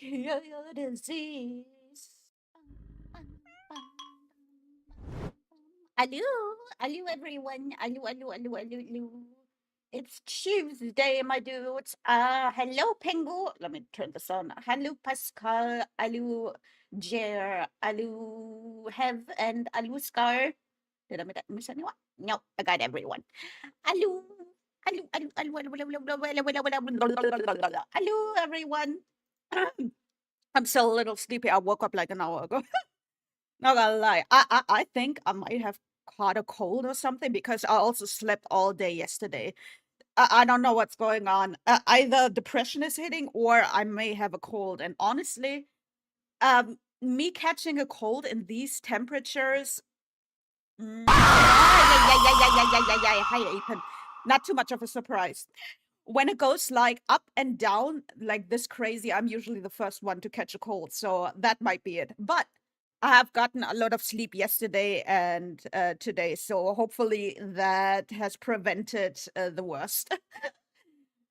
cure your disease. Hello, hello everyone. Hello, hello, hello, hello, hello. It's Tuesday, my dudes. Hello, Pengu. Let me turn this on. Hello, Pascal. Hello, Jer. Hello, Hev, and hello, Scar. Did I miss anyone? No, I got everyone. Hello. Hello, hello, hello, hello, hello, hello, hello, hello, hello, everyone. I'm still a little sleepy. I woke up like an hour ago. Not gonna lie. I think I might have caught a cold or something because I also slept all day yesterday. I don't know what's going on. Either depression is hitting or I may have a cold. And honestly, me catching a cold in these temperatures, hi, Ethan. Not too much of a surprise. When it goes like up and down like this crazy, I'm usually the first one to catch a cold. So that might be it. But I have gotten a lot of sleep yesterday and today. So hopefully that has prevented the worst.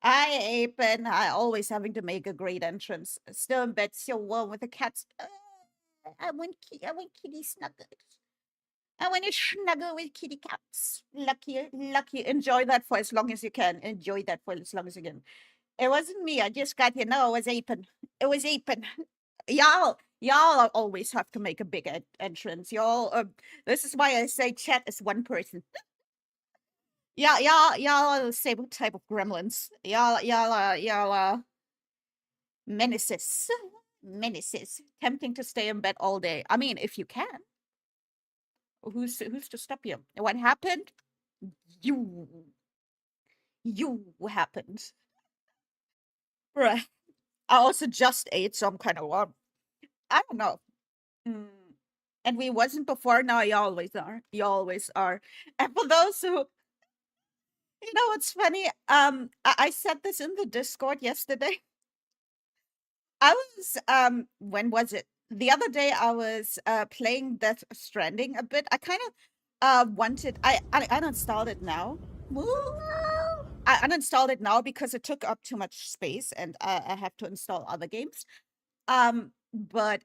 Hi, Apen. I always having to make a great entrance. Still in bed, so warm with the cats. I want kitty snuggles. I want to snuggle with kitty cats. Lucky, lucky. Enjoy that for as long as you can. Enjoy that for as long as you can. It wasn't me. I just got here. No, it was Apen. It was Apen. Y'all always have to make a big entrance. Y'all, this is why I say chat is one person. Yeah, y'all are the same type of gremlins. Y'all menaces. Menaces. Tempting to stay in bed all day. I mean, if you can. Who's to stop you? What happened? You. You happened. Bruh. I also just ate, so I'm kind of warm. I don't know. Mm. And we wasn't before. Now you always are. You always are. And for those who, you know, what's funny? I said this in the Discord yesterday. I was when was it? The other day I was playing Death Stranding a bit. I kind of wanted I uninstalled it now. Woo! I uninstalled it now because it took up too much space and I have to install other games. But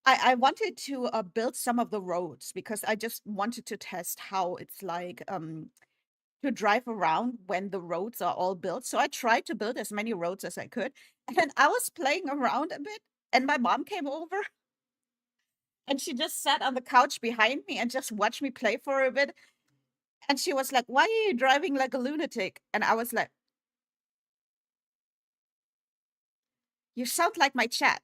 I wanted to build some of the roads because I just wanted to test how it's like to drive around when the roads are all built. So I tried to build as many roads as I could. And then I was playing around a bit, and my mom came over and she just sat on the couch behind me and just watched me play for a bit. And she was like, "Why are you driving like a lunatic?" And I was like, "You sound like my chat."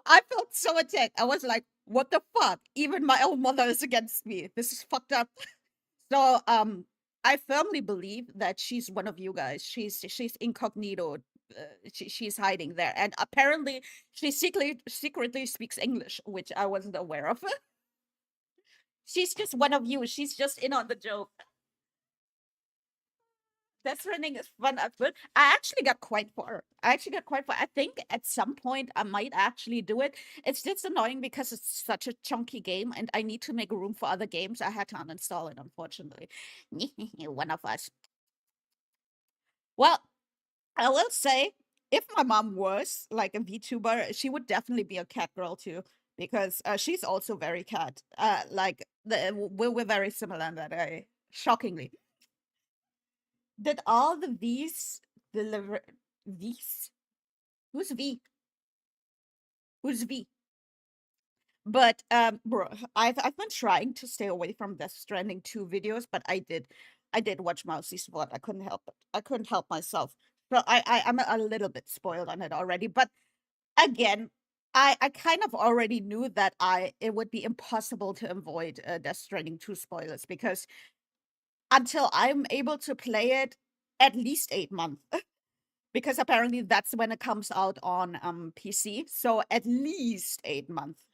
I felt so attacked. I was like, "What the fuck? Even my own mother is against me. This is fucked up." So I firmly believe that she's one of you guys. She's incognito. She's hiding there, and apparently she secretly speaks English, which I wasn't aware of. She's just one of you. She's just in on the joke. That's running is fun at first. I actually got quite far. I think at some point I might actually do it. It's just annoying because it's such a chunky game and I need to make room for other games. I had to uninstall it, unfortunately. One of us. Well, I will say, if my mom was like a VTuber, she would definitely be a cat girl too, because she's also very cat. Like we're very similar in that way. Shockingly, did all the V's deliver V's? Who's V? Who's V? But bro, I've been trying to stay away from Death Stranding 2 videos, but I did watch Mousie's VOD. I couldn't help it. I couldn't help myself. So I'm a little bit spoiled on it already. But again, I kind of already knew that it would be impossible to avoid Death Stranding 2 spoilers because until I'm able to play it, at least 8 months. Because apparently that's when it comes out on PC. So at least 8 months.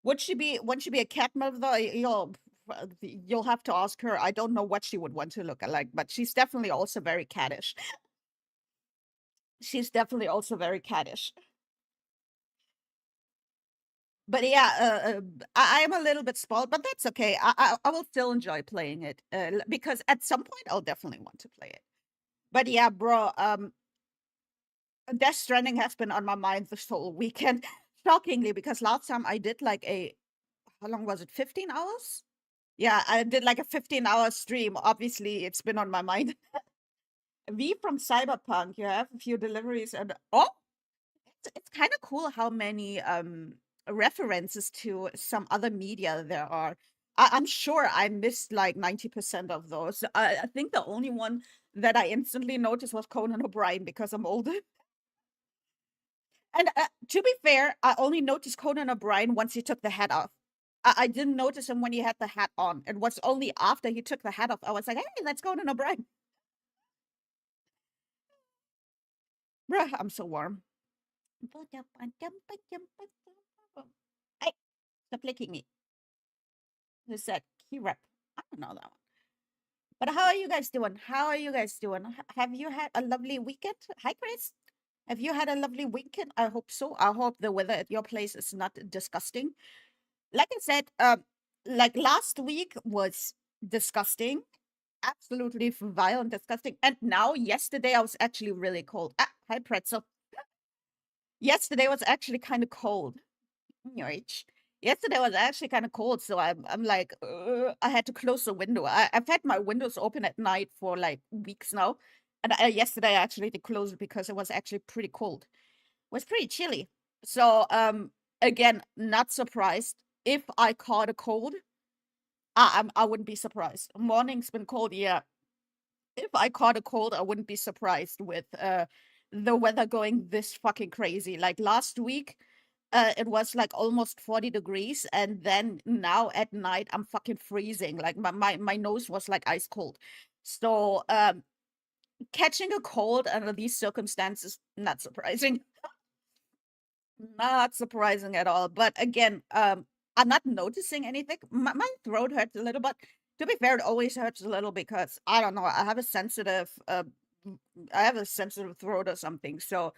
Would she be a cat mother? You'll have to ask her. I don't know what she would want to look like, but she's definitely also very cattish. She's definitely also very cattish. But yeah, I am a little bit spoiled, but that's okay. I will still enjoy playing it because at some point I'll definitely want to play it. But yeah, bro, Death Stranding has been on my mind this whole weekend, shockingly, because last time I did like a how long was it? 15 hours? Yeah, I did like a 15-hour stream. Obviously, it's been on my mind. V from Cyberpunk, you have a few deliveries and oh, it's kind of cool how many references to some other media there are. I'm sure I missed like 90% of those. I think the only one that I instantly noticed was Conan O'Brien because I'm older. And to be fair, I only noticed Conan O'Brien once he took the hat off. I didn't notice him when he had the hat on. It was only after he took the hat off I was like, hey, that's Conan O'Brien. Bruh, I'm so warm. Hey, stop licking me. Who said key rep? I don't know that one. But how are you guys doing? How are you guys doing? Have you had a lovely weekend? Hi, Chris. Have you had a lovely weekend? I hope so. I hope the weather at your place is not disgusting. Like I said, like last week was disgusting, absolutely vile and disgusting. And now, yesterday, I was actually really cold. Ah, hi, Pretzel. Yesterday was actually kind of cold. Yoich. Yesterday was actually kind of cold, so I'm like, I had to close the window. I've had my windows open at night for like weeks now, and yesterday I actually did close it because it was actually pretty cold. It was pretty chilly. So again, not surprised if I caught a cold. I wouldn't be surprised. Morning's been cold, yeah. If I caught a cold, I wouldn't be surprised with the weather going this fucking crazy. Like last week, it was like almost 40 degrees, and then now at night I'm fucking freezing. Like my nose was like ice cold. So catching a cold under these circumstances, not surprising. Not surprising at all. But again, I'm not noticing anything. My throat hurts a little, but to be fair, it always hurts a little because I don't know. I have a sensitive throat or something. So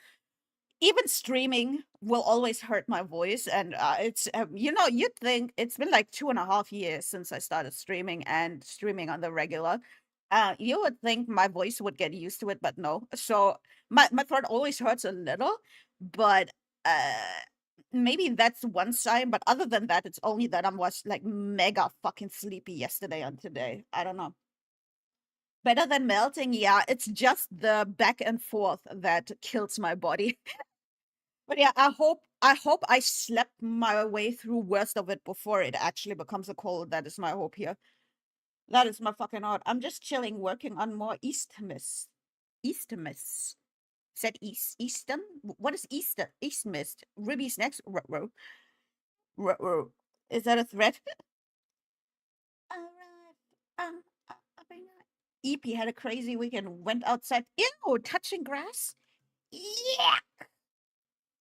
even streaming will always hurt my voice, and it's you'd think it's been like 2.5 years since I started streaming and streaming on the regular. You would think my voice would get used to it, but no. So my throat always hurts a little, but uh maybe that's one sign. But other than that, it's only that I was like mega fucking sleepy yesterday and today. I don't know. Better than melting, yeah. It's just the back and forth that kills my body. But yeah, I hope I slept my way through worst of it before it actually becomes a cold. That is my hope here. That is my fucking heart. I'm just chilling, working on more East Mist. Is that Eastern? What is Easter? East Mist. Ruby's next. Ruh-roh. Is that a threat? Alright. EP had a crazy weekend. Went outside. Ew, touching grass. Yeah,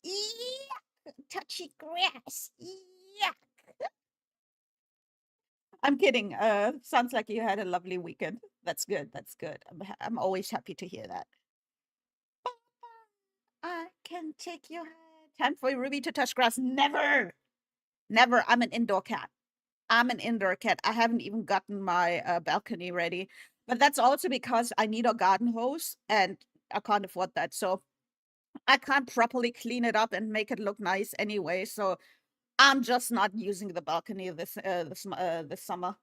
yeah, touchy grass. Yeah. I'm kidding. Sounds like you had a lovely weekend. That's good. That's good. I'm always happy to hear that. I can take your hand. Time for Ruby to touch grass. Never. Never. I'm an indoor cat. I'm an indoor cat. I haven't even gotten my balcony ready. But that's also because I need a garden hose and I can't afford that. So I can't properly clean it up and make it look nice anyway. So I'm just not using the balcony this summer.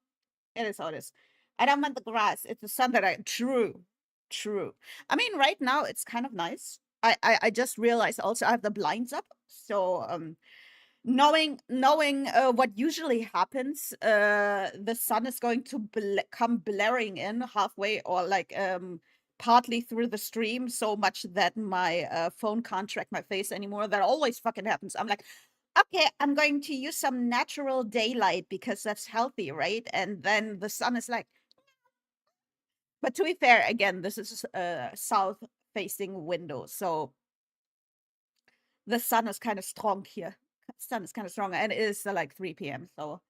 It is how it is. I don't want the grass. It's the sun that I true. True. I mean, right now it's kind of nice. I just realized also I have the blinds up. So knowing what usually happens, the sun is going to come blaring in halfway or like partly through the stream so much that my phone can't track my face anymore. That always fucking happens. I'm like, okay, I'm going to use some natural daylight because that's healthy, right? And then the sun is like, but to be fair, again, this is a south facing window, so the sun is kind of strong here. Sun is kind of strong, and it is like 3 p.m. So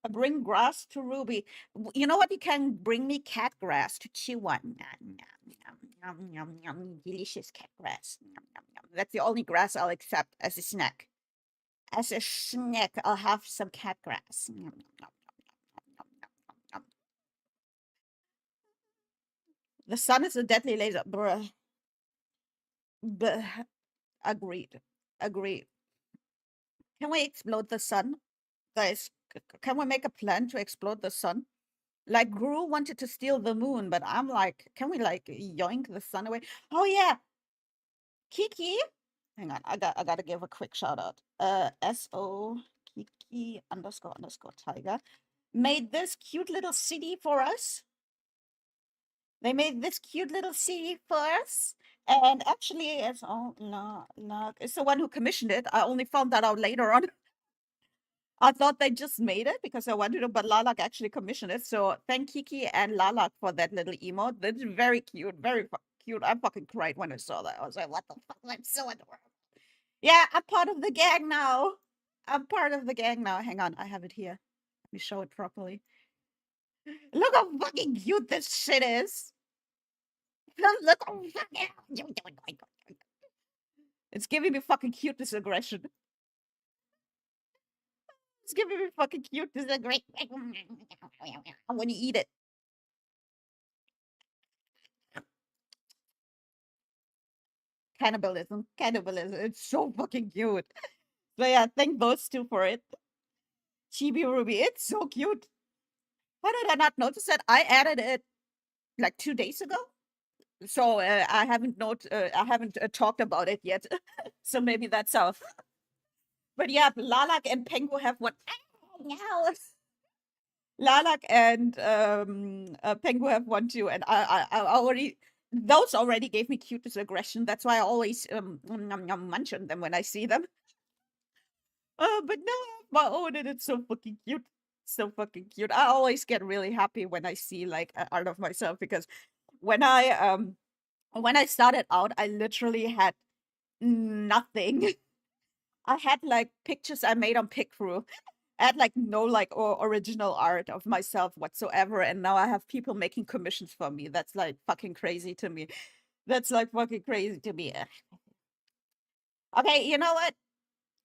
I bring grass to Ruby. You know what? You can bring me cat grass to chew on. Nom, nom, nom, nom, nom, delicious cat grass. Nom, nom, nom. That's the only grass I'll accept as a snack. As a snack, I'll have some cat grass. Nom, nom, nom, nom, nom, nom, nom, nom. The sun is a deadly laser. Bruh. But agreed. Agreed. Can we explode the sun? Guys, can we make a plan to explode the sun? Like Gru wanted to steal the moon, but I'm like, can we like yoink the sun away? Oh yeah, Kiki. Hang on, I gotta give a quick shout out. SO Kiki underscore underscore Tiger made this cute little city for us. They made this cute little city for us. And actually, it's it's the one who commissioned it. I only found that out later on. I thought they just made it because I wanted to, but Lalak actually commissioned it. So thank Kiki and Lalak for that little emote. That's very cute, very cute. I fucking cried when I saw that. I was like, what the fuck? I'm so adorable. Yeah, I'm part of the gang now. I'm part of the gang now. Hang on, I have it here. Let me show it properly. Look how fucking cute this shit is. Look how fucking. It's giving me fucking cuteness aggression. It's giving me fucking cuteness aggression. When you eat it. Cannibalism. Cannibalism. It's so fucking cute. So yeah, thank those two for it. Chibi Ruby. It's so cute. How did I not notice that? I added it like 2 days ago. So I haven't talked about it yet. So maybe that's off. But yeah, Lalak and Pengu have one. Now. Lalak and Pengu have one too, and I already those already gave me cutest aggression. That's why I always munch on them when I see them. But now I have my own, and it's so fucking cute. So fucking cute. I always get really happy when I see like art of myself because when I started out, I literally had nothing. I had like pictures I made on Picthrough. I had like no like original art of myself whatsoever, and now I have people making commissions for me. That's like fucking crazy to me. That's like fucking crazy to me. Okay, you know what?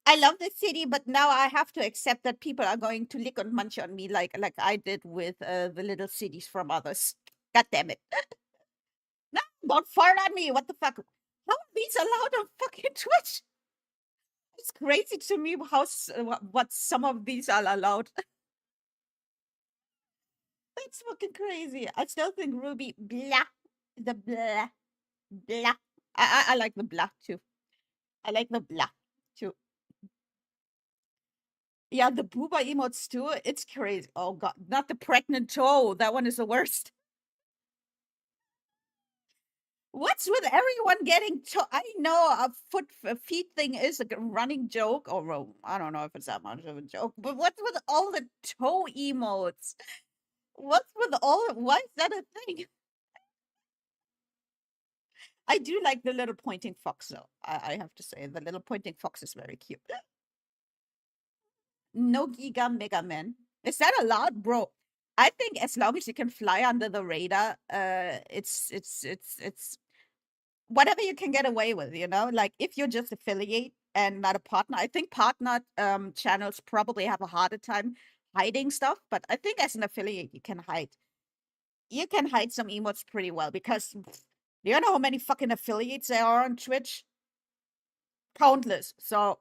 I love the city, but now I have to accept that people are going to lick and munch on me like I did with the little cities from others. God damn it. No, don't fart on me. What the fuck? How are these allowed on fucking Twitch? It's crazy to me how what some of these are allowed. That's fucking crazy. I still think Ruby blah the blah blah. I like the blah too. I like the blah too. Yeah, the booba emotes too. It's crazy. Oh god, not the pregnant toe. That one is the worst. What's with everyone getting toe? I know a feet thing is a running joke, or I don't know if it's that much of a joke. But what's with all the toe emotes? What's with all? Why is that a thing? I do like the little pointing fox, though. I have to say, the little pointing fox is very cute. No Giga Mega Man. Is that allowed, bro? I think as long as you can fly under the radar, it's whatever you can get away with, you know? Like if you're just affiliate and not a partner, I think partner channels probably have a harder time hiding stuff, but I think as an affiliate you can hide. You can hide some emotes pretty well because do you know how many fucking affiliates there are on Twitch? Countless. So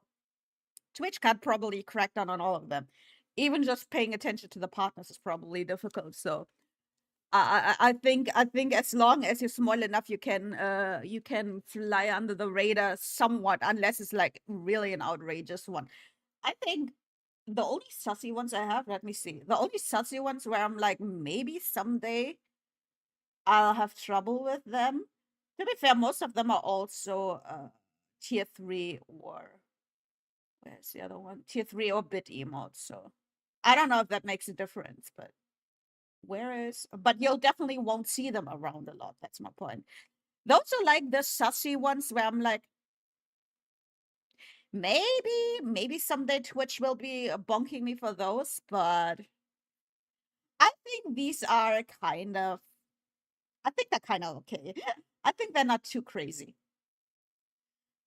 Twitch can't probably crack down on all of them. Even just paying attention to the partners is probably difficult. So I think as long as you're small enough, you can fly under the radar somewhat, unless it's like really an outrageous one. I think the only sussy ones I have, let me see. The only sussy ones where I'm like, maybe someday I'll have trouble with them. To be fair, most of them are also tier 3 or where's the other one? Tier 3 or bit emotes. So I don't know if that makes a difference, but but you'll definitely won't see them around a lot. That's my point. Those are like the sussy ones where I'm like, maybe someday Twitch will be bonking me for those, but I think these are I think they're kind of okay. I think they're not too crazy.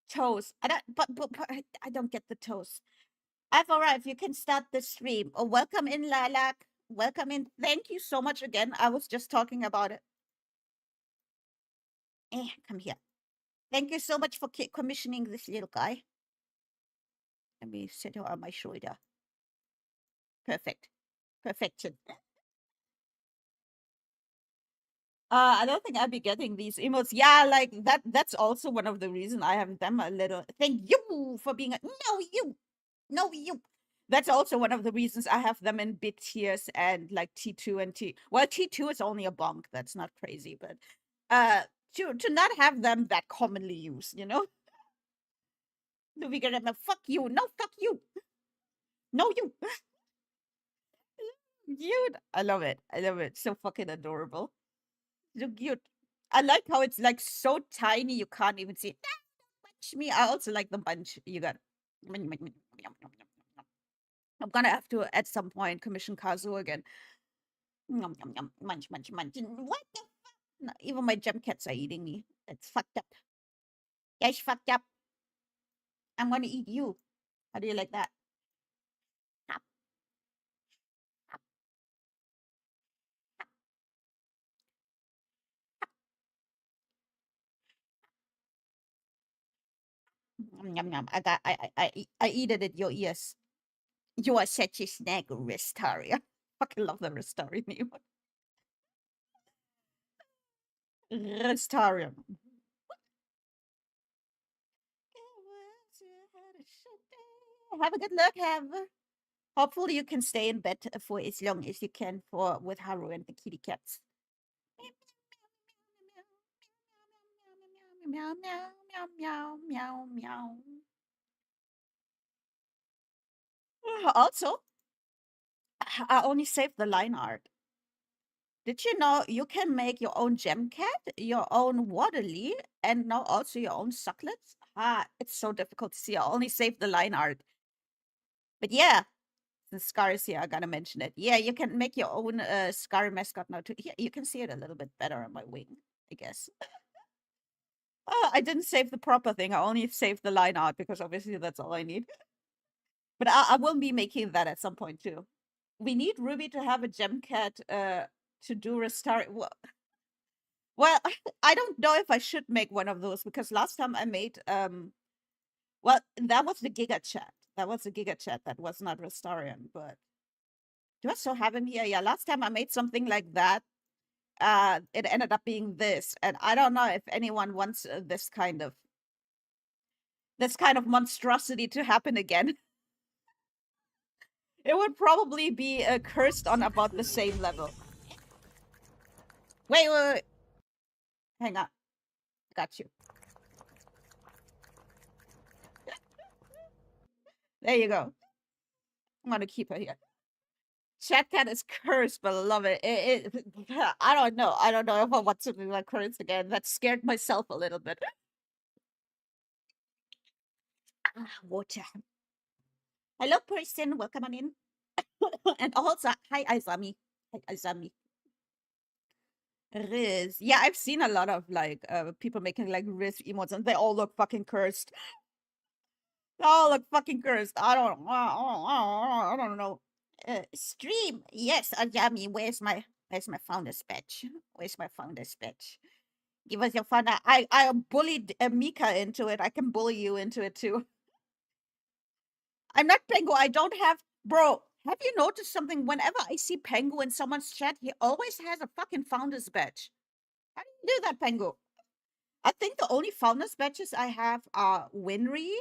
Toes. But I don't get the toes. I've arrived. You can start the stream. Oh, welcome in, Lilac. Welcome in. Thank you so much again. I was just talking about it. Come here. Thank you so much for commissioning this little guy. Let me sit her on my shoulder. Perfect. Perfection. I don't think I'll be getting these emotes. Yeah, like that's also one of the reasons I have them a little. Thank you for being no you. No you. That's also one of the reasons I have them in bit tiers and like T2 and T. Well, T2 is only a bonk. That's not crazy, but uh to not have them that commonly used, you know? Do we get them a fuck you? No, fuck you. No, you. Cute. I love it. I love it. So fucking adorable. So cute. I like how it's like so tiny you can't even see it. Bunch me. I also like the bunch you got. I'm gonna have to at some point commission Kazu again. Yum, yum, yum. Munch, munch, munch. What the fuck? No, even my gem cats are eating me. It's fucked up. Yeah, it's fucked up. I'm gonna eat you. How do you like that? Hop, hop. Yum, yum. I eat it at your ears. You are such a snack, Ristaria. Fucking love the Ristaria name. Ristaria. Have a good look, have. Hopefully you can stay in bed for as long as you can for with Haru and the kitty cats. Meow, meow, meow, meow, meow, meow. Also, I only saved the line art. Did you know you can make your own gem cat, your own waterly, and now also your own sucklets? It's so difficult to see. I only saved the line art. But yeah, the scars here, I gotta mention it. Yeah, you can make your own scar mascot now too. Yeah, you can see it a little bit better on my wing, I guess. Oh, I didn't save the proper thing. I only saved the line art because obviously that's all I need. But I will be making that at some point too. We need Ruby to have a gem cat to do restart. Well, I don't know if I should make one of those because last time I made well, that was the Giga Chat. That was the Giga Chat. That was not Restarian, but do I still have him here? Yeah, last time I made something like that. It ended up being this, and I don't know if anyone wants this kind of monstrosity to happen again. It would probably be cursed on about the same level. Wait. Hang on. Got you. There you go. I'm gonna keep her here. Chat cat is cursed, but I love it. I don't know. I don't know if I want something like cursed again. That scared myself a little bit. Water. Hello, person. Welcome on in. And also, hi, Izami. Hi, Izami. Riz. Yeah, I've seen a lot of like people making like Riz emotes, and they all look fucking cursed. They all look fucking cursed. I don't know. Stream. Yes, Izami. Where's my founder's badge? Where's my founder's badge? Give us your founder. I bullied Mika into it. I can bully you into it too. I'm not Pengu. I don't have. Bro, have you noticed something? Whenever I see Pengu in someone's chat, he always has a fucking founder's badge. How do you do that, Pengu? I think the only founder's badges I have are Winry,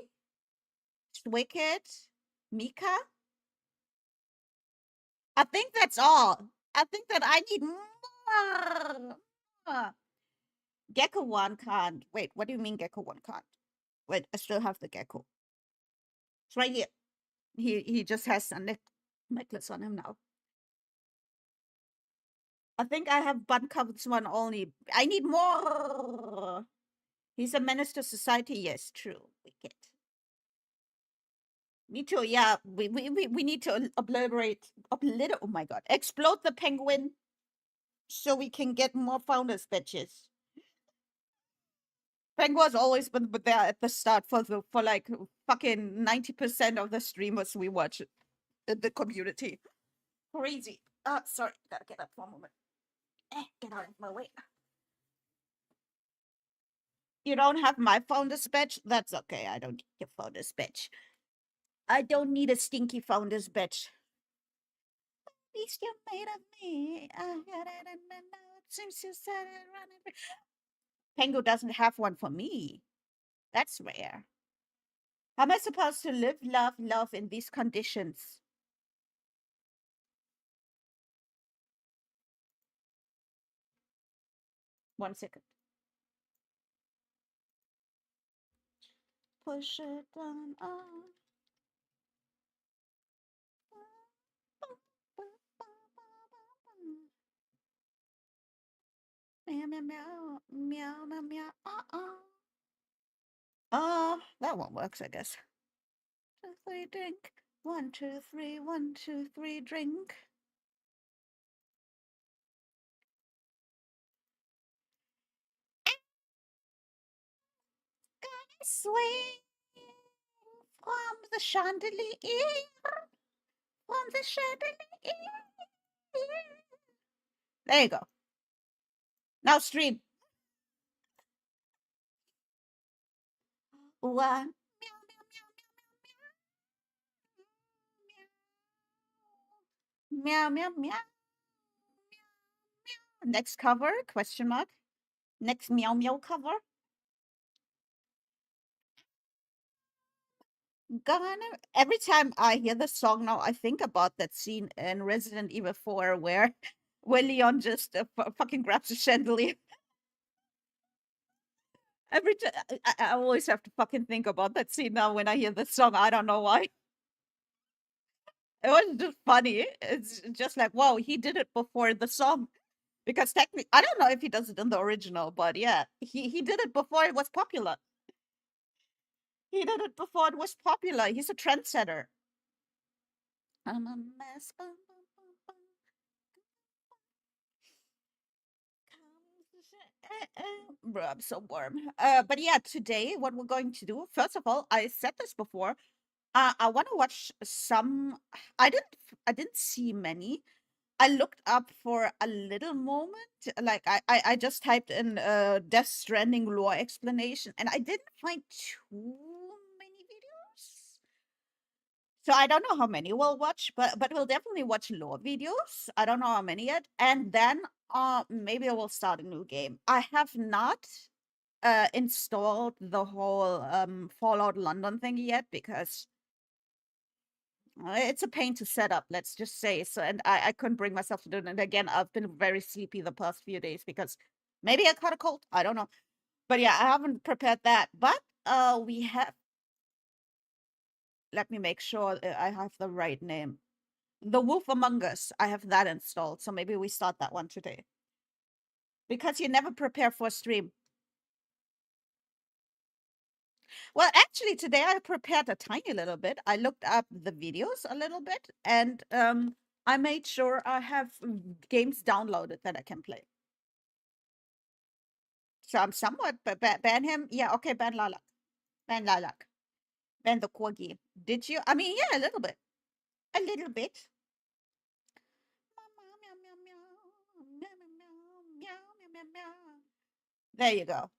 Wicked, Mika. I think that's all. I think that I need more. Gecko one can't. Wait, what do you mean Gecko one can't? Wait, I still have the Gecko. It's right here. He just has a necklace on him now. I think I have Buncovet's one only. I need more. He's a menace to society. Yes, true. Wicked. Me too. Yeah, we need to oh my god, explode the penguin so we can get more founders bitches. Penguin's always been there at the start for like fucking 90% of the streamers we watch in the community. Crazy. Sorry, gotta get up for a moment. Get out of my way. You don't have my founder's badge? That's okay. I don't need your founder's badge. I don't need a stinky founder's badge. At least you made of me. I got it and then now it seems you said it running. Pengu doesn't have one for me. That's rare. How am I supposed to live, love in these conditions? One second. Push it down on. Meow, meow, meow, meow, meow, meow. That one works, I guess. 2, 3, drink. 1, 2, 3, 1, 2, 3, drink. Swing from the chandelier, from the chandelier. There you go. Now stream. One. Meow, meow, meow. Next cover, question mark. Next meow meow cover. Gonna every time I hear the song now, I think about that scene in Resident Evil 4 where Leon just fucking grabs a chandelier. Every time I always have to fucking think about that scene now when I hear the song. I don't know why. It was just funny. It's just like, wow, he did it before the song. Because technically, I don't know if he does it in the original, but yeah, he did it before it was popular. He did it before it was popular. He's a trendsetter. I'm a mess. Bro, I'm so warm. But yeah, today what we're going to do, first of all, I said this before. I want to watch some. I didn't see many. I looked up for a little moment. Like I just typed in Death Stranding lore explanation, and I didn't find too many videos. So I don't know how many we'll watch, but we'll definitely watch lore videos. I don't know how many yet. And then maybe I will start a new game. I have not installed the whole Fallout London thing yet because it's a pain to set up, let's just say. So, and I couldn't bring myself to do it. And again, I've been very sleepy the past few days because maybe I caught a cold. I don't know. But yeah, I haven't prepared that. But we have. Let me make sure I have the right name. The Wolf Among Us. I have that installed. So maybe we start that one today. Because you never prepare for a stream. Well, actually, today I prepared a tiny little bit. I looked up the videos a little bit, and I made sure I have games downloaded that I can play. So I'm somewhat ban him. Yeah, okay, ban Lilac. Ban Lilac. Ban the corgi. Did you? I mean, yeah, a little bit. A little bit. There you go.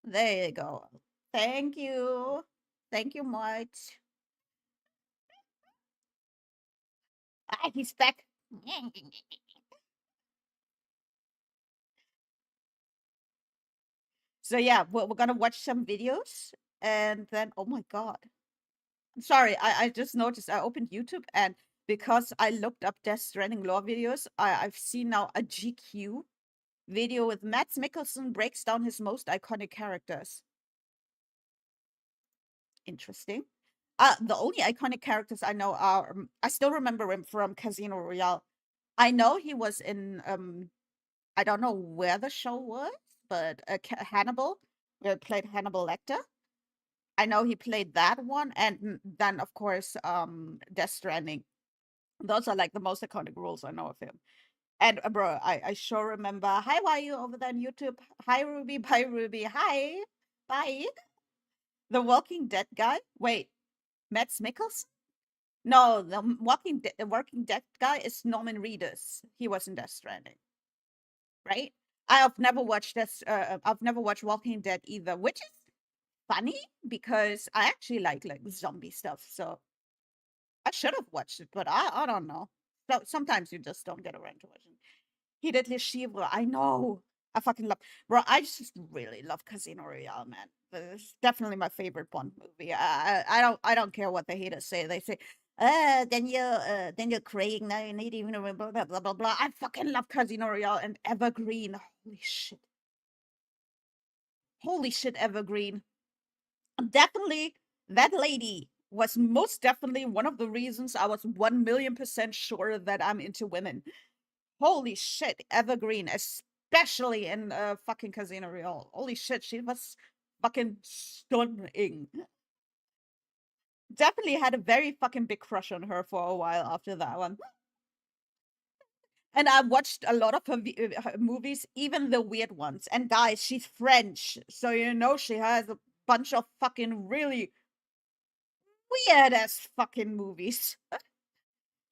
There you go. Thank you. Thank you much. Ah, he's back. So yeah, we're gonna watch some videos, and then oh my god, I'm sorry, I just noticed I opened YouTube, and because I looked up Death Stranding lore videos, I've seen now a GQ video with Mads Mikkelsen breaks down his most iconic characters. Interesting. The only iconic characters I know are I still remember him from Casino Royale. I know he was in I don't know where the show was, but Hannibal, where he played Hannibal Lecter. I know he played that one, and then of course, Death Stranding. Those are like the most iconic roles I know of him. And bro, I sure remember. Hi, why are you over there on YouTube? Hi, Ruby. Bye, Ruby. Hi. Bye. The Walking Dead guy. Wait, Mads Mikkelsen? No, the Walking Dead guy is Norman Reedus. He was in Death Stranding, right? I've never watched this. I've never watched Walking Dead either, which is funny because I actually like zombie stuff. So I should have watched it, but I don't know. So sometimes you just don't get around to watching. He did Les Chivres. I know. I fucking love, bro. I just really love Casino Royale, man. It's definitely my favorite Bond movie. I don't care what the haters say. They say, Daniel Craig. Now you need even blah blah blah blah blah. I fucking love Casino Royale and Evergreen. Holy shit, Evergreen. Definitely, that lady was most definitely one of the reasons I was 1,000,000% sure that I'm into women. Holy shit, Evergreen, especially in fucking Casino Royale. Holy shit, she was fucking stunning. Definitely had a very fucking big crush on her for a while after that one. And I watched a lot of her movies, even the weird ones. And guys, she's French, so you know she has a bunch of fucking really weird ass fucking movies.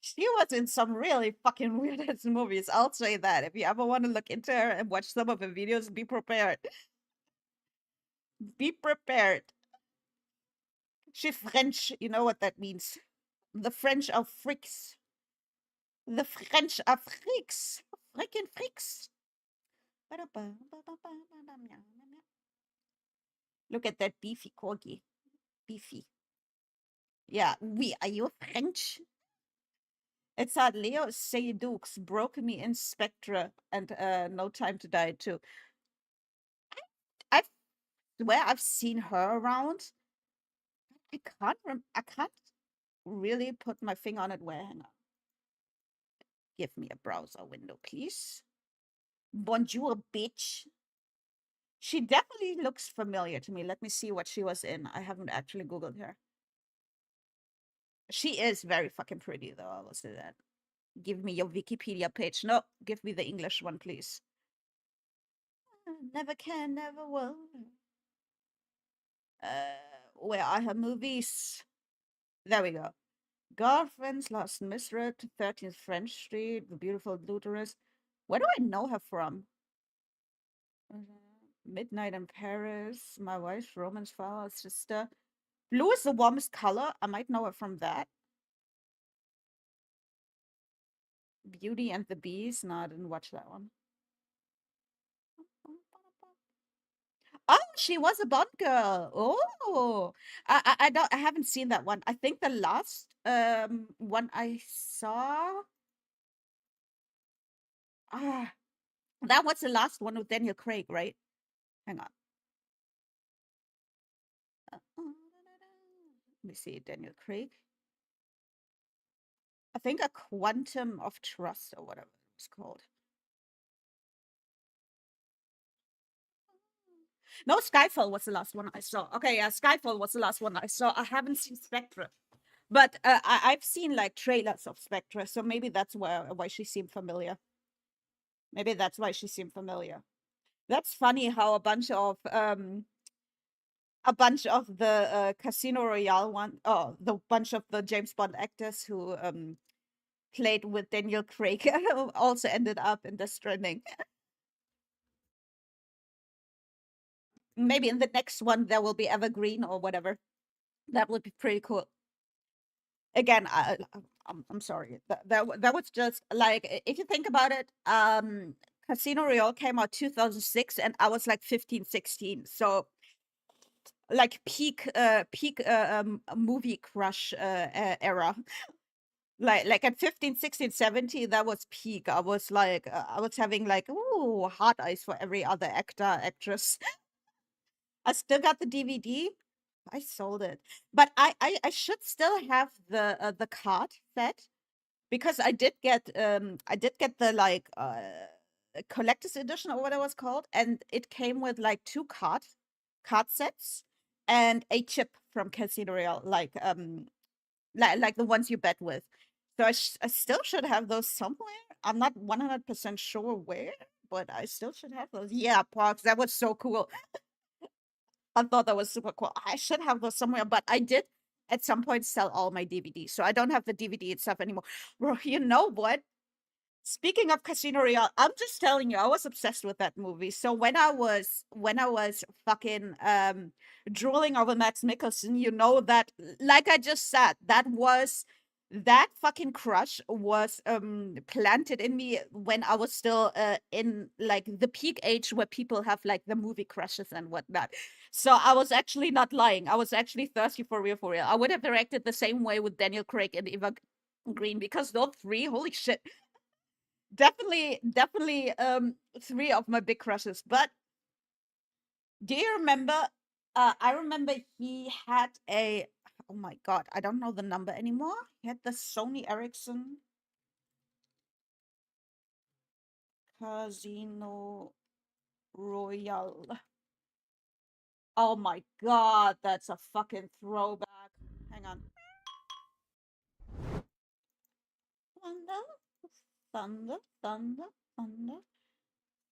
She was in some really fucking weird ass movies. I'll say that. If you ever want to look into her and watch some of her videos, be prepared. Be prepared. She's French. You know what that means. The French are freaks. The French are freaks. Freaking freaks. Look at that beefy corgi. Beefy. Yeah, we are you French? It's sad Leo Seydoux broke me in Spectra and No Time to Die too. I swear I've seen her around. I can't really put my finger on it. Where? Hang on. Give me a browser window, please. Bonjour, bitch. She definitely looks familiar to me. Let me see what she was in. I haven't actually Googled her. She is very fucking pretty, though. I will say that. Give me your Wikipedia page. No, give me the English one, please. Never can, never will. Where are her movies? There we go. Girlfriends, Last Misread, 13th French Street, The Beautiful Luterus. Where do I know her from? Midnight in Paris, My Wife's Romance File, Sister. Blue is the warmest color. I might know her from that. Beauty and the Beast. No, I didn't watch that one. Oh, she was a Bond girl. Oh, I don't. I haven't seen that one. I think the last one I saw. Ah, that was the last one with Daniel Craig, right? Hang on. Let me see, Daniel Craig. I think A Quantum of Trust or whatever it's called. No, Skyfall was the last one I saw. Okay, yeah, Skyfall was the last one I saw. I haven't seen Spectre, but I've seen like trailers of Spectre, so maybe that's why she seemed familiar. Maybe that's why she seemed familiar. That's funny how a bunch of the Casino Royale the bunch of the James Bond actors who played with Daniel Craig also ended up in Death Stranding. Maybe in the next one there will be Evergreen or whatever. That would be pretty cool. Again, I'm sorry. That was just like, if you think about it, Casino Royale came out 2006 and I was like 15, 16. So like peak movie crush era. Like at 15, 16, 17, that was peak. I was like I was having like ooh hard eyes for every other actor, actress. I still got the DVD. I sold it. But I should still have the card set because I did get the like collector's edition or what it was called, and it came with like two card sets and a chip from Casino Royale, like the ones you bet with. So I still should have those somewhere. I'm not 100% sure where, but I still should have those. Yeah, Parks, that was so cool. I thought that was super cool. I should have those somewhere, but I did at some point sell all my DVDs. So I don't have the DVD itself anymore. Bro, you know what? Speaking of Casino Royale, I'm just telling you, I was obsessed with that movie. So when I was fucking drooling over Max Mikkelsen, you know that, like I just said, that fucking crush was planted in me when I was still in like the peak age where people have like the movie crushes and whatnot. So I was actually not lying. I was actually thirsty for real, for real. I would have directed the same way with Daniel Craig and Eva Green, because those three, holy shit, definitely three of my big crushes. But do you remember, I remember he had a, oh my god, I don't know the number anymore. He had the Sony Ericsson Casino Royale. Oh my god, that's a fucking throwback. Hang on. Thunder, thunder, thunder, thunder,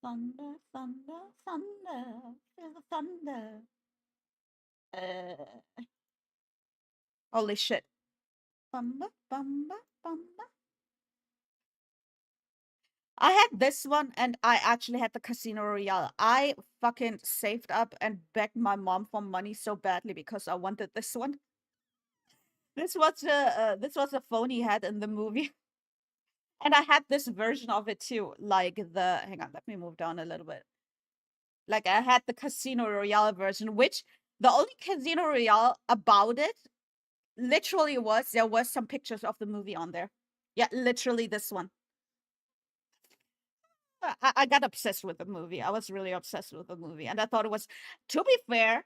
thunder, thunder, thunder, feel the thunder. Holy shit. Thunder, thunder, thunder. I had this one, and I actually had the Casino Royale. I fucking saved up and begged my mom for money so badly because I wanted this one. This was a phone he had in the movie, and I had this version of it too. Like the, hang on, let me move down a little bit. Like I had the Casino Royale version, which the only Casino Royale about it literally was there was some pictures of the movie on there. Yeah, literally this one. I got obsessed with the movie. I was really obsessed with the movie. And I thought it was, to be fair,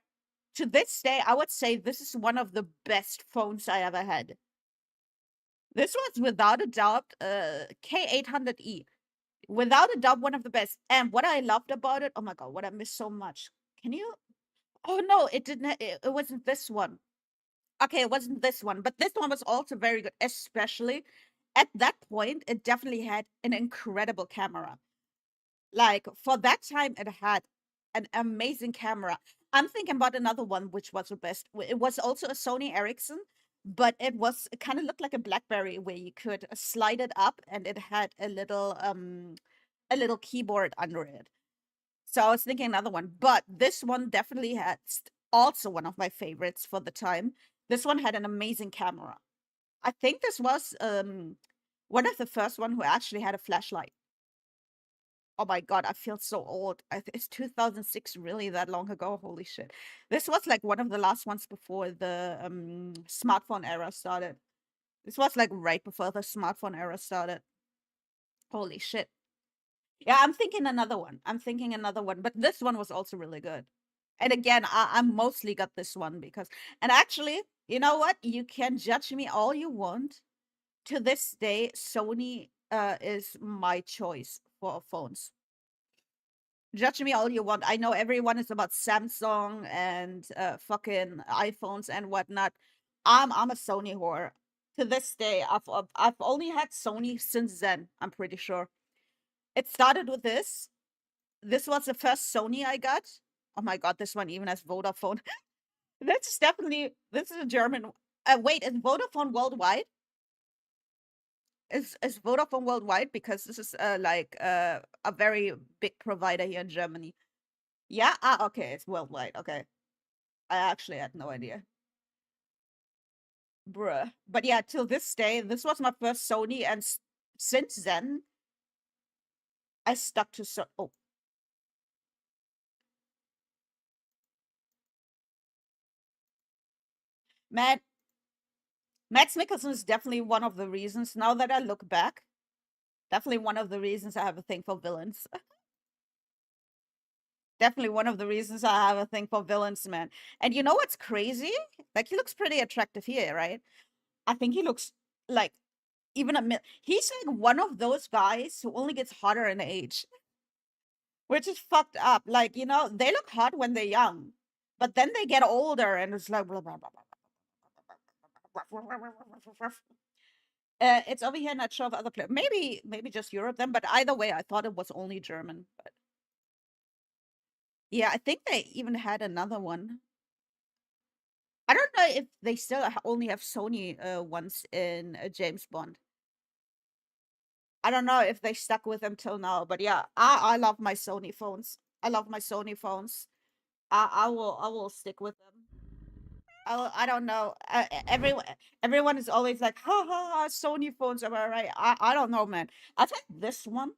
to this day, I would say this is one of the best phones I ever had. This was without a doubt K800E. Without a doubt, one of the best. And what I loved about it, oh my God, what I missed so much. Can you? Oh no, it didn't. It wasn't this one. Okay, it wasn't this one, but this one was also very good, especially at that point. It definitely had an incredible camera. Like for that time, it had an amazing camera. I'm thinking about another one which was the best. It was also a Sony Ericsson, but it kind of looked like a BlackBerry where you could slide it up and it had a little keyboard under it. So I was thinking another one, but this one definitely had also one of my favorites for the time. This one had an amazing camera. I think this was one of the first one who actually had a flashlight. Oh my God, I feel so old. It's 2006, really that long ago? Holy shit. This was like one of the last ones before the smartphone era started. This was like right before the smartphone era started. Holy shit. Yeah, I'm thinking another one. I'm thinking another one, but this one was also really good. And again, I mostly got this one because, and actually, you know what? You can judge me all you want. To this day, Sony is my choice for phones. Judge me all you want. I know everyone is about Samsung and fucking iPhones and whatnot. I'm a Sony whore. To this day, I've only had Sony since then. I'm pretty sure. It started with this. This was the first Sony I got. Oh my god, this one even has Vodafone. This is a German. Wait, is Vodafone worldwide? Is Vodafone worldwide? Because this is like a very big provider here in Germany. Yeah. Ah, okay. It's worldwide. Okay. I actually had no idea. Bruh. But yeah, till this day, this was my first Sony, and since then, I stuck to oh, man, Max Mikkelsen is definitely one of the reasons. Now that I look back, definitely one of the reasons I have a thing for villains. Definitely one of the reasons I have a thing for villains, man. And you know what's crazy? Like he looks pretty attractive here, right? I think he looks like even he's like one of those guys who only gets hotter in age. Which is fucked up. Like, they look hot when they're young, but then they get older and it's like blah, blah, blah, blah. It's over here, not sure of other places. Maybe just Europe then, but either way, I thought it was only German. But yeah, I think they even had another one. I don't know if they still only have Sony ones in James Bond. I don't know if they stuck with them till now, but yeah, I love my Sony phones. I love my Sony phones. I will stick with them. I don't know. Everyone is always like, ha ha ha, Sony phones. Am I right? I don't know, man. I think this one.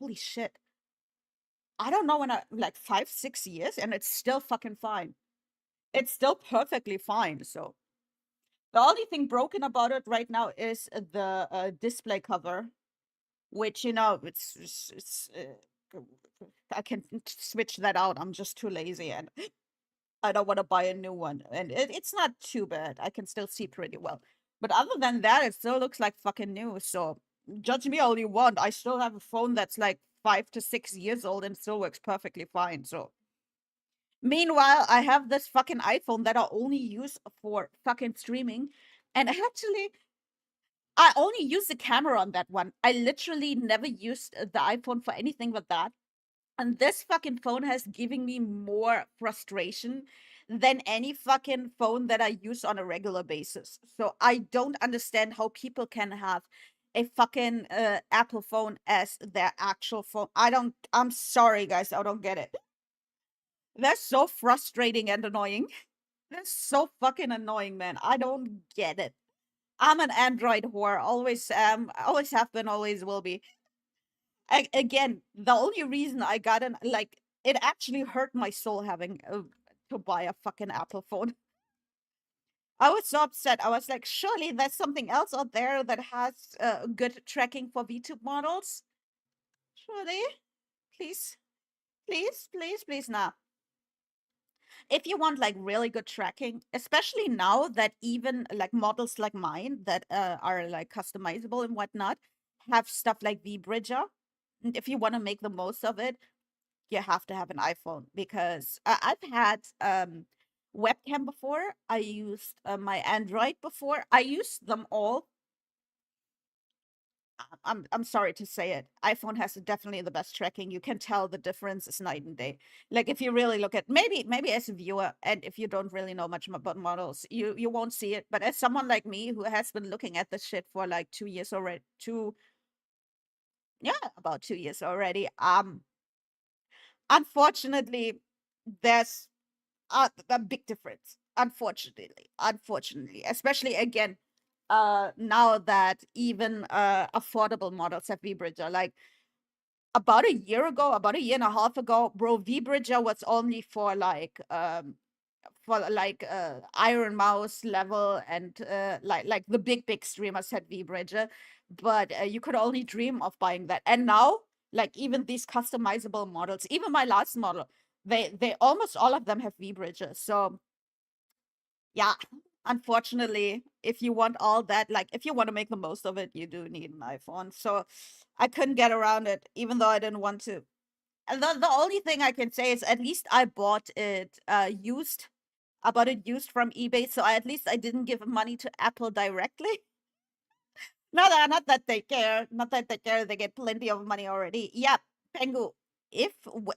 Holy shit! I don't know when I like 5 6 years, and it's still fucking fine. It's still perfectly fine. So the only thing broken about it right now is the display cover, which I can switch that out. I'm just too lazy, and I don't want to buy a new one. And it's not too bad. I can still see pretty well. But other than that, it still looks like fucking new. So judge me all you want. I still have a phone that's like 5 to 6 years old and still works perfectly fine. So meanwhile, I have this fucking iPhone that I only use for fucking streaming. And actually, I only use the camera on that one. I literally never used the iPhone for anything but that. And this fucking phone has given me more frustration than any fucking phone that I use on a regular basis. So I don't understand how people can have a fucking Apple phone as their actual phone. I'm sorry, guys. I don't get it. That's so frustrating and annoying. That's so fucking annoying, man. I don't get it. I'm an Android whore. Always am. Always have been. Always will be. Again, the only reason I got an like it actually hurt my soul having to buy a fucking Apple phone. I was so upset. I was like, surely there's something else out there that has good tracking for VTube models. Surely, please, please, please, please, nah. If you want like really good tracking, especially now that even like models like mine that are like customizable and whatnot have stuff like VBridger, and if you want to make the most of it, you have to have an iPhone because I've had webcam before. I used my Android before. I used them all. I'm sorry to say it. iPhone has definitely the best tracking. You can tell the difference is night and day. Like if you really look at maybe as a viewer and if you don't really know much about models, you won't see it. But as someone like me who has been looking at this shit for like 2 years already, about 2 years already. Unfortunately, there's a big difference. Unfortunately, especially again, now that even affordable models have VBridger. Like about a year ago, about a year and a half ago, bro, VBridger was only for like Iron Mouse level and like the big streamers had VBridger, but you could only dream of buying that. And now, like even these customizable models, even my last model, they almost all of them have VBridger. So yeah, unfortunately, if you want all that, like if you want to make the most of it, you do need an iPhone. So I couldn't get around it, even though I didn't want to. And the only thing I can say is at least I bought it used. I bought it used from eBay, so at least I didn't give money to Apple directly. Not that they care. Not that they care. They get plenty of money already. Yeah, Pengu. If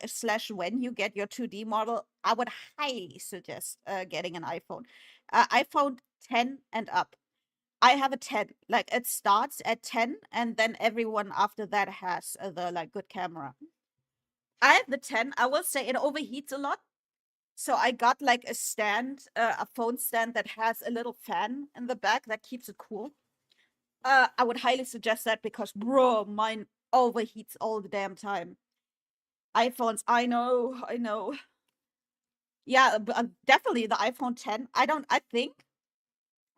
slash when you get your 2D model, I would highly suggest getting an iPhone. iPhone 10 and up. I have a 10. Like it starts at 10, and then everyone after that has the like good camera. I have the 10. I will say it overheats a lot. So I got like a stand, a phone stand that has a little fan in the back that keeps it cool. I would highly suggest that because, bro, mine overheats all the damn time. iPhones, I know. Yeah, definitely the iPhone 10. I think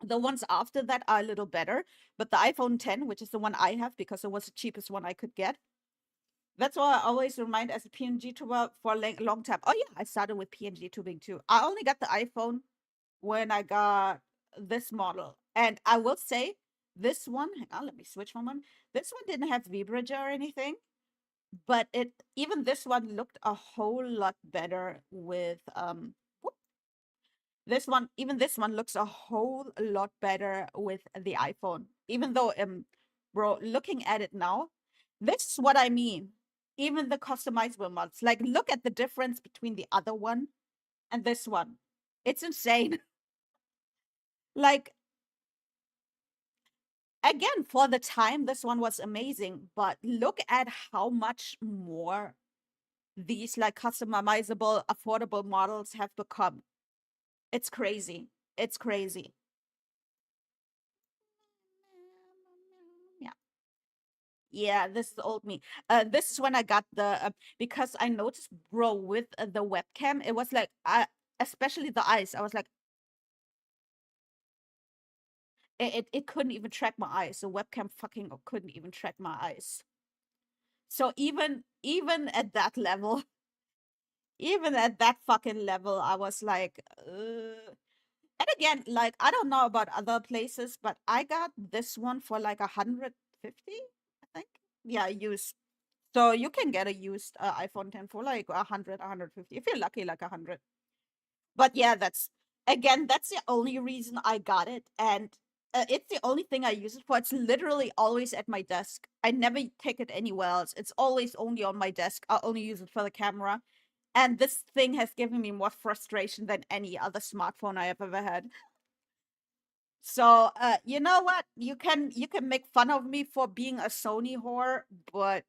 the ones after that are a little better, but the iPhone 10, which is the one I have because it was the cheapest one I could get. That's why I always remind as a PNG tuber for a long time. Oh yeah, I started with PNG tubing too. I only got the iPhone when I got this model. And I will say this one, hang on, let me switch from one. This one didn't have VBridge or anything, but even this one looked a whole lot better with this one looks a whole lot better with the iPhone. Even though bro, looking at it now, this is what I mean. Even the customizable mods, like look at the difference between the other one and this one. It's insane. Like again, for the time, this one was amazing, but look at how much more these like customizable, affordable models have become. It's crazy. It's crazy. Yeah. Yeah, this is old me. This is when I got the because I noticed, bro, with the webcam, it was like especially the eyes. I was like, it couldn't even track my eyes. The webcam fucking couldn't even track my eyes. So even at that level, even at that fucking level, I was like, and again, like I don't know about other places, but I got this one for like 150, I think. Yeah, used. So you can get a used iPhone 10 for like 100, 150 if you're lucky, like 100. But yeah, that's the only reason I got it, and it's the only thing I use it for. It's literally always at my desk. I never take it anywhere else. It's always only on my desk. I only use it for the camera. And this thing has given me more frustration than any other smartphone I have ever had. So, you know what? You can make fun of me for being a Sony whore, but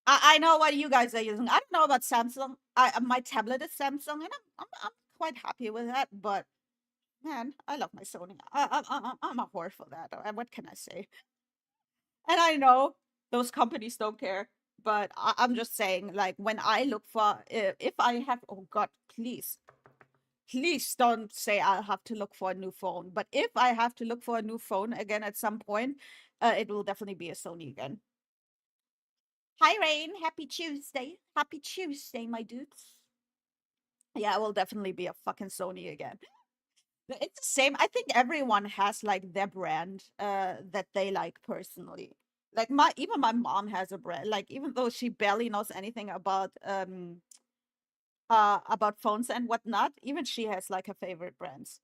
I know what you guys are using. I don't know about Samsung. My tablet is Samsung, and I'm quite happy with that. But man, I love my Sony. I'm a whore for that. What can I say? And I know those companies don't care, but I'm just saying, like when I look for, if I have, oh God, please don't say I'll have to look for a new phone. But if I have to look for a new phone again at some point, it will definitely be a Sony again. Hi, Rain. Happy Tuesday. Happy Tuesday, my dudes. Yeah, it will definitely be a fucking Sony again. It's the same. I think everyone has like their brand that they like personally. Like even my mom has a brand. Like even though she barely knows anything about phones and whatnot, even she has like her favorite brands.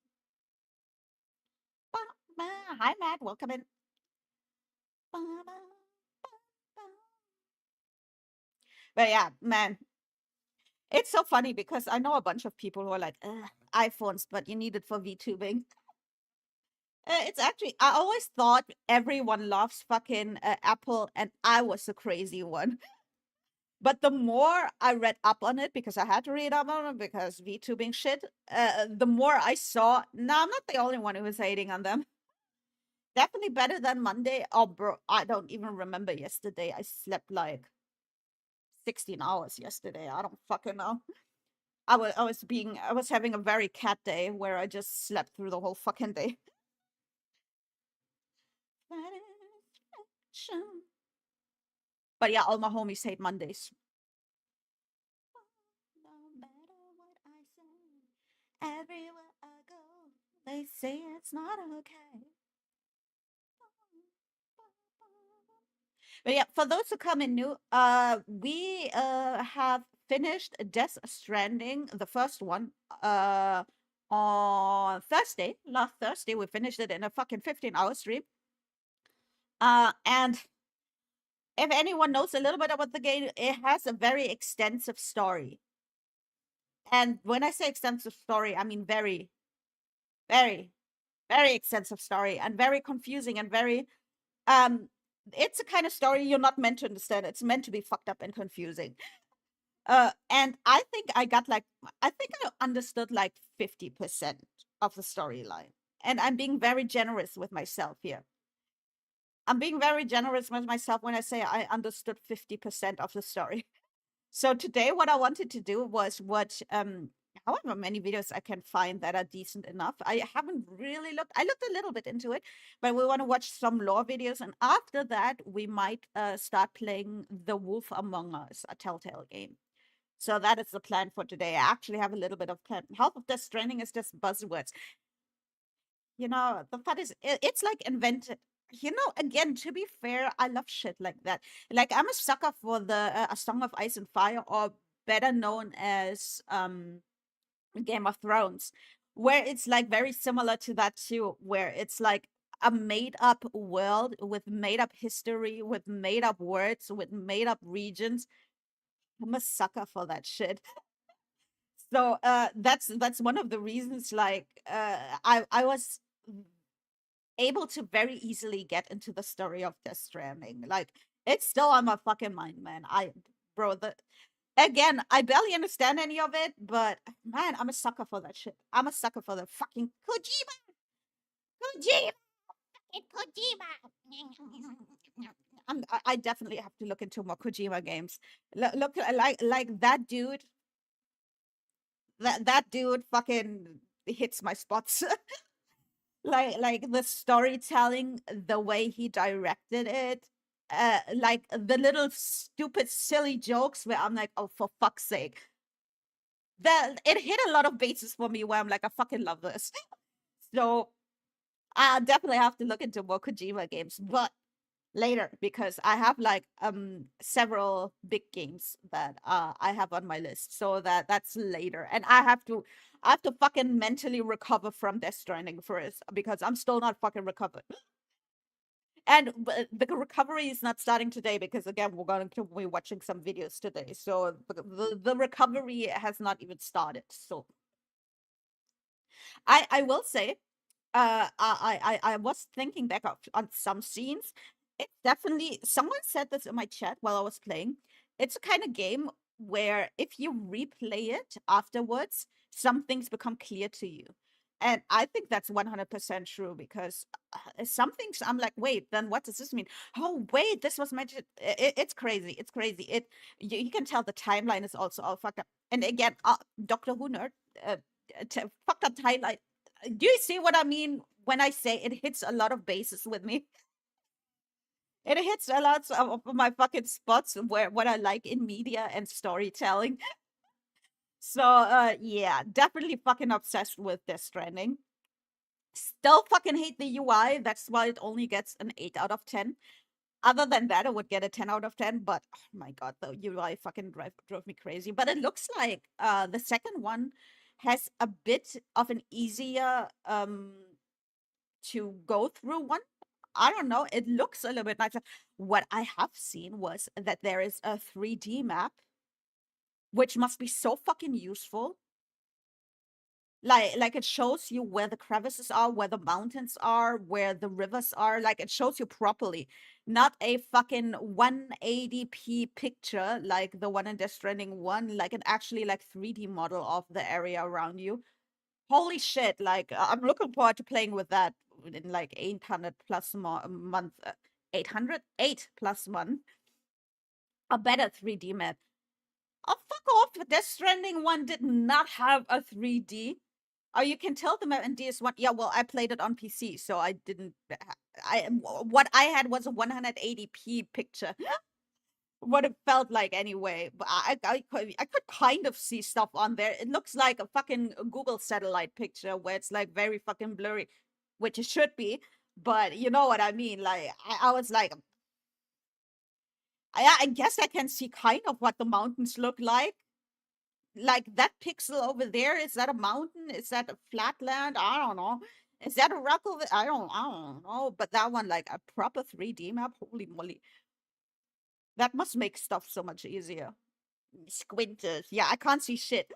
Hi, Matt. Welcome in. But yeah, man, it's so funny because I know a bunch of people who are like, "Ugh, iPhones, but you need it for VTubing." It's actually, I always thought everyone loves fucking Apple, and I was the crazy one. But the more I read up on it, because I had to read up on it because VTubing shit, the more I saw, no, I'm not the only one who was hating on them. Definitely better than Monday. Oh, bro, I don't even remember yesterday. I slept like 16 hours yesterday. I don't fucking know. I was having a very cat day where I just slept through the whole fucking day. But yeah, all my homies hate Mondays. No matter what I say, everywhere I go, they say it's not okay. But yeah, for those who come in new, we have finished Death Stranding, the first one, on Thursday. Last Thursday, we finished it in a fucking 15-hour stream. And if anyone knows a little bit about the game, it has a very extensive story. And when I say extensive story, I mean very, very, very extensive story, and very confusing, and very it's a kind of story you're not meant to understand. It's meant to be fucked up and confusing. And I think I think I understood like 50% of the storyline. And I'm being very generous with myself here. I'm being very generous with myself when I say I understood 50% of the story. So today what I wanted to do was watch however many videos I can find that are decent enough. I haven't really looked. I looked a little bit into it, but we want to watch some lore videos, and after that we might start playing The Wolf Among Us, a Telltale game. So that is the plan for today. I actually have a little bit of plan. Half of Death Stranding is just buzzwords. You know, the fun is it's like invented. You know, again, to be fair, I love shit like that. Like I'm a sucker for the A Song of Ice and Fire, or better known as Game of Thrones, where it's like very similar to that too, where it's like a made up world with made up history, with made up words, with made up regions. I'm a sucker for that shit. So that's one of the reasons, like I was able to very easily get into the story of Death Stranding. Like, it's still on my fucking mind, man. Bro, again, I barely understand any of it, but man, I'm a sucker for that shit. I'm a sucker for the fucking Kojima, Kojima. I definitely have to look into more Kojima games. Look, like that dude. That dude fucking hits my spots. Like the storytelling, the way he directed it, like the little stupid silly jokes where I'm like, oh, for fuck's sake. That it hit a lot of bases for me where I'm like, I fucking love this. So I definitely have to look into more Kojima games, but later, because I have like several big games that I have on my list. So that's later. And I have to fucking mentally recover from Death Stranding first, because I'm still not fucking recovered. And the recovery is not starting today, because again, we're going to be watching some videos today. So the recovery has not even started. So I will say, I was thinking back on some scenes. It definitely, someone said this in my chat while I was playing. It's a kind of game where if you replay it afterwards, some things become clear to you. And I think that's 100% true, because some things I'm like, wait, then what does this mean? Oh, wait, this was mentioned. It's crazy. It's crazy. You can tell the timeline is also all fucked up. And again, Doctor Who nerd, fucked up timeline. Do you see what I mean when I say it hits a lot of bases with me? It hits a lot of my fucking spots where what I like in media and storytelling. So yeah, definitely fucking obsessed with Death Stranding. Still fucking hate the UI. That's why it only gets an 8 out of 10. Other than that, I would get a 10 out of 10, but oh my god, the UI fucking drove me crazy. But it looks like the second one has a bit of an easier to go through one. I don't know. It looks a little bit nicer. What I have seen was that there is a 3D map, which must be so fucking useful. Like it shows you where the crevices are, where the mountains are, where the rivers are. Like it shows you properly, not a fucking 180p picture like the one in Death Stranding 1, like an actually like 3D model of the area around you. Holy shit, like I'm looking forward to playing with that in like 800 plus month, 800 8 plus month, a better 3D map. Oh, fuck off. Death Stranding 1 did not have a 3D. Oh, you can tell the map in DS1. Yeah, well, I played it on PC, so I didn't. What I had was a 180p picture. What it felt like anyway. But I could kind of see stuff on there. It looks like a fucking Google satellite picture where it's like very fucking blurry, which it should be. But you know what I mean? Like I was like, I guess I can see kind of what the mountains look like. Like that pixel over there, is that a mountain? Is that a flatland? I don't know. Is that a rock over? I don't know. But that one, like a proper 3D map, holy moly. That must make stuff so much easier. Squinters. Yeah, I can't see shit.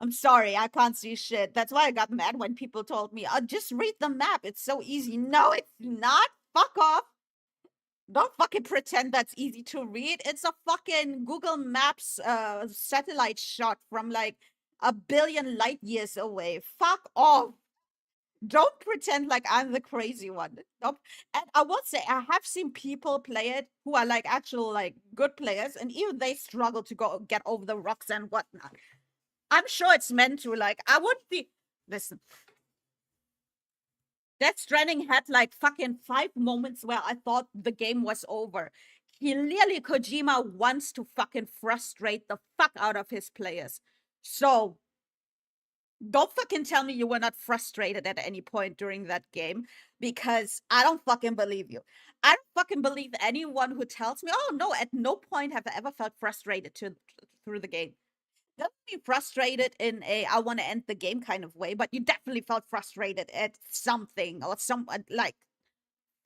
I'm sorry, I can't see shit. That's why I got mad when people told me, just read the map. It's so easy. No, it's not. Fuck off. Don't fucking pretend that's easy to read. It's a fucking Google Maps satellite shot from like a billion light years away. Fuck off. Don't pretend like I'm the crazy one. Nope. And I will say I have seen people play it who are like actual like good players, and even they struggle to go get over the rocks and whatnot. I'm sure it's meant to. Like I wouldn't be. Listen, Death Stranding had like fucking 5 moments where I thought the game was over. Clearly, Kojima wants to fucking frustrate the fuck out of his players. So don't fucking tell me you were not frustrated at any point during that game, because I don't fucking believe you. I don't fucking believe anyone who tells me, oh no, at no point have I ever felt frustrated through the game. Don't be frustrated in a I want to end the game kind of way, but you definitely felt frustrated at something or someone like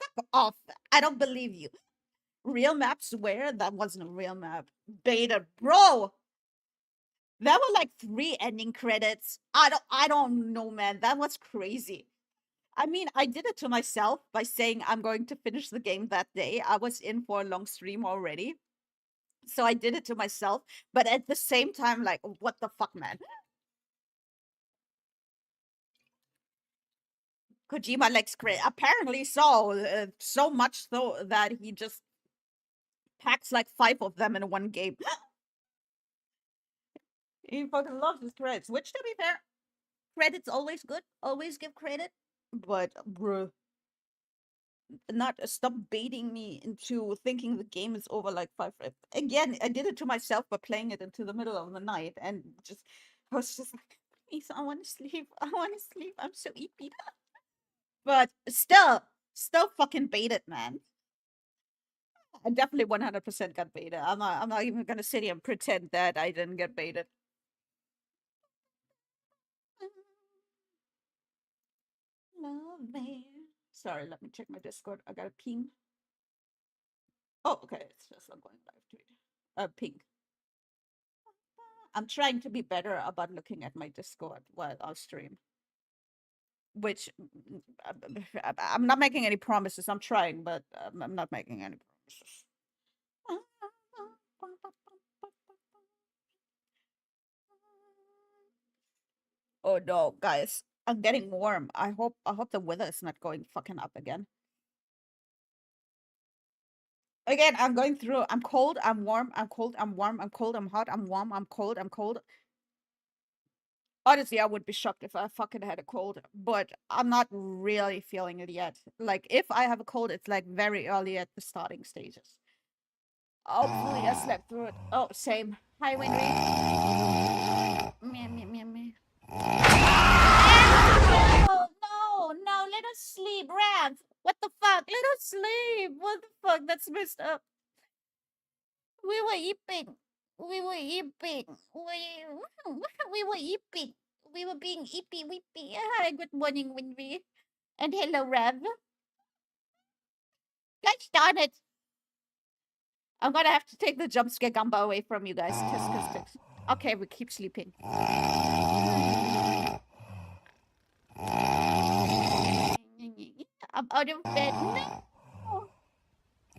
fuck off. I don't believe you. Real map, swear that wasn't a real map. Beta, bro. There were like 3 ending credits. I don't know, man. That was crazy. I mean, I did it to myself by saying I'm going to finish the game that day. I was in for a long stream already. So I did it to myself. But at the same time, like, what the fuck, man? Kojima likes crit. Apparently so. So much so that he just packs like 5 of them in one game. He fucking loves his credits. Which, to be fair, credit's always good. Always give credit. But, bruh, not stop baiting me into thinking the game is over like 5. Again, I did it to myself by playing it into the middle of the night and just, I was just like, please, I want to sleep. I want to sleep. I'm so eepy. But still fucking baited, man. I definitely 100% got baited. I'm not even gonna sit here and pretend that I didn't get baited. Love me. Sorry, let me check my Discord. I got a ping. Oh, okay. It's just not going live tweet. Ping. I'm trying to be better about looking at my Discord while I stream. Which I'm not making any promises. I'm trying, but I'm not making any promises. Oh no, guys. I'm getting warm. I hope the weather is not going fucking up again. Again, I'm going through. I'm cold, I'm warm, I'm cold, I'm warm, I'm cold, I'm hot, I'm warm, I'm cold, I'm cold. Honestly, I would be shocked if I fucking had a cold, but I'm not really feeling it yet. Like, if I have a cold, it's like very early at the starting stages. Hopefully, I slept through it. Oh, same. Hi, Winry. Meh, meh, meh, meh. No, no, no, let us sleep, Rav. What the fuck? Let us sleep. What the fuck? That's messed up. We were eating. We were eating. We were eating. We were being eepy weepy. Hi, good morning, Winry. And hello, Rev. Gosh darn it. I'm gonna have to take the jump scare gumbo away from you guys. Tisk, tisk, tisk. Okay, we keep sleeping. I'm out of bed. No.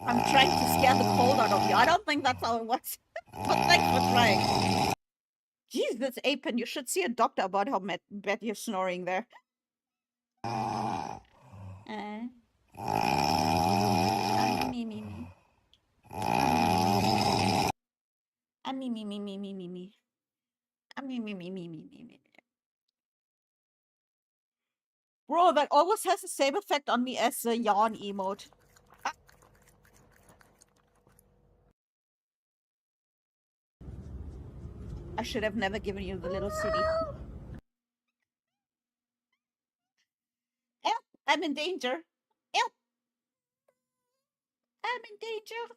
I'm trying to scare the cold out of you. I don't think that's how it works. But thanks for trying. Jesus, Apen, you should see a doctor about how bad you're snoring there. Me, me, me. Me, me, me, me, me, me, me. Me, me, me, me, me, me, me. Bro, that always has the same effect on me as the yawn emote. I should have never given you the little city. Help! I'm in danger. Help! I'm in danger.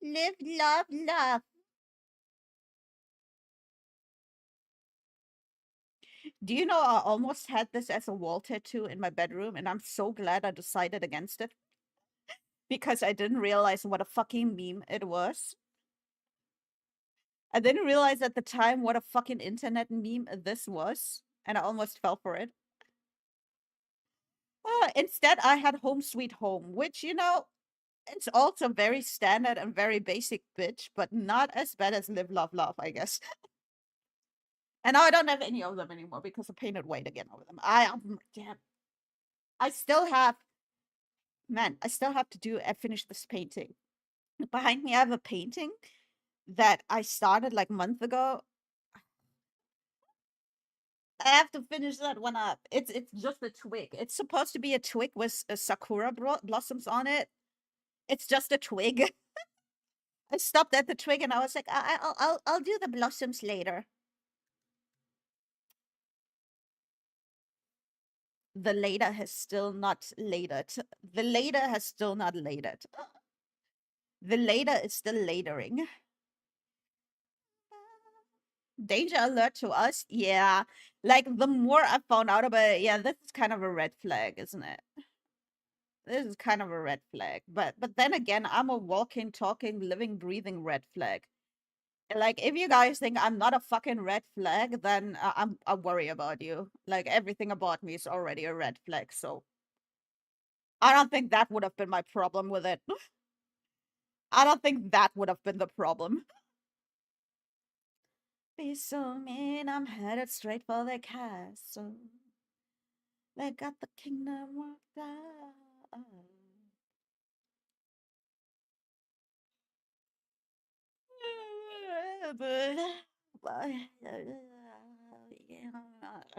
Live, love, love. Do you know I almost had this as a wall tattoo in my bedroom, and I'm so glad I decided against it. Because I didn't realize what a fucking meme it was. I didn't realize at the time what a fucking internet meme this was, and I almost fell for it. Instead, I had Home Sweet Home, which, you know, it's also very standard and very basic bitch, but not as bad as Live, Love, Love, I guess. And now I don't have any of them anymore because I painted white again over them. Damn. I still have, man, I still have to finish this painting. Behind me, I have a painting that I started like a month ago. I have to finish that one up. It's just a twig. It's supposed to be a twig with sakura blossoms on it. It's just a twig. I stopped at the twig and I was like, I'll do the blossoms later. The later has still not latered. The later has still not latered. The later is still latering. Danger alert to us? Yeah. Like, the more I found out about it, yeah, this is kind of a red flag, isn't it? This is kind of a red flag. But then again, I'm a walking, talking, living, breathing red flag. Like, if you guys think I'm not a fucking red flag, then I worry about you. Like, everything about me is already a red flag, so I don't think that would have been my problem with it. I don't think that would have been the problem. Be so mean, I'm headed straight for the castle. They got the kingdom worked out.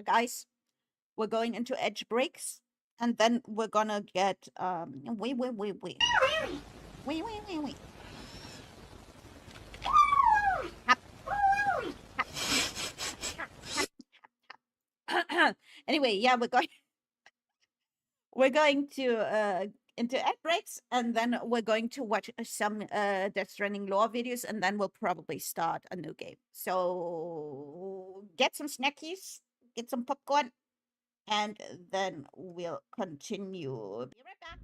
Guys, we're going into edge breaks, and then we're gonna get wait. Wait. Hap, hap. Anyway, yeah, we're going to into ad breaks, and then we're going to watch some Death Stranding lore videos, and then we'll probably start a new game. So get some snackies, get some popcorn, and then we'll continue. Be right back.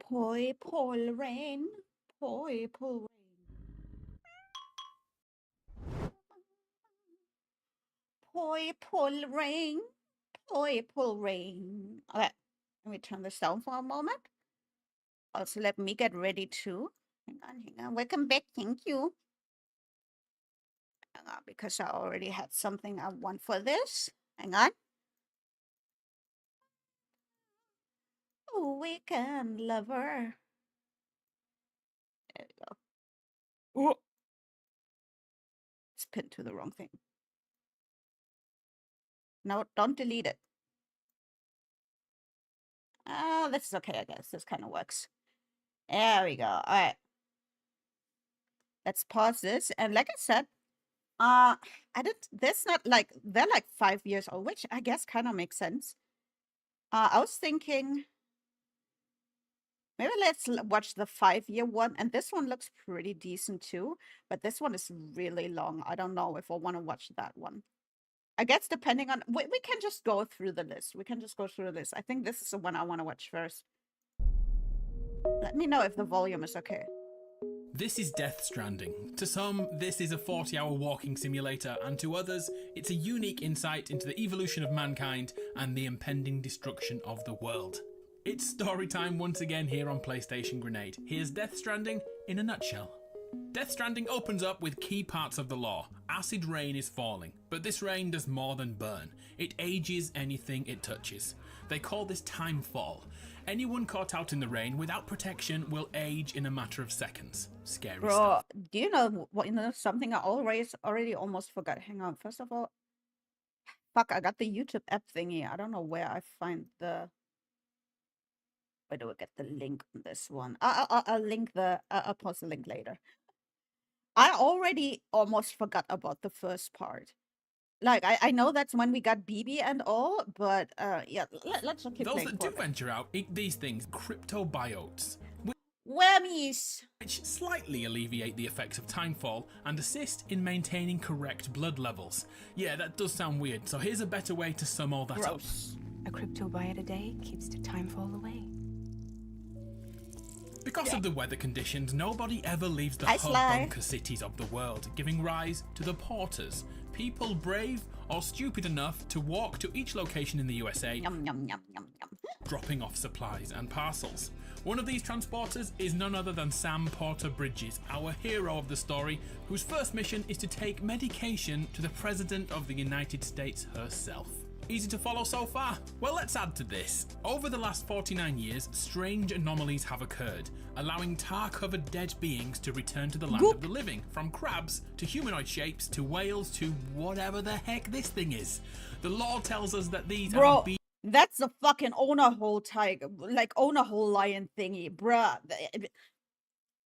Poi rain, poi rain, poi rain. Okay, let me turn this down for a moment. Also, let me get ready too. Hang on. Welcome back. Thank you. Hang on, because I already had something I want for this. Hang on. Oh, weekend lover. There we go. Ooh, it's pinned to the wrong thing. No, don't delete it. Oh, this is okay, I guess. This kind of works. There we go. All right. Let's pause this. And like I said, I didn't, this not like, they're like 5 years old, which I guess kind of makes sense. I was thinking, maybe let's watch the 5-year one. And this one looks pretty decent too. But this one is really long. I don't know if I want to watch that one. I guess depending on, we can just go through the list. We can just go through the list. I think this is the one I want to watch first. Let me know if the volume is okay. This is Death Stranding. To some, this is a 40-hour walking simulator, and to others, it's a unique insight into the evolution of mankind and the impending destruction of the world. It's story time once again here on PlayStation Grenade. Here's Death Stranding in a nutshell. Death Stranding opens up with key parts of the lore. Acid rain is falling, but this rain does more than burn. It ages anything it touches. They call this time fall. Anyone caught out in the rain without protection will age in a matter of seconds. Scary stuff. Do you know what? You know something I already almost forgot. Hang on. First of all, fuck, I got the YouTube app thingy. I don't know where I find the. Where do I get the link on this one? I'll link the. I'll post the link later. I already almost forgot about the first part. Like, I know that's when we got BB and all, but yeah, let's keep Those playing. that do venture out eat these things, cryptobiotes, Whammies! which slightly alleviate the effects of timefall and assist in maintaining correct blood levels. Yeah, that does sound weird, so here's a better way to sum all that Gross. up. A cryptobiot a day keeps the timefall away. Because of the weather conditions, nobody ever leaves the Hi, hub Sly. bunker cities of the world, giving rise to the porters, people brave or stupid enough to walk to each location in the USA, Yum, yum, yum, yum, yum. dropping off supplies and parcels. One of these transporters is none other than Sam Porter Bridges, our hero of the story, whose first mission is to take medication to the President of the United States herself. Easy to follow so far? Well, let's add to this. Over the last 49 years, strange anomalies have occurred, allowing tar-covered dead beings to return to the land of the living, from crabs to humanoid shapes to whales to whatever the heck this thing is. The lore tells us that these are That's the fucking owner hole tiger, like owner hole lion thingy, bruh.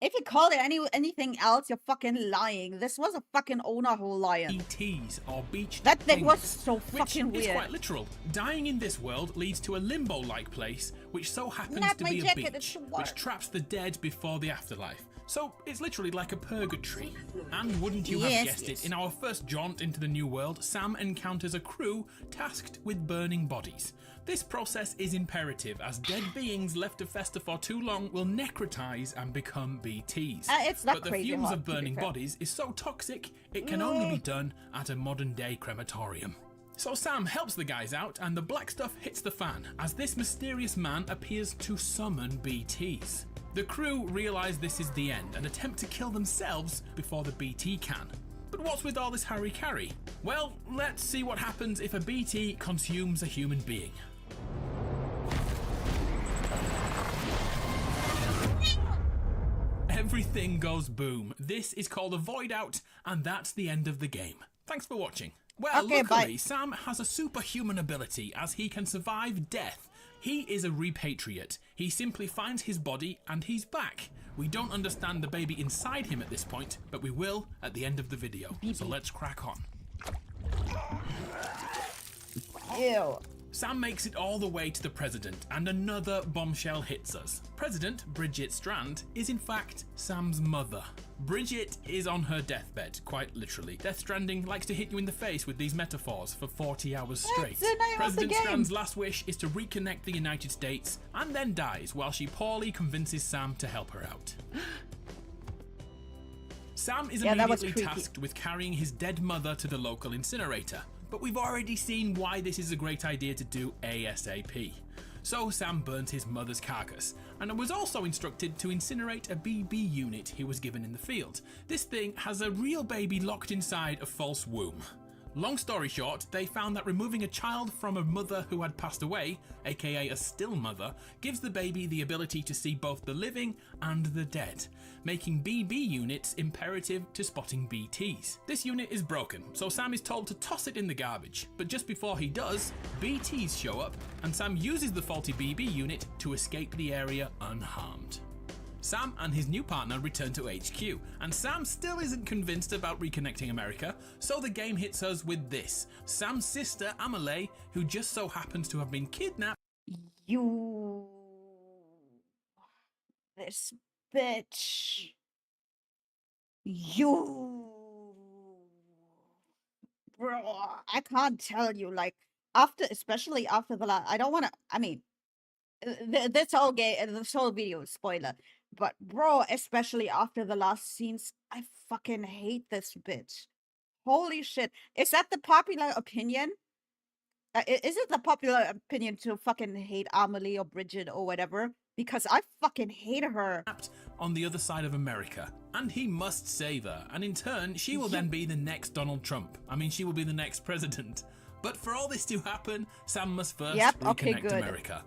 If you call it anything else, you're fucking lying. This was a fucking owner hole lion. BTs, or beached That thing was things, so fucking which is weird. quite literal. Dying in this world leads to a limbo-like place, which so happens Not to my be a jacket, beach, it's the water. which traps the dead before the afterlife. So it's literally like a purgatory. And wouldn't you have Yes, guessed yes. it, in our first jaunt into the new world, Sam encounters a crew tasked with burning bodies. This process is imperative, as dead beings left to fester for too long will necrotize and become BTs. It's not But the crazy fumes hot, of to be burning fair. bodies is so toxic, it can only be done at a modern-day crematorium. So Sam helps the guys out, and the black stuff hits the fan, as this mysterious man appears to summon BTs. The crew realise this is the end, and attempt to kill themselves before the BT can. But what's with all this hurry-carry? Well, let's see what happens if a BT consumes a human being. Everything goes boom. This is called a void out, and that's the end of the game. Thanks for watching. Well, Okay, luckily, bye. Sam has a superhuman ability, as he can survive death. He is a repatriate. He simply finds his body and he's back. We don't understand the baby inside him at this point, but we will at the end of the video. So let's crack on. Ew. Sam makes it all the way to the President, and another bombshell hits us. President Bridget Strand is in fact Sam's mother. Bridget is on her deathbed, quite literally. Death Stranding likes to hit you in the face with these metaphors for 40 hours straight. the name of the President game. Strand's last wish is to reconnect the United States, and then dies while she poorly convinces Sam to help her out. Sam is Yeah, that was immediately creepy. tasked with carrying his dead mother to the local incinerator. But we've already seen why this is a great idea to do ASAP. So Sam burns his mother's carcass, and was also instructed to incinerate a BB unit he was given in the field. This thing has a real baby locked inside a false womb. Long story short, they found that removing a child from a mother who had passed away, aka a still mother, gives the baby the ability to see both the living and the dead, making BB units imperative to spotting BTs. This unit is broken, so Sam is told to toss it in the garbage, but just before he does, BTs show up and Sam uses the faulty BB unit to escape the area unharmed. Sam and his new partner return to HQ, and Sam still isn't convinced about reconnecting America, so the game hits us with this. Sam's sister, Amelie, who just so happens to have been kidnapped. You. This bitch. You. Bro, I can't tell you, like, especially after the last, I don't want to, I mean, this whole video is spoiler, but bro, especially after the last scenes, I fucking hate this bitch. Holy shit. Is that the popular opinion? Is it the popular opinion to fucking hate Amelie or Bridget or whatever? Because I fucking hate her. On the other side of America, and he must save her, and in turn, she will then be the next Donald Trump. I mean, she will be the next president. But for all this to happen, Sam must first reconnect America.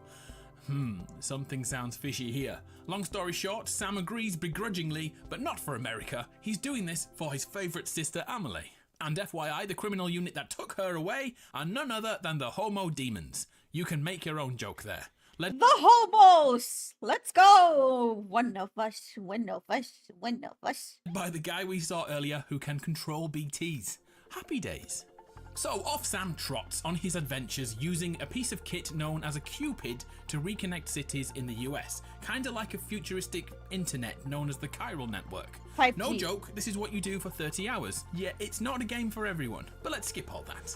Something sounds fishy here. Long story short, Sam agrees begrudgingly, but not for America. He's doing this for his favourite sister, Amelie. And FYI, the criminal unit that took her away are none other than the Homo Demons. You can make your own joke there. The homos! Let's go! One of us, one of us, one of us. By the guy we saw earlier who can control BTs. Happy days. So off Sam trots on his adventures using a piece of kit known as a Cupid to reconnect cities in the US, kinda like a futuristic internet known as the chiral network. 5G. No joke, this is what you do for 30 hours. Yeah, it's not a game for everyone, but let's skip all that.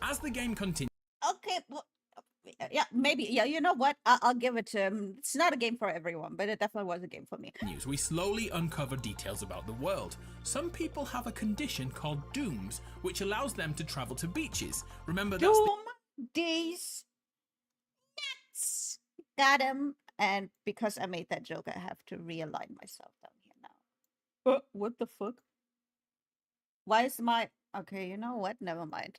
As the game continues... Okay, well, yeah, maybe. Yeah, you know what? I'll give it to him. It's not a game for everyone, but it definitely was a game for me. We slowly uncover details about the world. Some people have a condition called dooms, which allows them to travel to beaches. Remember, that's Doom days nuts. Got him. And because I made that joke, I have to realign myself down here now. What the fuck? Why is my... Okay, you know what? Never mind.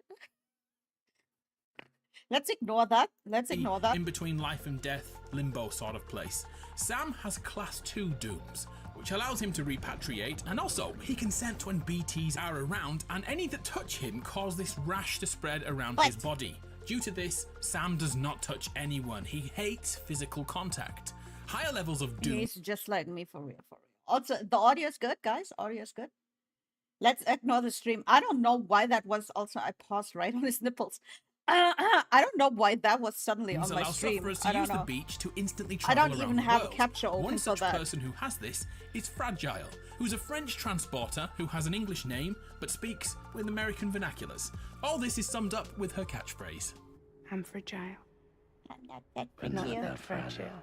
Let's ignore that. Let's ignore that. In between life and death, limbo sort of place. Sam has class 2 dooms, which allows him to repatriate, and also he can sense when BTs are around, and any that touch him cause this rash to spread around his body. Due to this, Sam does not touch anyone. He hates physical contact. Higher levels of doom. He's just like me, for real, for real. Also, the audio is good, guys. Audio is good. Let's ignore the stream. I don't know why that was also... I paused right on his nipples. I don't know why that was suddenly on my stream. I don't know. The beach to instantly I travel don't around even the have world. a capture open One for such that. person who has this is Fragile, who's a French transporter who has an English name but speaks with American vernaculars. All this is summed up with her catchphrase. I'm fragile. I'm not that But not fragile. that fragile.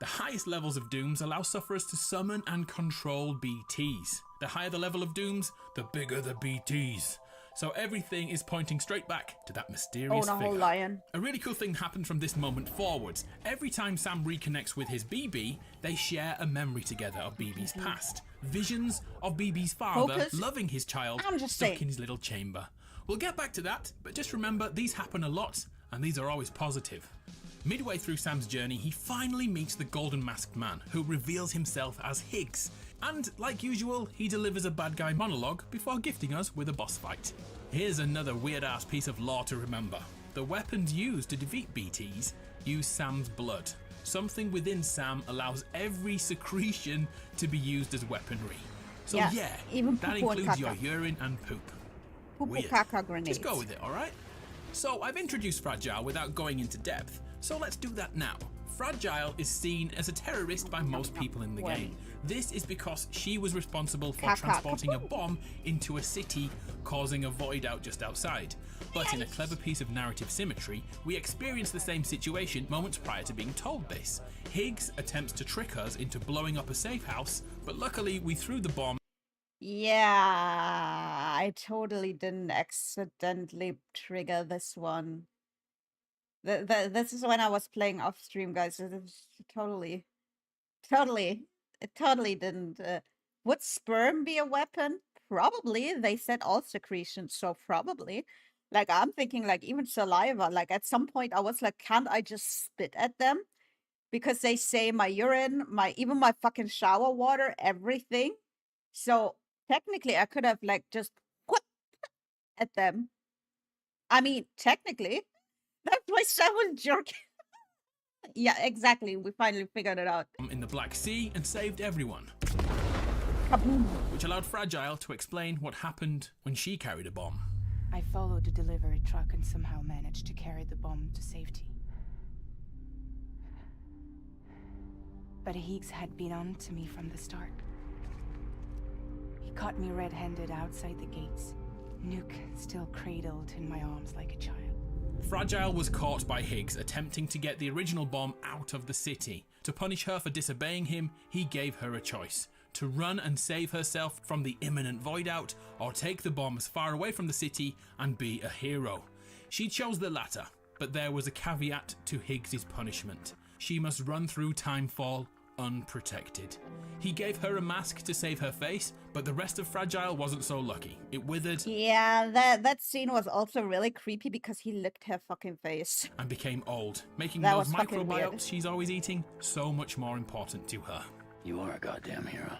The highest levels of dooms allow sufferers to summon and control BTs. The higher the level of dooms, the bigger the BTs. So everything is pointing straight back to that mysterious Oh, no, figure. lion. A really cool thing happened from this moment forwards. Every time Sam reconnects with his BB, they share a memory together of BB's past. Visions of BB's father Focus. loving his child I'm just stuck saying. in his little chamber. We'll get back to that, but just remember these happen a lot, and these are always positive. Midway through Sam's journey, he finally meets the Golden Masked Man, who reveals himself as Higgs. And, like usual, he delivers a bad guy monologue before gifting us with a boss fight. Here's another weird-ass piece of lore to remember. The weapons used to defeat BTs use Sam's blood. Something within Sam allows every secretion to be used as weaponry. So yeah, even that poo-poo and includes your caca. urine and poop. Poo-poo Weird. caca grenades. Just go with it, alright? So I've introduced Fragile without going into depth, so let's do that now. Fragile is seen as a terrorist by most people in the game. This is because she was responsible for transporting a bomb into a city, causing a void out just outside. But in a clever piece of narrative symmetry, we experience the same situation moments prior to being told this. Higgs attempts to trick us into blowing up a safe house, but luckily we threw the bomb. Yeah, I totally didn't accidentally trigger this one. This is when I was playing off stream, guys. It was it totally didn't. Would sperm be a weapon? probably they said all secretions, so probably. Like I'm thinking like even saliva, like at some point I was like, can't I just spit at them? Because they say my urine, even my fucking shower water, everything. So technically I could have like just put at them. I mean, technically, that's why someone jerking. Yeah, exactly. We finally figured it out. In the Black Sea and saved everyone, Kaboom. which allowed Fragile to explain what happened when she carried a bomb. I followed a delivery truck and somehow managed to carry the bomb to safety. But Higgs had been on to me from the start. He caught me red-handed outside the gates, Nuke still cradled in my arms like a child. Fragile was caught by Higgs attempting to get the original bomb out of the city. To punish her for disobeying him, he gave her a choice: to run and save herself from the imminent void out, or take the bomb as far away from the city and be a hero. She chose the latter, but there was a caveat to Higgs's punishment. She must run through Timefall unprotected. He gave her a mask to save her face, but the rest of Fragile wasn't so lucky. It withered Yeah, that scene was also really creepy because he licked her fucking face. and became old, making That those was fucking weird. microbiotes she's always eating so much more important to her. You are a goddamn hero.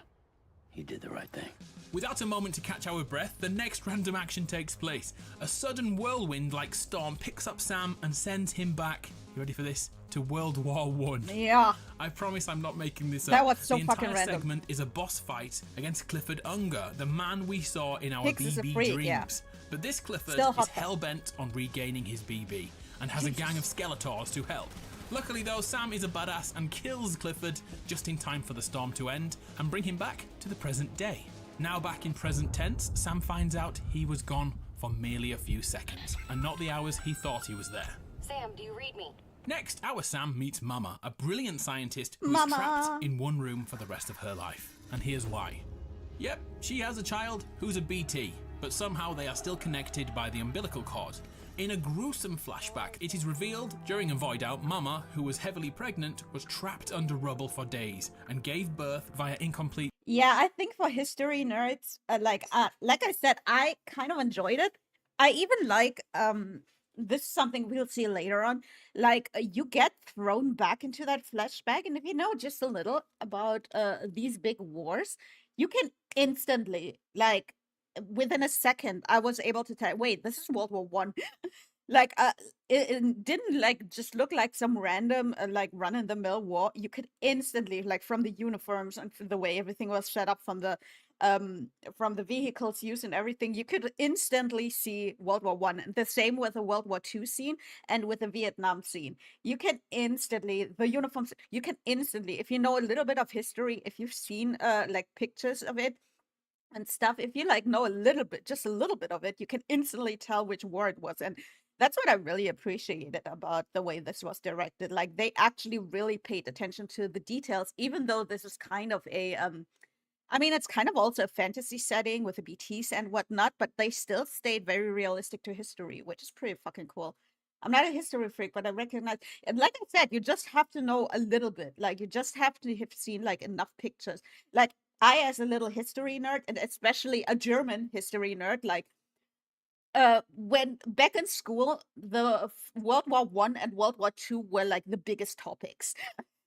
You did the right thing. Without a moment to catch our breath, the next random action takes place. A sudden whirlwind-like storm picks up Sam and sends him back, you ready for this, to World War One. Yeah. I promise I'm not making this up. That was so the fucking entire random. segment is a boss fight against Clifford Unger, the man we saw in our Higgs is a BB freak, dreams. yeah. But this Clifford Still is hot though. hell-bent on regaining his BB and has a gang of Skeletors to help. Luckily though, Sam is a badass and kills Clifford just in time for the storm to end and bring him back to the present day. Now back in present tense, Sam finds out he was gone for merely a few seconds and not the hours he thought he was there. Sam, do you read me? Next, our Sam meets Mama, a brilliant scientist who's Mama. trapped in one room for the rest of her life. And here's why. Yep, she has a child who's a BT, but somehow they are still connected by the umbilical cord. In a gruesome flashback, it is revealed during a void out, Mama, who was heavily pregnant, was trapped under rubble for days and gave birth via incomplete. Yeah, I think for history nerds, like I said, I kind of enjoyed it. I even like this is something we'll see later on. Like you get thrown back into that flashback, and if you know just a little about these big wars, you can instantly, like within a second, I was able to tell. Wait, this is World War One. Like it didn't like just look like some random like run in the mill war. You could instantly, like from the uniforms and from the way everything was set up, from the vehicles used and everything, you could instantly see World War One. The same with the World War Two scene and with the Vietnam scene. You can instantly, the uniforms, you can instantly, if you know a little bit of history, if you've seen like pictures of it and stuff, if you like know a little bit, just a little bit of it, you can instantly tell which war it was. And that's what I really appreciated about the way this was directed. Like they actually really paid attention to the details, even though this is kind of a I mean, it's kind of also a fantasy setting with the BTs and whatnot, but they still stayed very realistic to history, which is pretty fucking cool. I'm not a history freak, but I recognize, and like I said, you just have to know a little bit. Like you just have to have seen like enough pictures. Like I, as a little history nerd, and especially a German history nerd, like when back in school, the World War One and World War Two were like the biggest topics.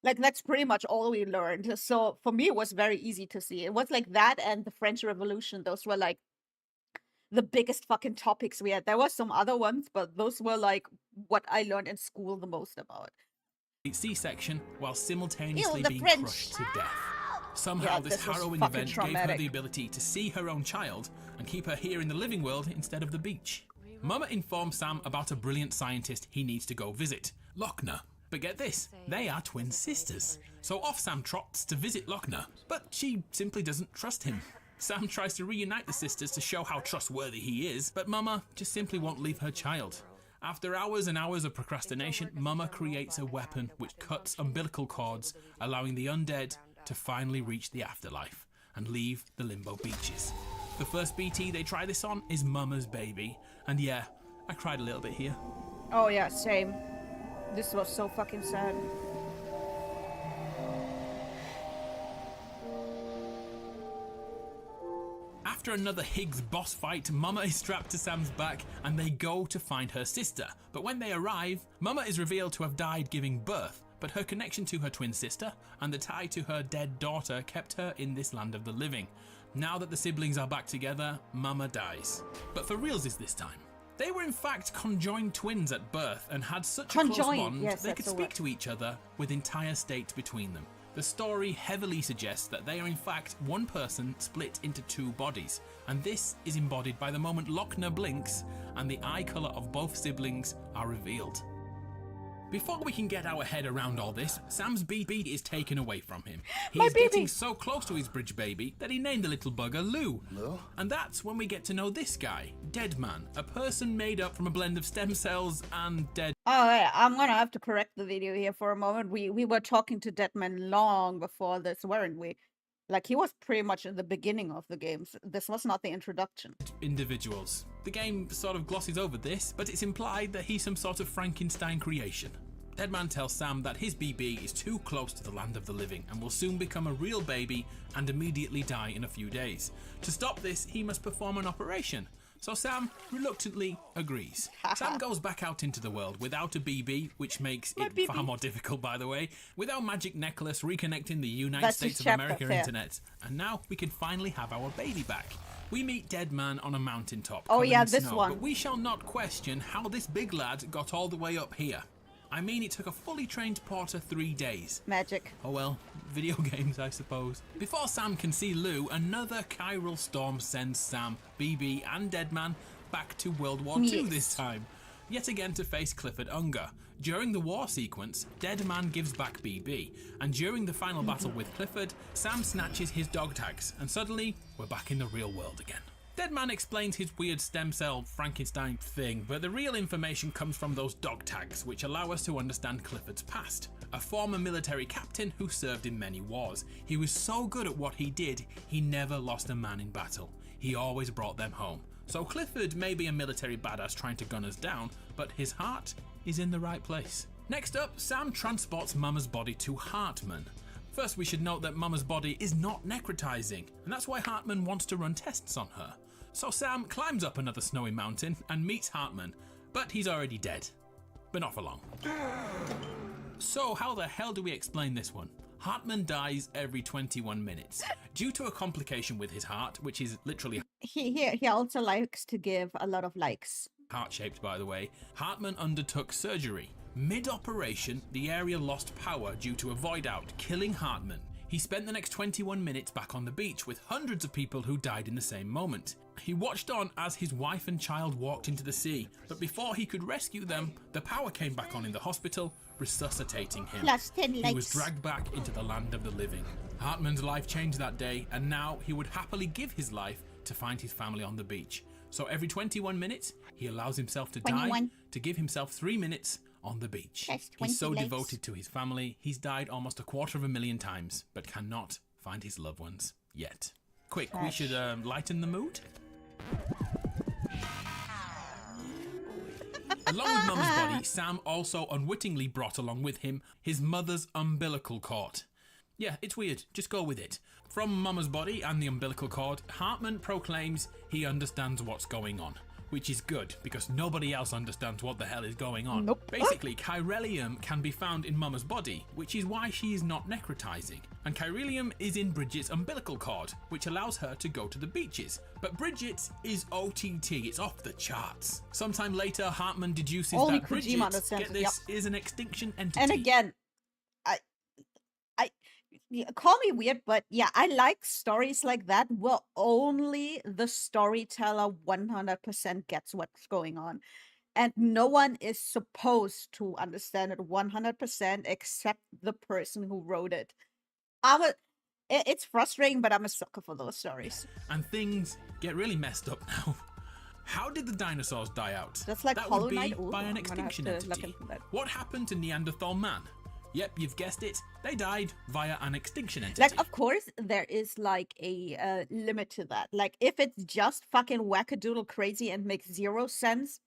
Like that's pretty much all we learned. So for me, it was very easy to see. It was like that and the French Revolution. Those were like the biggest fucking topics we had. There were some other ones, but those were like what I learned in school the most about. C-section while simultaneously the being French. crushed to death. Somehow Yeah, this this was harrowing fucking event gave her traumatic. the ability to see her own child and keep her here in the living world instead of the beach. Mama informs Sam about a brilliant scientist he needs to go visit, Lochner. But get this, they are twin sisters. So off Sam trots to visit Lochner, but she simply doesn't trust him. Sam tries to reunite the sisters to show how trustworthy he is, but Mama just simply won't leave her child. After hours and hours of procrastination, Mama creates a weapon which cuts umbilical cords, allowing the undead to finally reach the afterlife and leave the limbo beaches. The first BT they try this on is Mama's baby, and yeah, I cried a little bit here. Oh yeah, same. This was so fucking sad. After After another Higgs boss fight, Mama is strapped to Sam's back and they go to find her sister. But when they arrive, Mama is revealed to have died giving birth, but her connection to her twin sister and the tie to her dead daughter kept her in this land of the living. Now that the siblings are back together, Mama dies. But for realsies this time. They were in fact conjoined twins at birth and had such a close bond yes, they that's could the speak word. to each other with entire states between them. The story heavily suggests that they are in fact one person split into two bodies, and this is embodied by the moment Lochner blinks and the eye colour of both siblings are revealed. Before we can get our head around all this, Sam's BB is taken away from him. He's getting so close to his bridge baby that he named the little bugger Lou. Lou? And that's when we get to know this guy, Deadman, a person made up from a blend of stem cells and dead. Oh, yeah, I'm gonna have to correct the video here for a moment. We were talking to Deadman long before this, weren't we? Like, he was pretty much in the beginning of the games. This was not the introduction. Individuals. The game sort of glosses over this, but it's implied that he's some sort of Frankenstein creation. Deadman tells Sam that his BB is too close to the land of the living and will soon become a real baby and immediately die in a few days. To stop this, he must perform an operation. So Sam reluctantly agrees. Sam goes back out into the world without a BB, which makes it far more difficult, by the way, without magic necklace reconnecting the United States of America internet. And now we can finally have our baby back. We meet Deadman on a mountaintop. Oh yeah, covered in this snow, one. But we shall not question how this big lad got all the way up here. I mean, it took a fully trained porter 3 days. Magic. Oh well, video games, I suppose. Before Sam can see Lou, another chiral storm sends Sam, BB, and Deadman back to World War II this time, yet again to face Clifford Unger. During the war sequence, Deadman gives back BB, and during the final battle with Clifford, Sam snatches his dog tags, and suddenly, we're back in the real world again. Deadman explains his weird stem cell Frankenstein thing, but the real information comes from those dog tags, which allow us to understand Clifford's past. A former military captain who served in many wars. He was so good at what he did, he never lost a man in battle. He always brought them home. So Clifford may be a military badass trying to gun us down, but his heart is in the right place. Next up, Sam transports Mama's body to Hartman. First, we should note that Mama's body is not necrotizing, and that's why Hartman wants to run tests on her. So Sam climbs up another snowy mountain and meets Hartman, but he's already dead. But not for long. So how the hell do we explain this one? Hartman dies every 21 minutes due to a complication with his heart, which is literally He also likes to give a lot of likes. heart-shaped, by the way. Hartman undertook surgery. Mid-operation, the area lost power due to a void out, killing Hartman. He spent the next 21 minutes back on the beach with hundreds of people who died in the same moment. He watched on as his wife and child walked into the sea, but before he could rescue them, the power came back on in the hospital, resuscitating him. Plus 10 He likes. was dragged back into the land of the living. Hartman's life changed that day, and now he would happily give his life to find his family on the beach. So every 21 minutes, he allows himself to die 21. to give himself 3 minutes on the beach. That's He's so 20 likes. devoted to his family, he's died almost 250,000 times, but cannot find his loved ones yet. Quick, we should lighten the mood. Along with Mum's body, Sam also unwittingly brought along with him his mother's umbilical cord. Yeah, it's weird, just go with it. From Mama's body and the umbilical cord, Hartman proclaims he understands what's going on. Which is good, because nobody else understands what the hell is going on. Nope. Basically, chiralium can be found in Mama's body, which is why she is not necrotizing. And chiralium is in Bridget's umbilical cord, which allows her to go to the beaches. But Bridget is OTT, it's off the charts. Sometime later, Hartman deduces Only that Kojima Bridget, understands get it, this, is an extinction entity. And again, call me weird, but yeah, I like stories like that where only the storyteller 100% gets what's going on. And no one is supposed to understand it 100% except the person who wrote it. It's frustrating, but I'm a sucker for those stories. And things get really messed up now. How did the dinosaurs die out? That's like that Hollow would be Knight. Ooh, by an I'm gonna have extinction to look entity. into that. What happened to Neanderthal man? Yep, you've guessed it. They died via an extinction entity. Like, of course, there is like a limit to that. Like, if it's just fucking wackadoodle crazy and makes zero sense,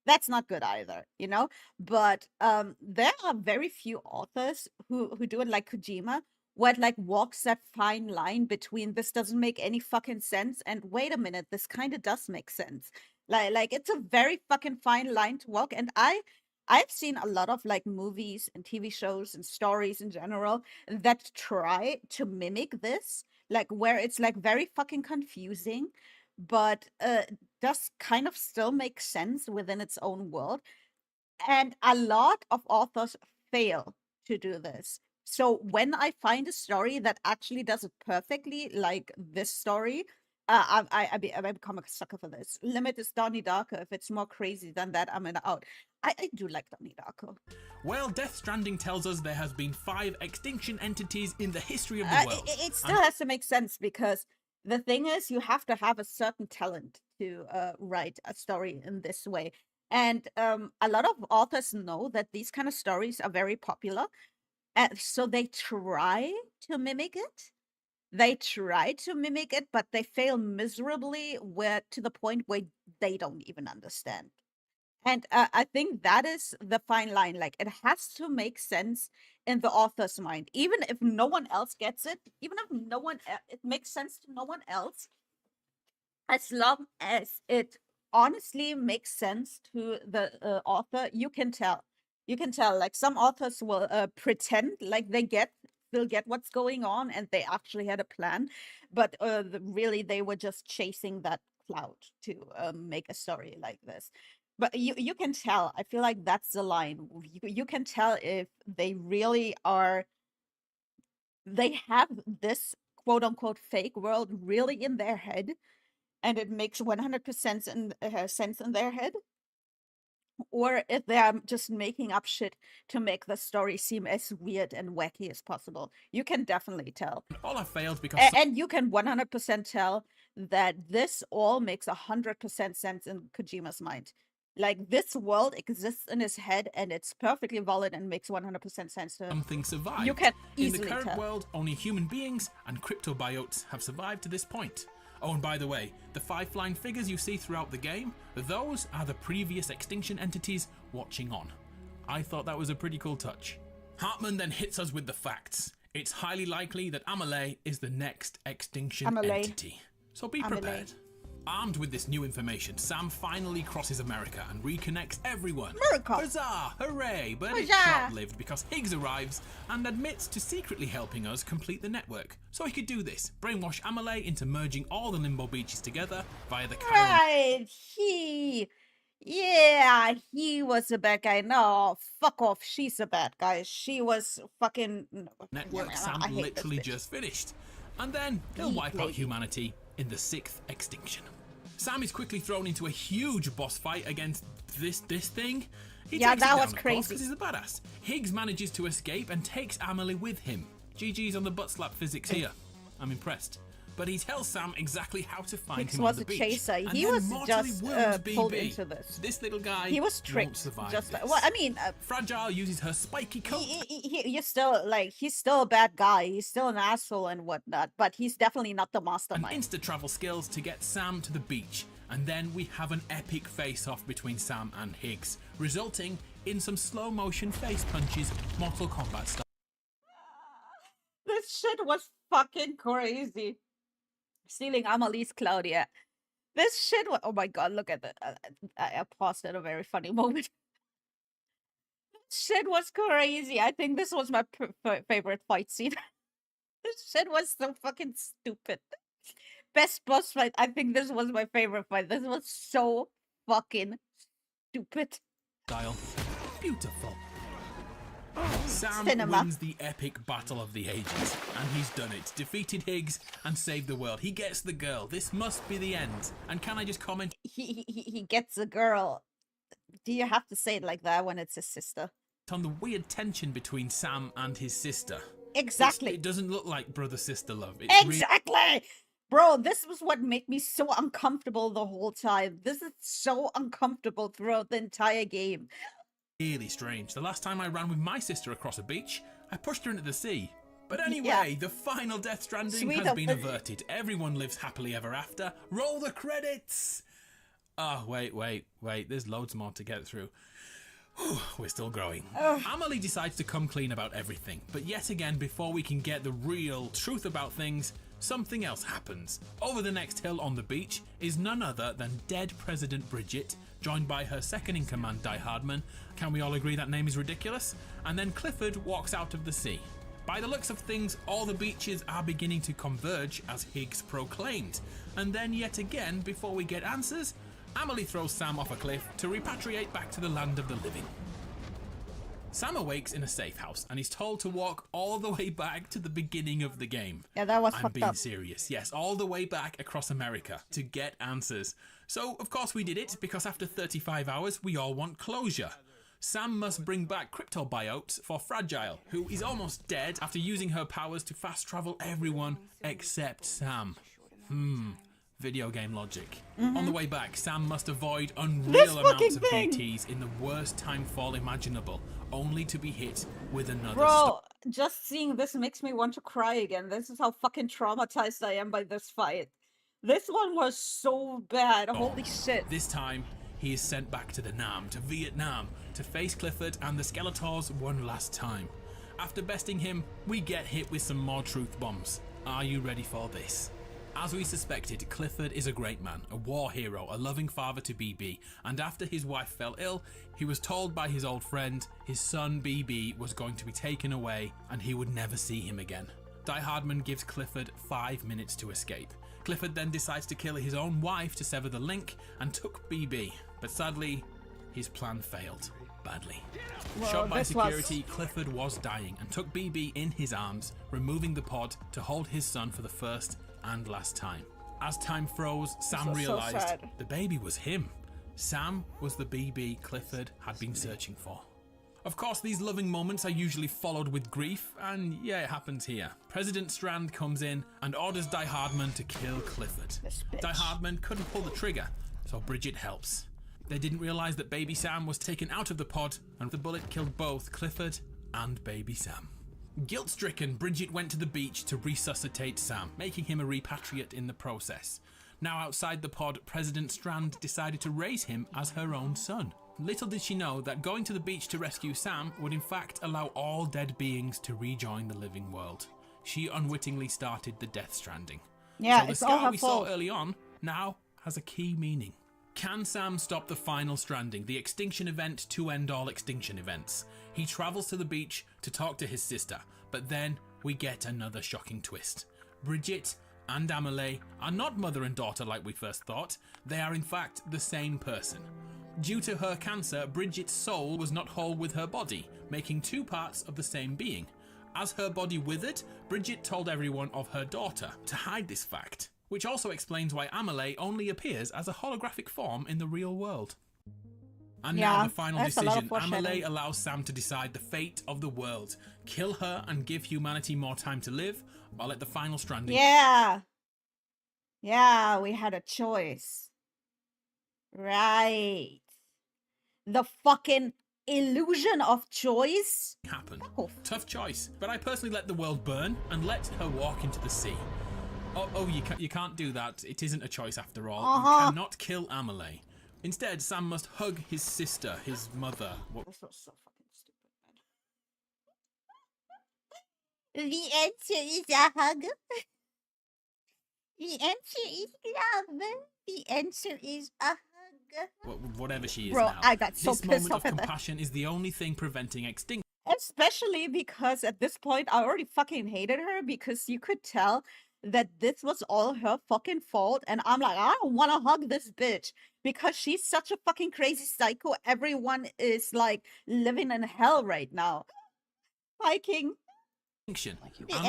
that's not good either, you know? But there are very few authors who do it like Kojima, where it like walks that fine line between this doesn't make any fucking sense and wait a minute, this kind of does make sense. Like it's a very fucking fine line to walk. And I've seen a lot of like movies and TV shows and stories in general that try to mimic this, like where it's like very fucking confusing, but does kind of still make sense within its own world. And a lot of authors fail to do this. So when I find a story that actually does it perfectly, like this story, I become a sucker for this. Limit is Donnie Darko. If it's more crazy than that, I'm out. I do like Donnie Darko. Well, Death Stranding tells us there has been 5 extinction entities in the history of the world. It still has to make sense, because the thing is, you have to have a certain talent to write a story in this way. And a lot of authors know that these kind of stories are very popular. So they try to mimic it. But they fail miserably, where to the point where they don't even understand. And I think that is the fine line. Like, it has to make sense in the author's mind, even if no one else gets it, even if it makes sense to no one else, as long as it honestly makes sense to the author. You can tell. Like, some authors will pretend like they'll get what's going on and they actually had a plan, but really they were just chasing that cloud to make a story like this. But you can tell. I feel like that's the line. You can tell if they really are. They have this quote unquote fake world really in their head, and it makes 100% sense in their head, or if they're just making up shit to make the story seem as weird and wacky as possible. You can definitely tell. All have failed because And you can 100% tell that this all makes 100% sense in Kojima's mind. Like, this world exists in his head and it's perfectly valid and makes 100% sense to him. something survived. You can In easily the current tell. world, only human beings and cryptobiotes have survived to this point. Oh, and by the way, the 5 flying figures you see throughout the game, those are the previous extinction entities watching on. I thought that was a pretty cool touch. Hartman then hits us with the facts. It's highly likely that Amelie is the next extinction Amelie. entity. So be Amelie. prepared. Armed with this new information, Sam finally crosses America and reconnects everyone. America! Huzzah! Hooray! But it's Huzzah! short-lived because Higgs arrives and admits to secretly helping us complete the network. So he could do this, brainwash Amelie into merging all the Limbo Beaches together via the Chiron Right, he was a bad guy. No, fuck off. She's a bad guy. She was fucking network I Sam hate this literally bitch. just finished. And then he'll Eat, wipe out lady. humanity in the 6th extinction. Sam is quickly thrown into a huge boss fight against this thing. He Yeah, takes that it down, was of course, crazy. 'cause he's a badass. Higgs manages to escape and takes Amelie with him. GG's on the butt slap physics here. I'm impressed. But he tells Sam exactly how to find Higgs him was on the a beach. chaser. And He then was mortally just wounds pulled BB. into this. This little guy He was won't tricked. survive Just this. well, I mean, Fragile uses her spiky coat. you're still like, he's still a bad guy. He's still an asshole and whatnot. But he's definitely not the And mastermind. insta-travel skills to get Sam to the beach. And then we have an epic face-off between Sam and Higgs, resulting in some slow-motion face punches, Mortal Kombat style. This shit was fucking crazy. Stealing Amelie's cloud, yeah. This shit was. Oh my god, look at that. I paused at a very funny moment. This shit was crazy. I think this was my favorite fight scene. This shit was so fucking stupid. Best boss fight. I think this was my favorite fight. This was so fucking stupid. Beautiful. Sam Cinema. wins the epic battle of the ages, and he's done it. Defeated Higgs and saved the world. He gets the girl. This must be the end. And can I just comment He gets a girl. Do you have to say it like that when it's his sister? on the weird tension between Sam and his sister? Exactly. It doesn't look like brother-sister love. It's Exactly. Bro, this was what made me so uncomfortable the whole time. This is so uncomfortable throughout the entire game. really strange. The last time I ran with my sister across a beach, I pushed her into the sea. But anyway, the final Death Stranding Sweet has been averted. Everyone lives happily ever after. Roll the credits! Oh, wait. There's loads more to get through. We're still growing. Ugh. Amelie decides to come clean about everything, but yet again, before we can get the real truth about things, something else happens. Over the next hill on the beach is none other than dead President Bridget, joined by her second-in-command, Die Hardman. Can we all agree that name is ridiculous? And then Clifford walks out of the sea. By the looks of things, all the beaches are beginning to converge as Higgs proclaimed. And then yet again, before we get answers, Amelie throws Sam off a cliff to repatriate back to the land of the living. Sam awakes in a safe house and is told to walk all the way back to the beginning of the game. Yeah, that was I'm fucked being up. serious. Yes, all the way back across America to get answers. So, of course we did it, because after 35 hours, we all want closure. Sam must bring back cryptobiotes for Fragile, who is almost dead after using her powers to fast travel everyone except Sam. Video game logic. On the way back, Sam must avoid unreal amounts of BTs in the worst time fall imaginable, only to be hit with another Bro, just seeing this makes me want to cry again. This is how fucking traumatized I am by this fight. This one was so bad. Holy shit. This time, he is sent back to the Nam, to Vietnam, to face Clifford and the Skeletors one last time. After besting him, we get hit with some more truth bombs. Are you ready for this? As we suspected, Clifford is a great man, a war hero, a loving father to BB, and after his wife fell ill, he was told by his old friend his son BB was going to be taken away and he would never see him again. Die Hardman gives Clifford 5 minutes to escape. Clifford then decides to kill his own wife to sever the link and took BB, but sadly, his plan failed badly. Well, Shot by this security, Clifford was dying and took BB in his arms, removing the pod to hold his son for the first and last time. As time froze, Sam So realized sad. the baby was him. Sam was the BB Clifford had been searching for. Of course, these loving moments are usually followed with grief, and yeah, it happens here. President Strand comes in and orders Die Hardman to kill Clifford. This bitch. Die Hardman couldn't pull the trigger, so Bridget helps. They didn't realize that baby Sam was taken out of the pod, and the bullet killed both Clifford and baby Sam. Guilt-stricken, Bridget went to the beach to resuscitate Sam, making him a repatriate in the process. Now outside the pod, President Strand decided to raise him as her own son. Little did she know that going to the beach to rescue Sam would in fact allow all dead beings to rejoin the living world. She unwittingly started the Death Stranding. Yeah, So the it's all scar her we fault. saw early on now has a key meaning. Can Sam stop the final stranding, the extinction event to end all extinction events? He travels to the beach to talk to his sister, but then we get another shocking twist. Bridget and Amelie are not mother and daughter like we first thought. They are in fact the same person. Due to her cancer, Bridget's soul was not whole with her body, making two parts of the same being. As her body withered, Bridget told everyone of her daughter to hide this fact, which also explains why Amelie only appears as a holographic form in the real world. And now Yeah, the final that's a lot of decision. foreshadowing. Amelie allows Sam to decide the fate of the world. Kill her and give humanity more time to live, or let the final stranding... Yeah. Yeah, we had a choice. Right. The fucking illusion of choice. happen. Oh. Tough choice, but I personally let the world burn and let her walk into the sea. You can't do that. It isn't a choice after all. You cannot kill Amelie. Instead, Sam must hug his sister, his mother. This was so fucking stupid, man. The answer is a hug. The answer is love. The answer is a hug. Whatever she is Bro, now. I got so this pissed moment off of at that. compassion is the only thing preventing extinction. Especially because at this point, I already fucking hated her because you could tell that this was all her fucking fault. And I'm like, I don't want to hug this bitch because she's such a fucking crazy psycho. Everyone is like living in hell right now. Hiking. The answer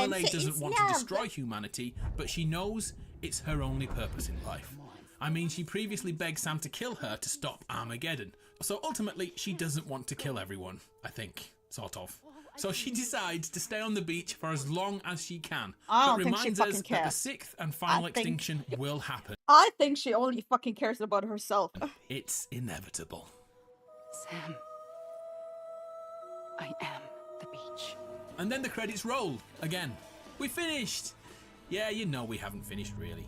Amelie doesn't is want love. to destroy humanity, but she knows it's her only purpose in life. I mean, she previously begged Sam to kill her to stop Armageddon. So ultimately, she doesn't want to kill everyone, I think. Sort of. So she decides to stay on the beach for as long as she can. I But don't think she reminds us fucking that the cares. sixth and final think- extinction will happen. I think she only fucking cares about herself. It's inevitable. Sam, I am the beach. And then the credits roll again. We finished! Yeah, you know we haven't finished really.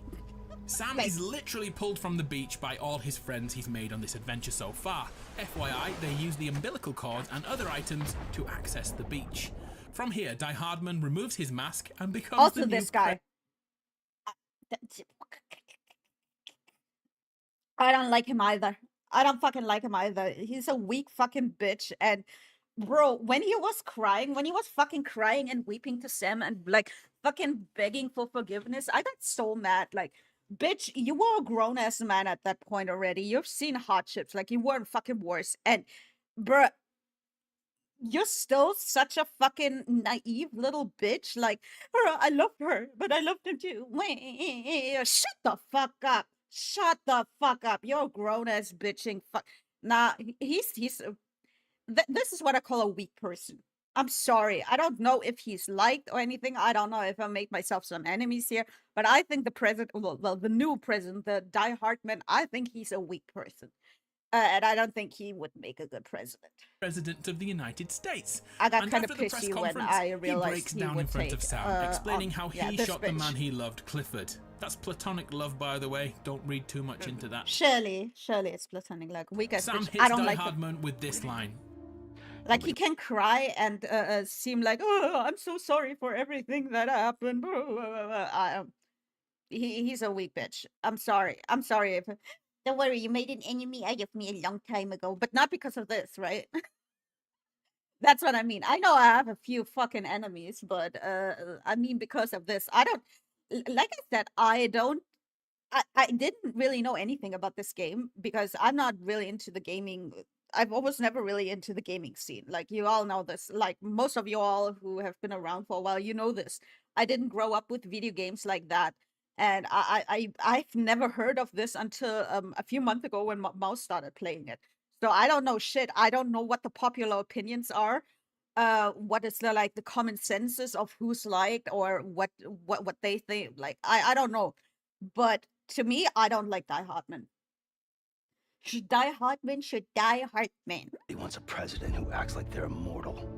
Sam Like- is literally pulled from the beach by all his friends he's made on this adventure so far. FYI, they use the umbilical cord and other items to access the beach. From here, Die Hardman removes his mask and becomes Also, the new this guy. I don't like him either. I don't fucking like him either. He's a weak fucking bitch. And bro, when he was fucking crying and weeping to Sam and like fucking begging for forgiveness, I got so mad. Like, bitch, you were a grown ass man at that point already. You've seen hardships. Like, you weren't fucking worse. And, bruh, you're still such a fucking naive little bitch. Like, I loved her, but I loved him too. Shut the fuck up. Shut the fuck up. You're a grown ass bitching fuck. Nah, he's this is what I call a weak person. I'm sorry. I don't know if he's liked or anything. I don't know if I make myself some enemies here, but I think the president, well, the new president, the Die Hardman, I think he's a weak person. And I don't think he would make a good president. President of the United States. I got And kind of after the press pissy when conference, I he realized breaks he down in would front of take, Sam, explaining how yeah, he this shot the bitch. man he loved, Clifford. That's platonic love, by the way. Don't read too much into that. Surely it's platonic. Like, weak ass Sam bitch. hits I don't Die like him. Hardman with this line. Like, he can cry and seem like, oh, I'm so sorry for everything that happened. He's a weak bitch. I'm sorry. If don't worry, you made an enemy out of me a long time ago, but not because of this, right? That's what I mean. I know I have a few fucking enemies, but I mean because of this. I don't like I said, I didn't really know anything about this game because I'm not really into the gaming. I've almost never really into the gaming scene. Like, you all know this. Like, most of you all who have been around for a while, you know this. I didn't grow up with video games like that. And I've never heard of this until a few months ago when Mouse started playing it. So I don't know shit. I don't know what the popular opinions are. What is the like the common census of who's liked or what they think. Like, I don't know. But to me, I don't like Die Hardman. Die Hardman should die Hardman. He wants a president who acts like they're immortal.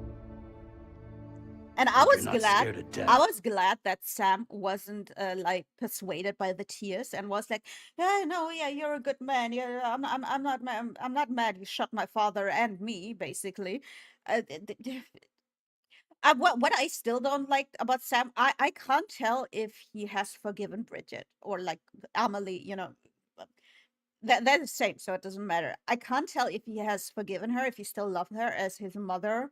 And I Like was you're not glad. scared of death. I was glad that Sam wasn't like persuaded by the tears and was like, "Yeah, no, yeah, you're a good man. Yeah, I'm not mad. I'm not mad. You shot my father and me, basically." What I still don't like about Sam, I can't tell if he has forgiven Bridget or like Amelie. They're the same, so it doesn't matter. I can't tell if he has forgiven her, if he still loved her as his mother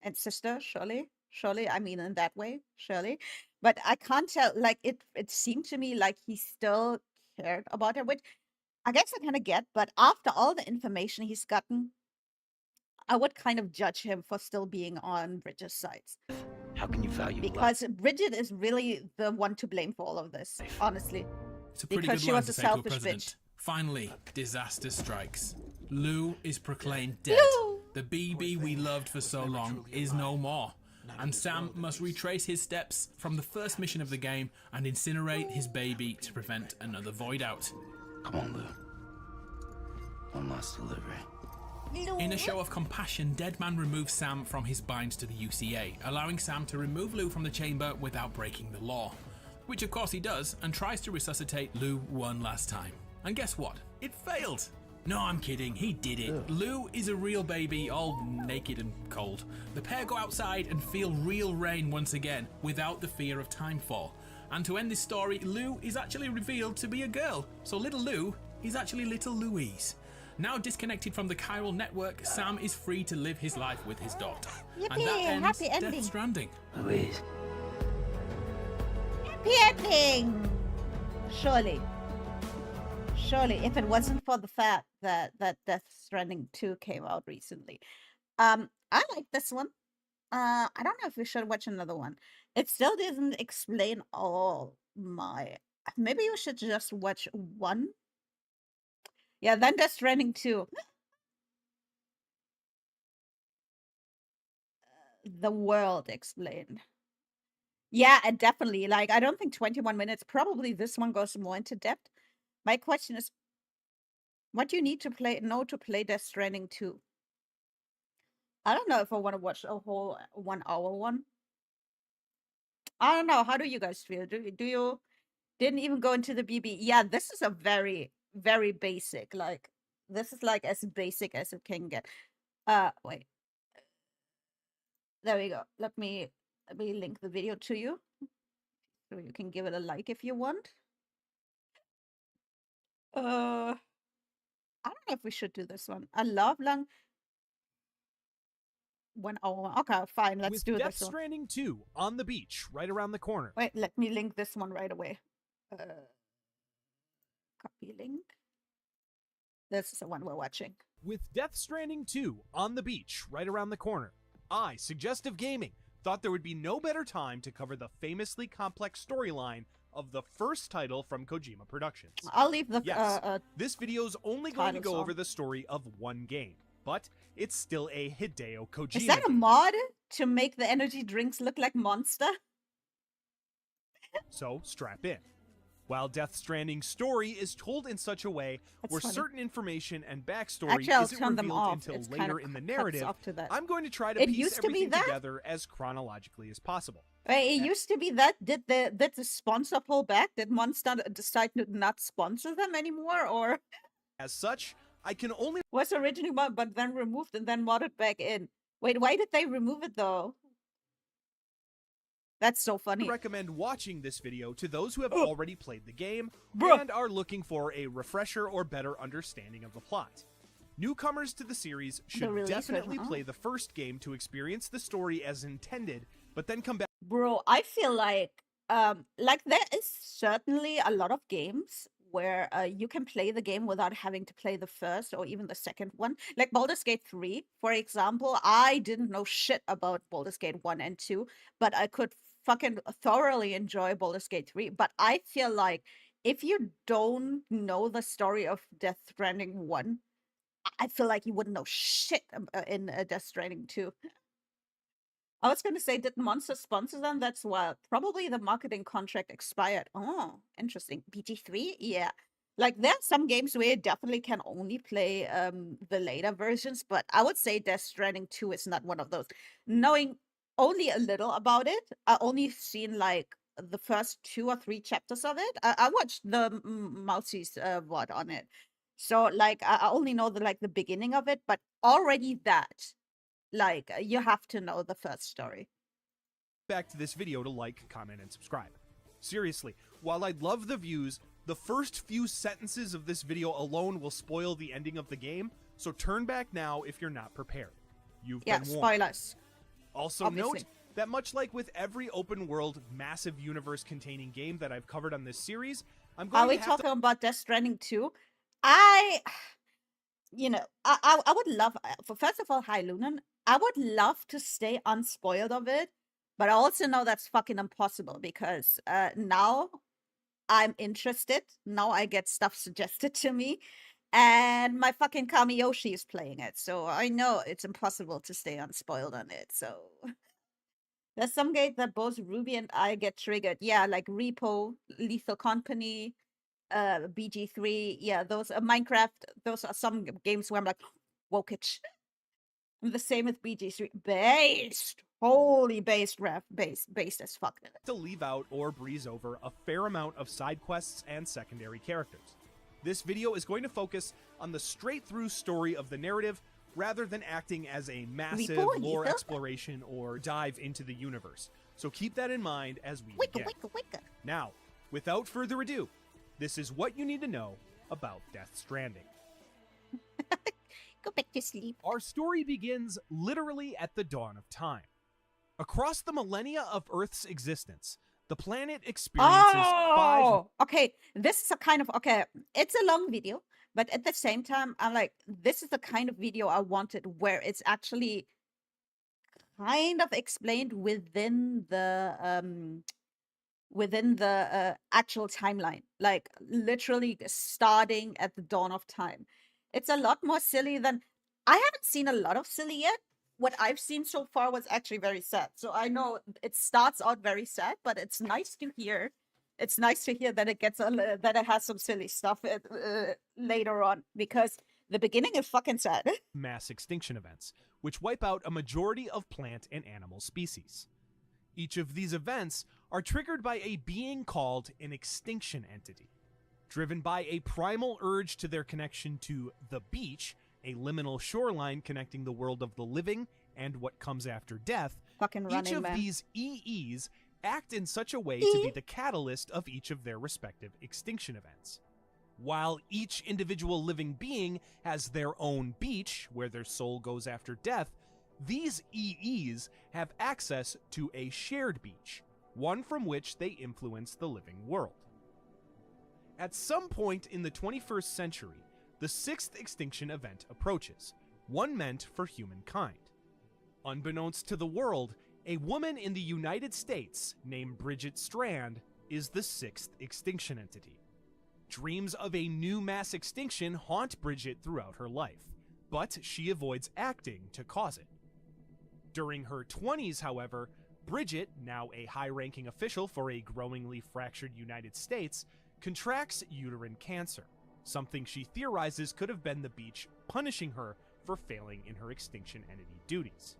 and sister, surely, I mean in that way, surely. But I can't tell, like, it seemed to me like he still cared about her, which I guess I kind of get, but after all the information he's gotten, I would kind of judge him for still being on Bridget's side. How can you value life? Because Bridget is really the one to blame for all of this, honestly. It's a pretty Because good she line was to a say to a selfish president. bitch. Finally, disaster strikes. Lou is proclaimed dead. Lou! The BB we loved for so long is no more. And Sam must retrace his steps from the first mission of the game and incinerate his baby to prevent another void out. Come on, Lou. One last delivery. In a show of compassion, Deadman removes Sam from his binds to the UCA, allowing Sam to remove Lou from the chamber without breaking the law. Which of course he does, and tries to resuscitate Lou one last time. And guess what? It failed! No, I'm kidding, he did it. Lou is a real baby, all naked and cold. The pair go outside and feel real rain once again, without the fear of timefall. And to end this story, Lou is actually revealed to be a girl. So little Lou is actually little Louise. Now disconnected from the chiral network, Sam is free to live his life with his daughter. And that Yippee, ends happy ending. Death Stranding. Louise. Happy ending! Surely, if it wasn't for the fact that Death Stranding 2 came out recently. I like this one. I don't know if we should watch another one. It still doesn't explain all my... Maybe you should just watch one. Yeah, then Death Stranding 2. The world explained. Yeah, and definitely. Like, I don't think 21 minutes. Probably this one goes more into depth. My question is, what do you need to play Death Stranding 2? I don't know if I want to watch a whole 1 hour one. I don't know. How do you guys feel? Do you Didn't even go into the BB. Yeah, this is a very, very basic. Like, this is like as basic as it can get. Wait. There we go. Let me link the video to you. So you can give it a like if you want. I don't know if we should do this one. I love long 1 hour. Okay, fine. Let's With do Death this one. Stranding 2 on the beach, right around the corner. Wait, let me link this one right away. Copy link. This is the one we're watching. With Death Stranding 2 on the beach, right around the corner, I, Suggestive Gaming, thought there would be no better time to cover the famously complex storyline of the first title from Kojima Productions. I'll leave the Yes, this video's only going to title go song. over the story of one game, but it's still a Hideo Kojima Is that a game. mod to make the energy drinks look like Monster? So strap in. While Death Stranding's story is told in such a way That's where funny. certain information and backstory Actually, I'll isn't turn them revealed off. until It's kind later of in the cuts narrative, up to that. I'm going to try to It piece used to be everything that? together as chronologically as possible. Wait, it used to be that. Did the sponsor pull back? Did Monster decide to not sponsor them anymore, or As such, I can only was originally mod but then removed and then modded back in? Wait, why did they remove it though? That's so funny. recommend watching this video to those who have Ugh. already played the game Bruh. and are looking for a refresher or better understanding of the plot. Newcomers to the series should release definitely version, play the first game to experience the story as intended, but then come back Bro, I feel like there is certainly a lot of games where you can play the game without having to play the first or even the second one. Like Baldur's Gate 3, for example. I didn't know shit about Baldur's Gate 1 and 2, but I could fucking thoroughly enjoy Baldur's Gate 3. But I feel like if you don't know the story of Death Stranding 1, I feel like you wouldn't know shit in Death Stranding 2. I was going to say, did Monster sponsor them? That's why probably the marketing contract expired. Oh, interesting. BG3? Yeah. Like, there are some games where you definitely can only play the later versions, but I would say Death Stranding 2 is not one of those. Knowing only a little about it, I only seen like the first 2 or 3 chapters of it. I watched the Mousie's VOD on it. So, like, I only know the beginning of it, but already that. Like, you have to know the first story. back to this video to like, comment, and subscribe. Seriously, while I'd love the views, the first few sentences of this video alone will spoil the ending of the game, so turn back now if you're not prepared. You've Yeah, been warned. spoilers. Also obviously. note that much like with every open world, massive universe containing game that I've covered on this series, I'm going Are we to have talking to about Death Stranding 2? I would love, first of all, hi, Lunan. I would love to stay unspoiled of it, but I also know that's fucking impossible because now I'm interested. Now I get stuff suggested to me, and my fucking Kamiyoshi is playing it, so I know it's impossible to stay unspoiled on it. So there's some games that both Ruby and I get triggered. Yeah, like Repo, Lethal Company, BG3. Yeah, those Minecraft. Those are some games where I'm like, wokage. And the same with BG3. Based, holy based ref, based as fuck. to leave out or breeze over a fair amount of side quests and secondary characters. This video is going to focus on the straight-through story of the narrative rather than acting as a massive Repo, lore Ethan? exploration or dive into the universe. So keep that in mind as we Wicka, begin. wicka, wicka. Now, without further ado, this is what you need to know about Death Stranding. Go back to sleep. Our story begins literally at the dawn of time. Across the millennia of Earth's existence, the planet experiences five Oh, okay. This is a kind of it's a long video, but at the same time, I'm like, this is the kind of video I wanted where it's actually kind of explained within the actual timeline, like literally starting at the dawn of time. It's a lot more silly than I haven't seen a lot of silly yet. What I've seen so far was actually very sad. So I know it starts out very sad, but it's nice to hear. It's nice to hear that it gets that it has some silly stuff later on, because the beginning is fucking sad. mass extinction events, which wipe out a majority of plant and animal species. Each of these events are triggered by a being called an extinction entity. Driven by a primal urge to their connection to the beach, a liminal shoreline connecting the world of the living and what comes after death, Fucking each Running of Man. these EEs act in such a way to be the catalyst of each of their respective extinction events. While each individual living being has their own beach where their soul goes after death, these EEs have access to a shared beach, one from which they influence the living world. At some point in the 21st century, the sixth extinction event approaches, one meant for humankind. Unbeknownst to the world, a woman in the United States named Bridget Strand is the sixth extinction entity. Dreams of a new mass extinction haunt Bridget throughout her life, but she avoids acting to cause it. During her 20s, however, Bridget, now a high-ranking official for a growingly fractured United States, contracts uterine cancer, something she theorizes could have been the beach punishing her for failing in her extinction entity duties.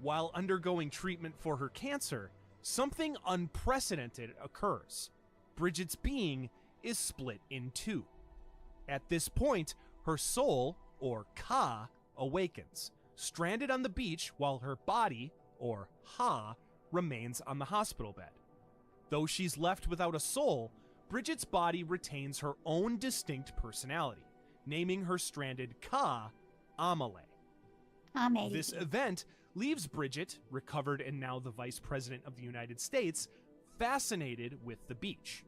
While undergoing treatment for her cancer, something unprecedented occurs. Bridget's being is split in two. At this point, her soul, or Ka, awakens, stranded on the beach while her body, or Ha, remains on the hospital bed. Though she's left without a soul, Bridget's body retains her own distinct personality, naming her stranded Ka Amelie. This event leaves Bridget, recovered and now the Vice President of the United States, fascinated with the beach.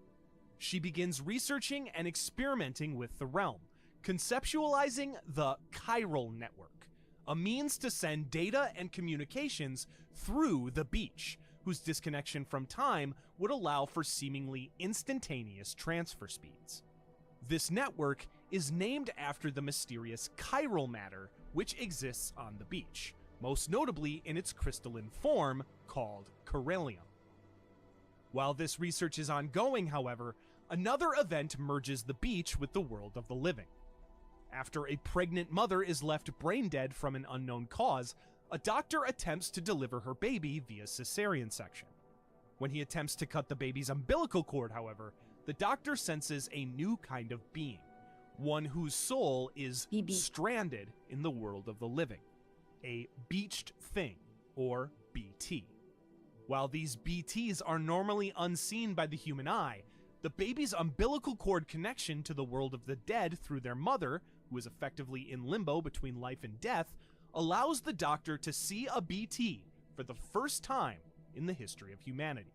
She begins researching and experimenting with the realm, conceptualizing the chiral network, a means to send data and communications through the beach, whose disconnection from time would allow for seemingly instantaneous transfer speeds. This network is named after the mysterious chiral matter which exists on the beach, most notably in its crystalline form called chiralium. While this research is ongoing, however, another event merges the beach with the world of the living. After a pregnant mother is left brain dead from an unknown cause, a doctor attempts to deliver her baby via cesarean section. When he attempts to cut the baby's umbilical cord, however, the doctor senses a new kind of being, one whose soul is BB. stranded in the world of the living, a beached thing, or BT. While these BTs are normally unseen by the human eye, the baby's umbilical cord connection to the world of the dead through their mother, who is effectively in limbo between life and death, allows the doctor to see a BT for the first time in the history of humanity.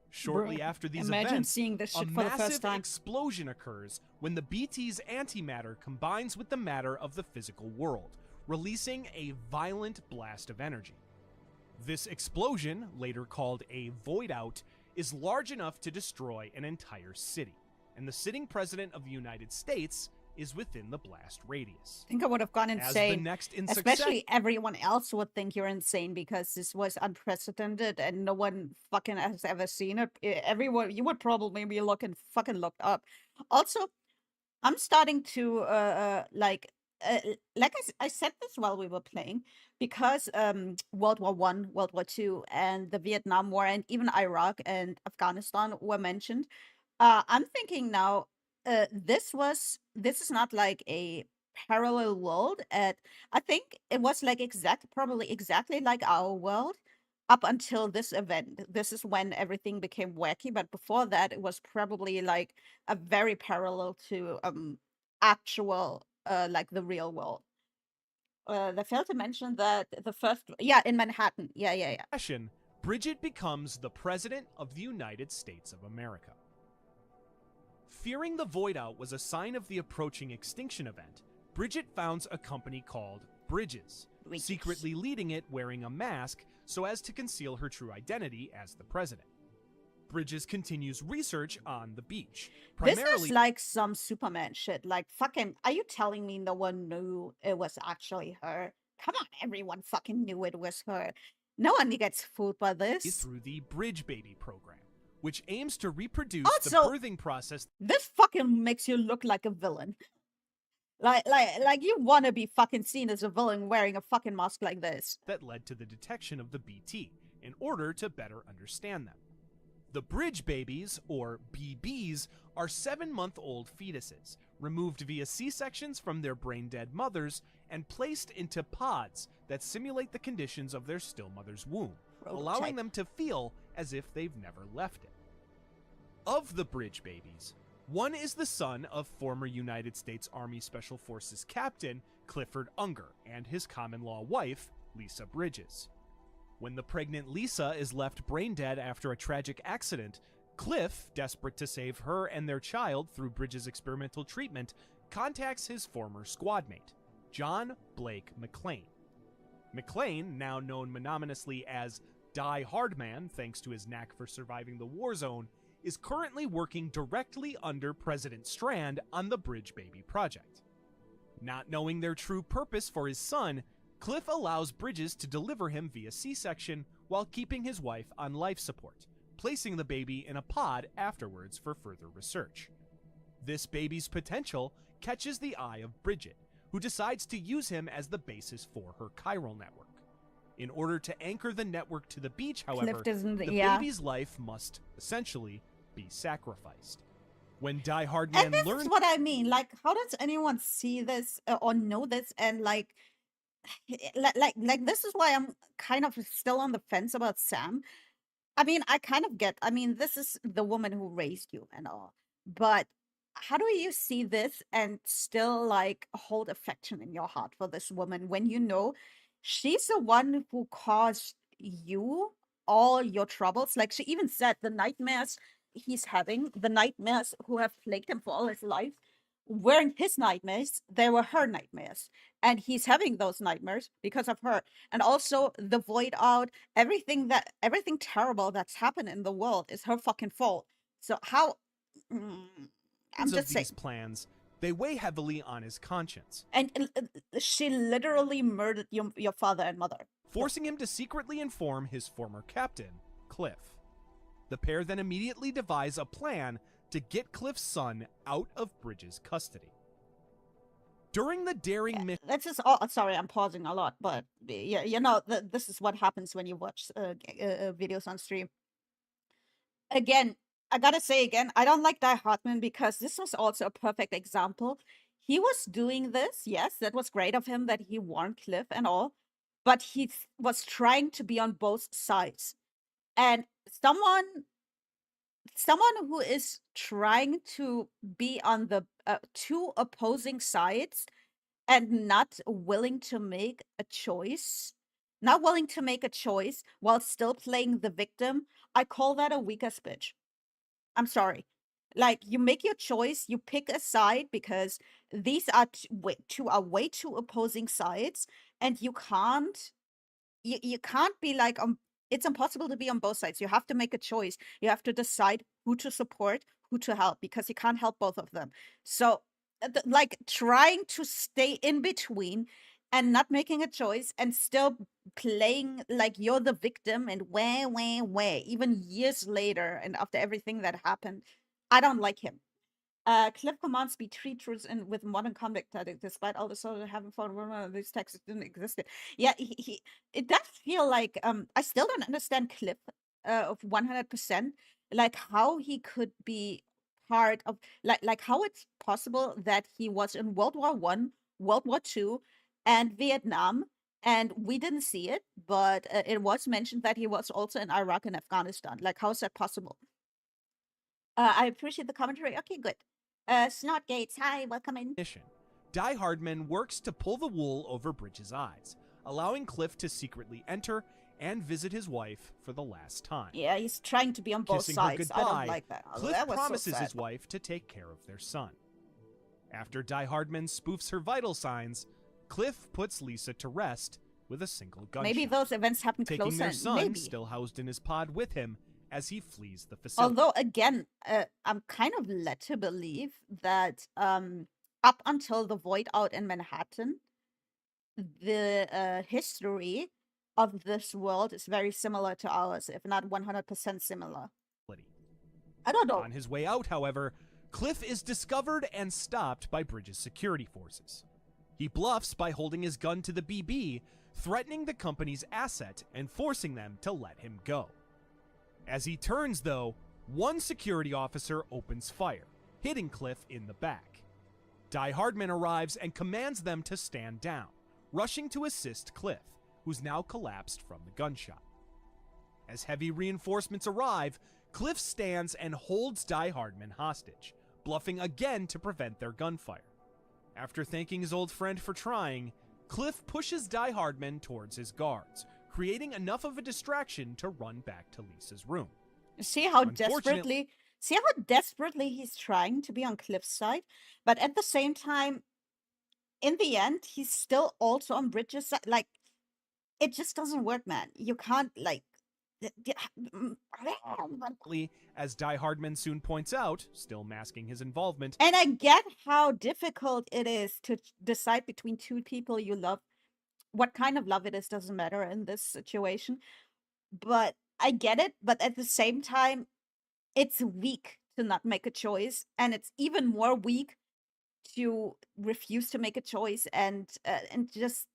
Shortly Bro, after these imagine events, seeing this a shit for the first massive time. explosion occurs when the BT's antimatter combines with the matter of the physical world, releasing a violent blast of energy. This explosion, later called a void out, is large enough to destroy an entire city, and the sitting president of the United States is within the blast radius. I think I would have gone As the insane. next in Especially everyone else would think you're insane because this was unprecedented and no one fucking has ever seen it. Everyone, you would probably be fucking looked up. Also, I'm starting to I said this while we were playing because World War One, World War Two, and the Vietnam War, and even Iraq and Afghanistan were mentioned. I'm thinking now, this is not like a parallel world. I think it was like probably exactly like our world up until this event. This is when everything became wacky, but before that, it was probably like a very parallel to actual like the real world. They failed to mention that the first, in Manhattan, yeah. session, Bridget becomes the President of the United States of America. Fearing the void out was a sign of the approaching extinction event, Bridget founds a company called Bridges, Bridges. secretly leading it wearing a mask so as to conceal her true identity as the president. Bridges continues research on the beach, This primarily is like some Superman shit. Like, fucking, are you telling me no one knew it was actually her? Come on, everyone fucking knew it was her. No one gets fooled by this. through the Bridge Baby program, which aims to reproduce Also- the birthing process This fucking makes you look like a villain. Like you want to be fucking seen as a villain wearing a fucking mask like this. that led to the detection of the BT, in order to better understand them. The bridge babies, or BBs, are 7-month-old fetuses, removed via C-sections from their brain-dead mothers and placed into pods that simulate the conditions of their still mother's womb, allowing them to feel as if they've never left it. Of the bridge babies, one is the son of former United States Army Special Forces Captain Clifford Unger and his common-law wife, Lisa Bridges. When the pregnant Lisa is left brain-dead after a tragic accident, Cliff, desperate to save her and their child through Bridges' experimental treatment, contacts his former squadmate, John Blake McClane. McClane, now known mononymously as Die Hardman thanks to his knack for surviving the war zone, is currently working directly under President Strand on the Bridge Baby project. Not knowing their true purpose for his son, Cliff allows Bridges to deliver him via C-section while keeping his wife on life support, placing the baby in a pod afterwards for further research. This baby's potential catches the eye of Bridget, who decides to use him as the basis for her chiral network. In order to anchor the network to the beach, however, the baby's life must, essentially, be sacrificed. When Die Hardman And this learns is what I mean. Like, how does anyone see this or know this? And like this is why I'm kind of still on the fence about Sam. I mean, I kind of get. I mean, this is the woman who raised you and all, but how do you see this and still like hold affection in your heart for this woman when you know she's the one who caused you all your troubles? Like she even said the nightmares he's having, the nightmares who have plagued him for all his life, weren't his nightmares, they were her nightmares. And he's having those nightmares because of her. And also the void out, everything terrible that's happened in the world is her fucking fault. So how I'm just saying. These plans, they weigh heavily on his conscience. And she literally murdered your father and mother, forcing him to secretly inform his former captain, Cliff. The pair then immediately devise a plan to get Cliff's son out of Bridges' custody. During the daring mission... That's just... sorry, I'm pausing a lot, but yeah, this is what happens when you watch videos on stream. Again, I gotta say again, I don't like Die Hardman because this was also a perfect example. He was doing this, yes, that was great of him that he warned Cliff and all, but he was trying to be on both sides. And someone who is trying to be on the two opposing sides and not willing to make a choice while still playing the victim, I call that a weak-ass bitch. I'm sorry. Like, you make your choice, you pick a side because these are way too opposing sides, and you can't be like, it's impossible to be on both sides. You have to make a choice. You have to decide who to support, who to help, because you can't help both of them. So, like, trying to stay in between and not making a choice and still playing like you're the victim and even years later and after everything that happened, I don't like him. Cliff commands be treated truths in with modern convict ethics, despite all the sort of having found these texts didn't exist. Yeah, he it does feel like I still don't understand Cliff of 100%, like how he could be part of like how it's possible that he was in World War I, World War II, and Vietnam, and we didn't see it, but it was mentioned that he was also in Iraq and Afghanistan. Like, how is that possible? I appreciate the commentary. Okay, good. Snot Gates, hi, welcome in. Die Hardman works to pull the wool over Bridges' eyes, allowing Cliff to secretly enter and visit his wife for the last time. Yeah, he's trying to be on both Kissing sides. Her goodbye, I don't like that. Cliff that was promises so sad. his wife to take care of their son. After Die Hardman spoofs her vital signs, Cliff puts Lisa to rest with a single gunshot. Maybe those events happen taking closer. Their son, Maybe. still housed in his pod with him, as he flees the facility. Although, again, I'm kind of led to believe that up until the void out in Manhattan, the history of this world is very similar to ours, if not 100% similar. I don't know. On his way out, however, Cliff is discovered and stopped by Bridges' security forces. He bluffs by holding his gun to the BB, threatening the company's asset and forcing them to let him go. As he turns, though, one security officer opens fire, hitting Cliff in the back. Die Hardman arrives and commands them to stand down, rushing to assist Cliff, who's now collapsed from the gunshot. As heavy reinforcements arrive, Cliff stands and holds Die Hardman hostage, bluffing again to prevent their gunfire. After thanking his old friend for trying, Cliff pushes Die Hardman towards his guards, creating enough of a distraction to run back to Lisa's room. See how Unfortunately- desperately he's trying to be on Cliff's side, but at the same time, in the end, he's still also on Bridges' side. Like, it just doesn't work, man. You can't, like... As Die Hardman soon points out, still masking his involvement, And I get how difficult it is to decide between two people you love. What kind of love it is doesn't matter in this situation. But I get it. But at the same time, it's weak to not make a choice. And it's even more weak to refuse to make a choice and just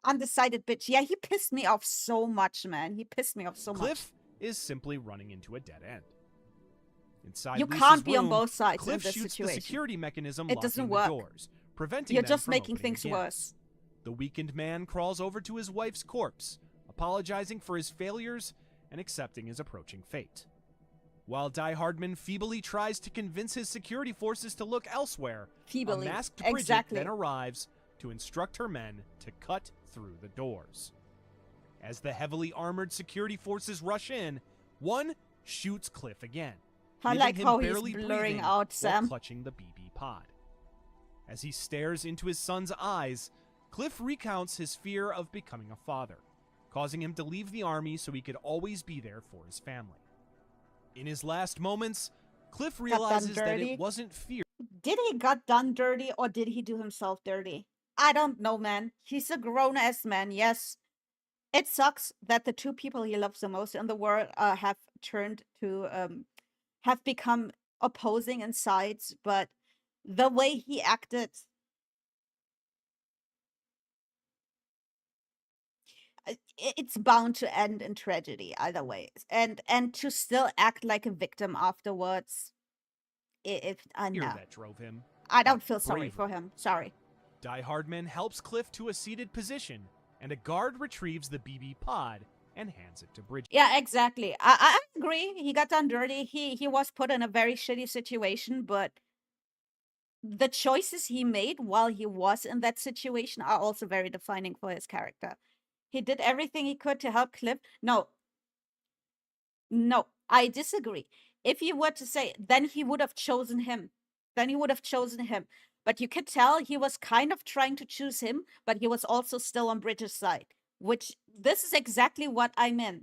undecided bitch. Yeah, he pissed me off so much, man. He pissed me off so much. Cliff is simply running into a dead end. Inside You Lisa's can't be on room, both sides Cliff in this shoots situation. the security mechanism It locking doesn't the work. doors, preventing You're them just from making opening things again. worse. The weakened man crawls over to his wife's corpse, apologizing for his failures and accepting his approaching fate. While Die Hardman feebly tries to convince his security forces to look elsewhere, Feebly. a masked Bridget Exactly. then arrives to instruct her men to cut through the doors. As the heavily armored security forces rush in, one shoots Cliff again, I leaving like him how he's barely blurring breathing out while Sam. clutching the BB pod. As he stares into his son's eyes, Cliff recounts his fear of becoming a father, causing him to leave the army so he could always be there for his family. In his last moments, Cliff realizes that dirty. it wasn't fear. Did he got done dirty or did he do himself dirty? I don't know, man. He's a grown-ass man, yes. It sucks that the two people he loves the most in the world have turned to, have become opposing in sides, but the way he acted... It's bound to end in tragedy either way. And to still act like a victim afterwards, I Fear know. that drove him. I don't but feel sorry bravery. for him. Sorry. Die Hardman helps Cliff to a seated position, and a guard retrieves the BB pod and hands it to Bridget. Yeah, exactly. I agree. He got done dirty. He was put in a very shitty situation, but the choices he made while he was in that situation are also very defining for his character. He did everything he could to help Cliff. No, I disagree. If you were to say, then he would have chosen him. But you could tell he was kind of trying to choose him, but he was also still on Bridges' side, which this is exactly what I meant.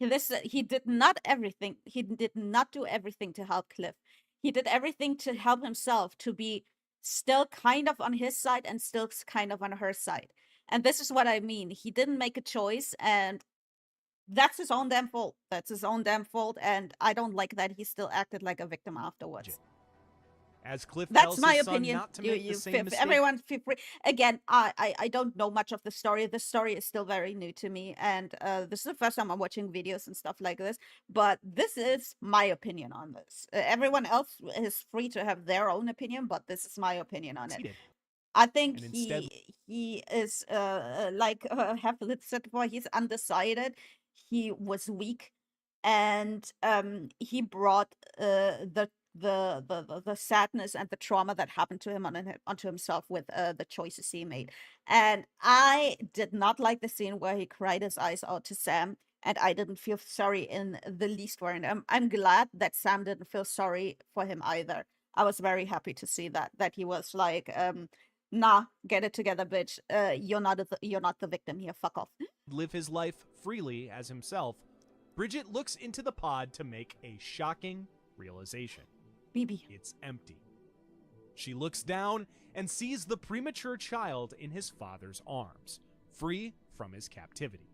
He did not everything. He did not do everything to help Cliff. He did everything to help himself to be still kind of on his side and still kind of on her side. And this is what I mean. He didn't make a choice, and that's his own damn fault. And I don't like that he still acted like a victim afterwards. As Cliff That's tells my his son opinion. not to make the same mistake. Everyone feel free. Again, I don't know much of the story. The story is still very new to me, and this is the first time I'm watching videos and stuff like this. But this is my opinion on this. Everyone else is free to have their own opinion, but this is my opinion on it. Succeeded. I think And instead- he is like Heflin said before, he's undecided. He was weak, and he brought the sadness and the trauma that happened to him onto himself with the choices he made. And I did not like the scene where he cried his eyes out to Sam, and I didn't feel sorry in the least for him. I'm glad that Sam didn't feel sorry for him either. I was very happy to see that he was like, nah, get it together, bitch. You're not the victim here. Fuck off. Live his life freely as himself, Bridget looks into the pod to make a shocking realization. BB. It's empty. She looks down and sees the premature child in his father's arms, free from his captivity.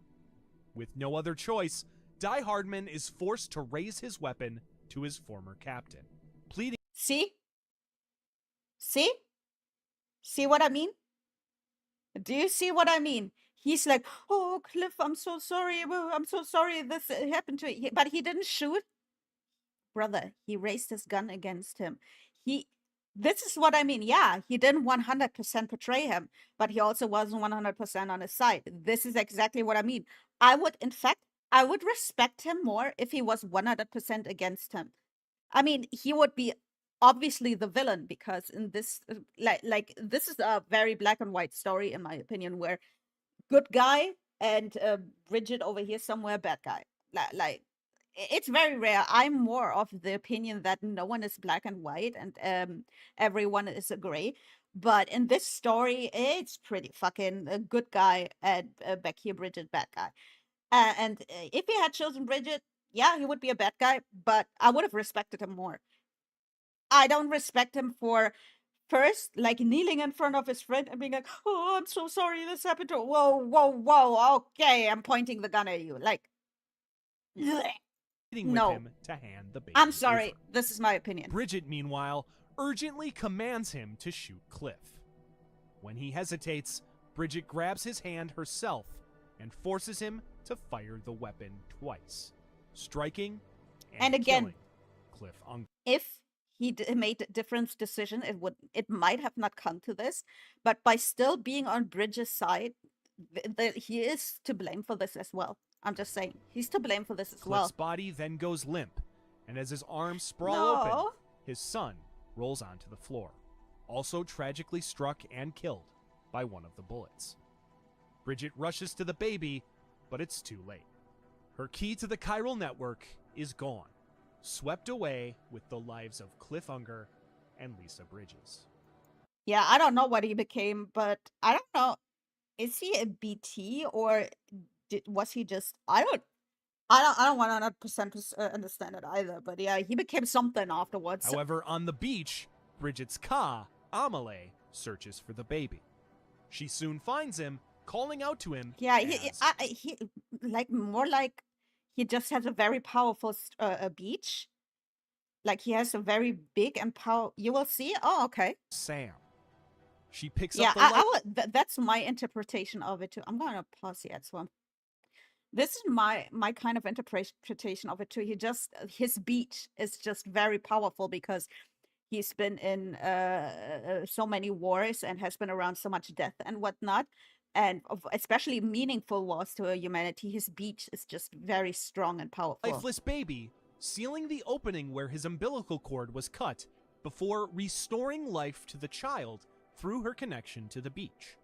With no other choice, Die Hardman is forced to raise his weapon to his former captain, pleading See? See what I mean? Do you see what I mean? He's like, "Oh, Cliff, I'm so sorry. I'm so sorry this happened to you." But he didn't shoot. Brother, he raised his gun against him. He This is what I mean. Yeah, he didn't 100% betray him, but he also wasn't 100% on his side. This is exactly what I mean. In fact, I would respect him more if he was 100% against him. I mean, he would be obviously the villain because in this, this is a very black and white story, in my opinion, where good guy and Bridget over here somewhere bad guy. Like it's very rare. I'm more of the opinion that no one is black and white and everyone is a gray. But in this story, it's pretty fucking a good guy and back here Bridget bad guy. If he had chosen Bridget, yeah, he would be a bad guy, but I would have respected him more. I don't respect him for first, like kneeling in front of his friend and being like, "Oh, I'm so sorry this happened to." Whoa, whoa, whoa. Okay, I'm pointing the gun at you. Like, bleh. Pleading with No. him to hand the baby I'm sorry. over. This is my opinion. Bridget, meanwhile, urgently commands him to shoot Cliff. When he hesitates, Bridget grabs his hand herself and forces him to fire the weapon twice, striking and again, killing Cliff Unger. If he made a different decision, it might have not come to this. But by still being on Bridges' side, he is to blame for this as well. I'm just saying, he's to blame for this as well. Cliff's body then goes limp, and as his arms sprawl open, No. his son rolls onto the floor, also tragically struck and killed by one of the bullets. Bridget rushes to the baby, but it's too late. Her key to the chiral network is gone, swept away with the lives of Cliff Unger and Lisa Bridges. Yeah, I don't know what he became, but I don't know. Is he a BT or was he just? I don't 100% understand it either. But yeah, he became something afterwards. However, on the beach, Bridget's Ka, Amelie, searches for the baby. She soon finds him, calling out to him. Yeah, as- he like more like he just has a very powerful beach. Like he has a very big and power. You will see. Oh, okay. Sam. She picks Yeah, up the light. that's my interpretation of it too. I'm gonna pause here as well. This is my kind of interpretation of it too. His beach is just very powerful because he's been in so many wars and has been around so much death and whatnot, and especially meaningful wars to humanity. His beach is just very strong and powerful. Lifeless baby, sealing the opening where his umbilical cord was cut before restoring life to the child through her connection to the beach.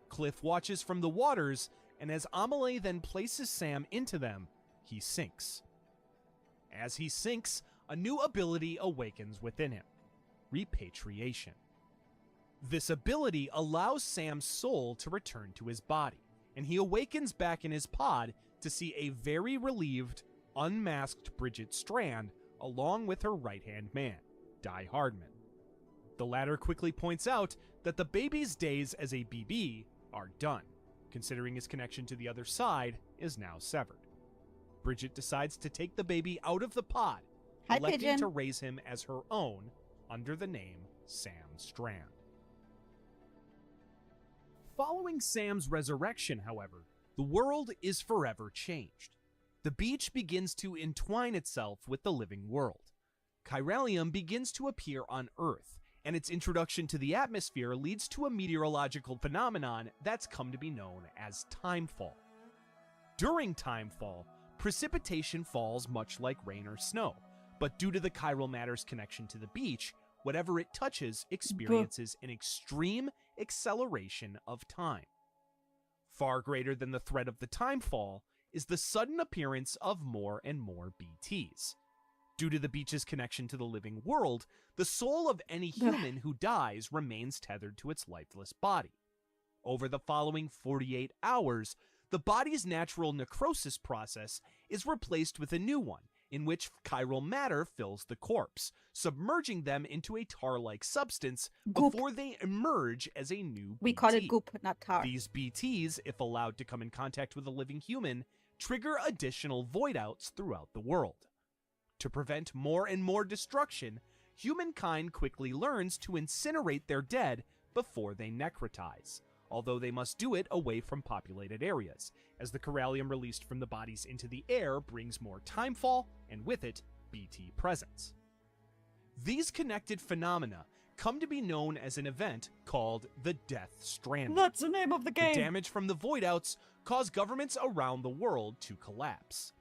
Cliff watches from the waters, and as Amelie then places Sam into them, he sinks. As he sinks, a new ability awakens within him: repatriation. This ability allows Sam's soul to return to his body, and he awakens back in his pod to see a very relieved, unmasked Bridget Strand along with her right-hand man, Die Hardman. The latter quickly points out that the baby's days as a BB are done, considering his connection to the other side is now severed. Bridget decides to take the baby out of the pod, Hi, electing Pigeon. to raise him as her own under the name Sam Strand. Following Sam's resurrection, however, the world is forever changed. The beach begins to entwine itself with the living world. Chiralium begins to appear on Earth, and its introduction to the atmosphere leads to a meteorological phenomenon that's come to be known as timefall. During timefall, precipitation falls much like rain or snow, but due to the chiral matter's connection to the beach, whatever it touches experiences an extreme acceleration of time. Far greater than the threat of the timefall is the sudden appearance of more and more BTs. Due to the beach's connection to the living world, the soul of any human who dies remains tethered to its lifeless body. Over the following 48 hours, the body's natural necrosis process is replaced with a new one, in which chiral matter fills the corpse, submerging them into a tar-like substance Goop. before they emerge as a new We BT. call it goop, not tar. These BTs, if allowed to come in contact with a living human, trigger additional void outs throughout the world. To prevent more and more destruction, humankind quickly learns to incinerate their dead before they necrotize, although they must do it away from populated areas, as the corallium released from the bodies into the air brings more timefall, and with it, BT presence. These connected phenomena come to be known as an event called the Death Stranding. That's the name of the game. The damage from the voidouts cause governments around the world to collapse.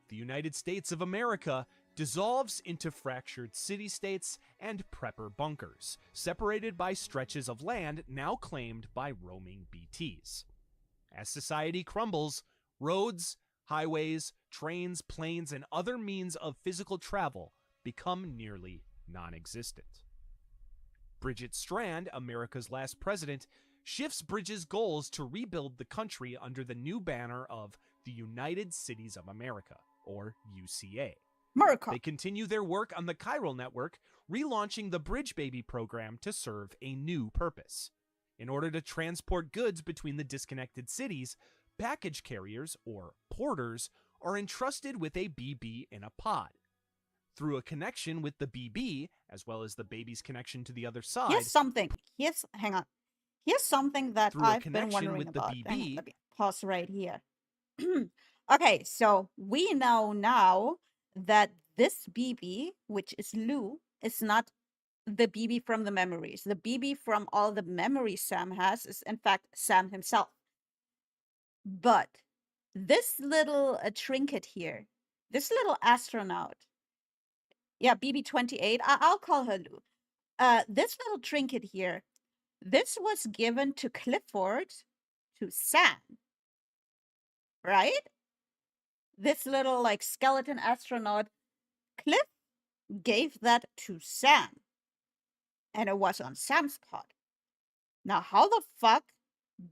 The United States of America dissolves into fractured city-states and prepper bunkers, separated by stretches of land now claimed by roaming BTs. As society crumbles, roads, highways, trains, planes, and other means of physical travel become nearly non-existent. Bridget Strand, America's last president, shifts Bridges' goals to rebuild the country under the new banner of the United Cities of America, or UCA. America. They continue their work on the Chiral Network, relaunching the Bridge Baby program to serve a new purpose. In order to transport goods between the disconnected cities, package carriers, or porters, are entrusted with a BB in a pod. Through a connection with the BB, as well as the baby's connection to the other side. Here's something. Hang on. Here's something that Through a I've been connection wondering with the about. Hang on, BB. let me pause right here. Okay, so we know now that this BB, which is Lou, is not the BB from the memories. The BB from all the memories Sam has is, in fact, Sam himself. But this little trinket here, this little astronaut, yeah, BB-28, I'll call her Lou. This little trinket here, this was given to Clifford, to Sam, right? This little, like, skeleton astronaut, Cliff gave that to Sam. And it was on Sam's pod. Now, how the fuck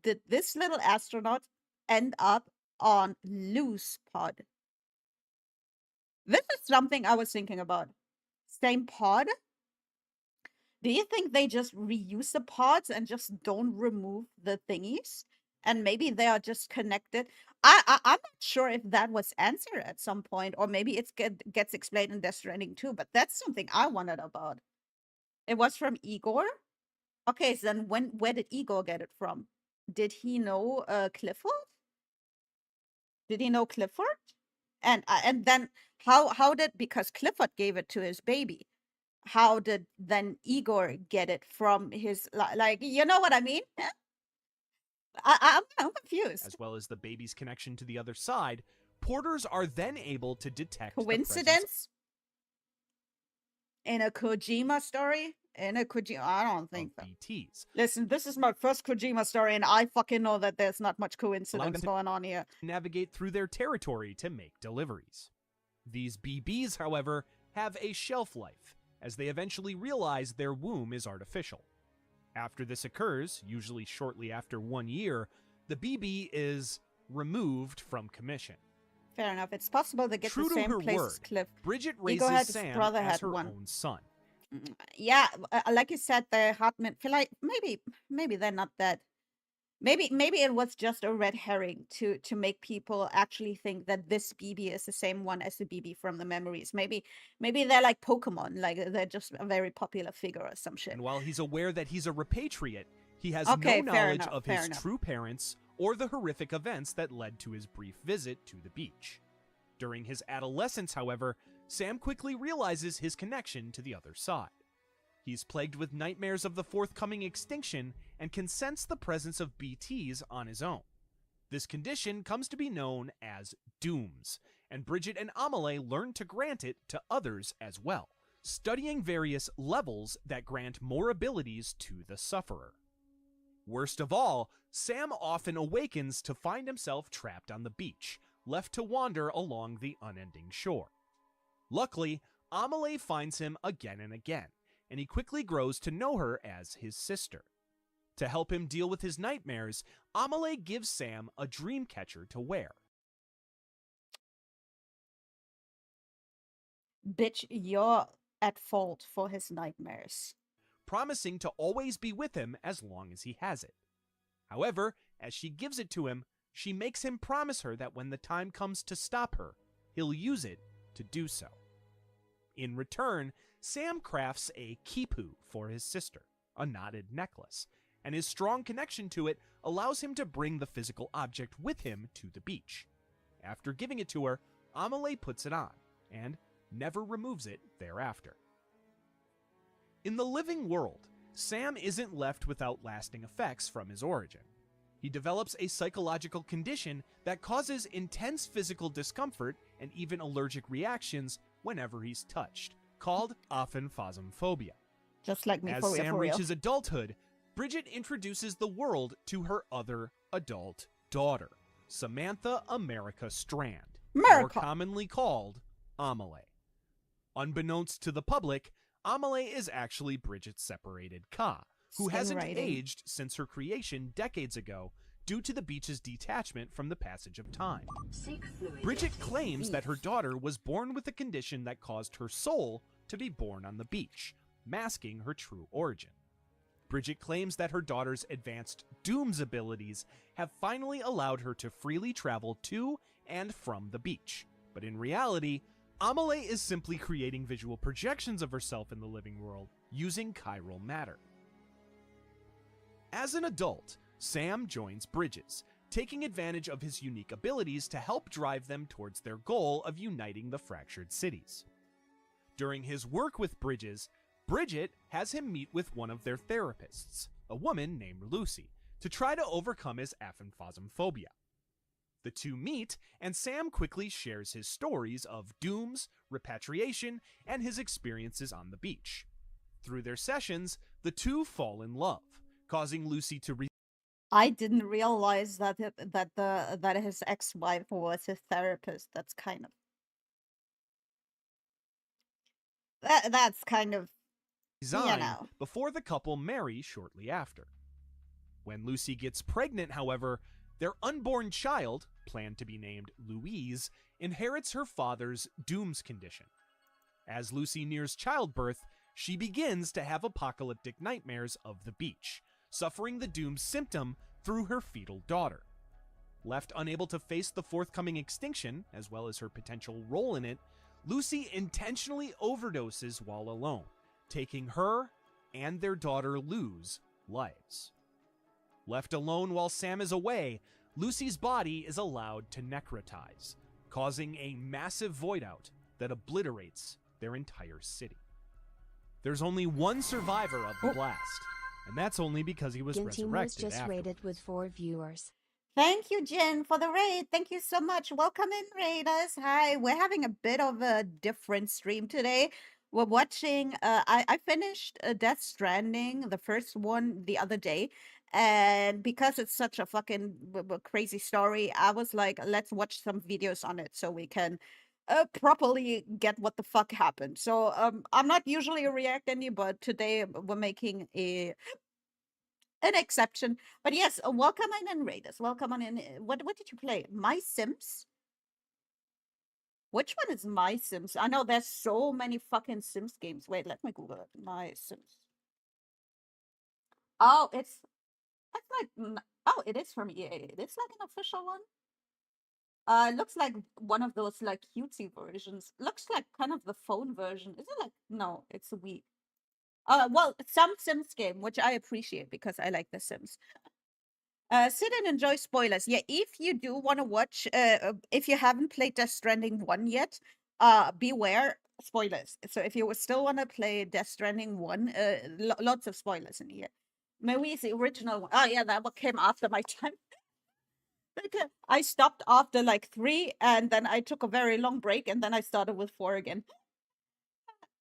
did this little astronaut end up on Lou's pod? This is something I was thinking about. Same pod? Do you think they just reuse the pods and just don't remove the thingies? And maybe they are just connected. I'm not sure if that was answered at some point, or maybe it gets explained in Death Stranding too, but that's something I wondered about. It was from Igor? Okay, so then where did Igor get it from? Did he know Clifford? Did he know Clifford? And then how did, because Clifford gave it to his baby, how did then Igor get it from his, like, you know what I mean? I'm confused. As well as the baby's connection to the other side, porters are then able to detect Coincidence? In a Kojima story? I don't think so. BTs. Listen, this is my first Kojima story, and I fucking know that there's not much coincidence going on here. Navigate through their territory to make deliveries. These BBs, however, have a shelf life, as they eventually realize their womb is artificial. After this occurs, usually shortly after 1 year, the BB is removed from commission. Fair enough. It's possible they get True the to same her place word, as Cliff. Bridget Igor had raises his Sam brother as had her one. own son. Yeah, like you said, the Hartman feel like maybe they're not that. Maybe it was just a red herring to make people actually think that this BB is the same one as the BB from the memories. Maybe they're like Pokemon, like they're just a very popular figure or some shit. And while he's aware that he's a repatriate, he has Okay, no fair knowledge enough, of fair his enough. true parents or the horrific events that led to his brief visit to the beach. During his adolescence, however, Sam quickly realizes his connection to the other side. He's plagued with nightmares of the forthcoming extinction and can sense the presence of BTs on his own. This condition comes to be known as dooms, and Bridget and Amelie learn to grant it to others as well, studying various levels that grant more abilities to the sufferer. Worst of all, Sam often awakens to find himself trapped on the beach, left to wander along the unending shore. Luckily, Amelie finds him again and again, and he quickly grows to know her as his sister. To help him deal with his nightmares, Amelie gives Sam a dream catcher to wear. Bitch, you're at fault for his nightmares. Promising to always be with him as long as he has it. However, as she gives it to him, she makes him promise her that when the time comes to stop her, he'll use it to do so. In return, Sam crafts a quipu for his sister, a knotted necklace, and his strong connection to it allows him to bring the physical object with him to the beach. After giving it to her, Amelie puts it on, and never removes it thereafter. In the living world, Sam isn't left without lasting effects from his origin. He develops a psychological condition that causes intense physical discomfort and even allergic reactions whenever he's touched, called aphanphasmophobia. Just like me, As for real, Sam for real. reaches adulthood, Bridget introduces the world to her other adult daughter, Samantha America Strand, more America. commonly called Amelie. Unbeknownst to the public, Amelie is actually Bridget's separated Ka, who hasn't Screenwriting. aged since her creation decades ago due to the beach's detachment from the passage of time. Bridget claims that her daughter was born with a condition that caused her soul to be born on the beach, masking her true origin. Bridget claims that her daughter's advanced Doom's abilities have finally allowed her to freely travel to and from the beach. But in reality, Amelie is simply creating visual projections of herself in the living world using chiral matter. As an adult, Sam joins Bridges, taking advantage of his unique abilities to help drive them towards their goal of uniting the fractured cities. During his work with Bridges, Bridget has him meet with one of their therapists, a woman named Lucy, to try to overcome his aphanphasmophobia. The two meet, and Sam quickly shares his stories of dooms, repatriation, and his experiences on the beach. Through their sessions, the two fall in love, causing Lucy to I didn't realize that that his ex-wife was his therapist. That's kind of that's kind of resign know. before the couple marry shortly after. When Lucy gets pregnant, however, their unborn child, planned to be named Louise, inherits her father's Doom's condition. As Lucy nears childbirth, she begins to have apocalyptic nightmares of the beach, suffering the Doom symptom through her fetal daughter. Left unable to face the forthcoming extinction, as well as her potential role in it, Lucy intentionally overdoses while alone, taking her and their daughter Lou's lives. Left alone while Sam is away, Lucy's body is allowed to necrotize, causing a massive void out that obliterates their entire city. There's only one survivor of the blast, and that's only because he was Ginty was resurrected just afterwards. rated with 4 viewers. Thank you, Jen, for the raid. Thank you so much. Welcome in, raiders. Hi, we're having a bit of a different stream today. We're watching, I finished Death Stranding, the first one, the other day. And because it's such a fucking crazy story, I was like, let's watch some videos on it so we can properly get what the fuck happened. So I'm not usually a React any, but today we're making an exception. But yes, welcome on in, Raiders. Welcome on in. What did you play? My Sims? Which one is My Sims? I know there's so many fucking Sims games. Wait, let me Google it. My Sims. Oh, it's like oh, it is from EA. It's like an official one. It looks like one of those like cutesy versions. Looks like kind of the phone version. Is it like no? It's a Wii. Well, some Sims game, which I appreciate because I like The Sims. Sit and enjoy spoilers. Yeah, if you do want to watch, if you haven't played Death Stranding 1 yet, beware spoilers. So if you still want to play Death Stranding 1, lots of spoilers in here. Maybe it's the original one. Oh yeah, that one came after my time. I stopped after like 3, and then I took a very long break, and then I started with 4 again.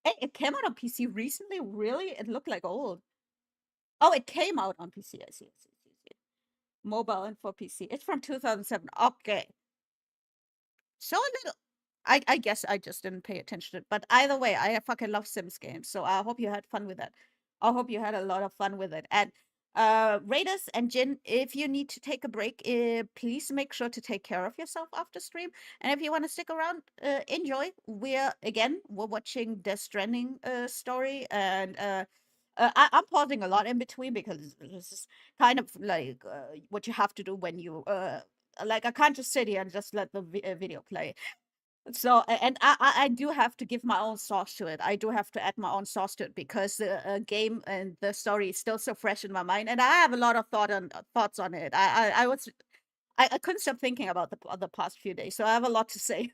Hey, it came out on PC recently? Really? It looked like old. Oh, it came out on PC. I see. Mobile and for PC. It's from 2007. Okay. So a little. I guess I just didn't pay attention to it. But either way, I fucking love Sims games. So I hope you had fun with that. I hope you had a lot of fun with it. And Raiders and Jin, if you need to take a break, please make sure to take care of yourself after stream. And if you want to stick around, enjoy. We're watching Death Stranding story, and I'm pausing a lot in between because this is kind of like what you have to do when you like I can't just sit here and just let the video play. So, and I do have to give my own sauce to it. I do have to add my own sauce to it because the game and the story is still so fresh in my mind, and I have a lot of thoughts on it. I couldn't stop thinking about the past few days, so I have a lot to say.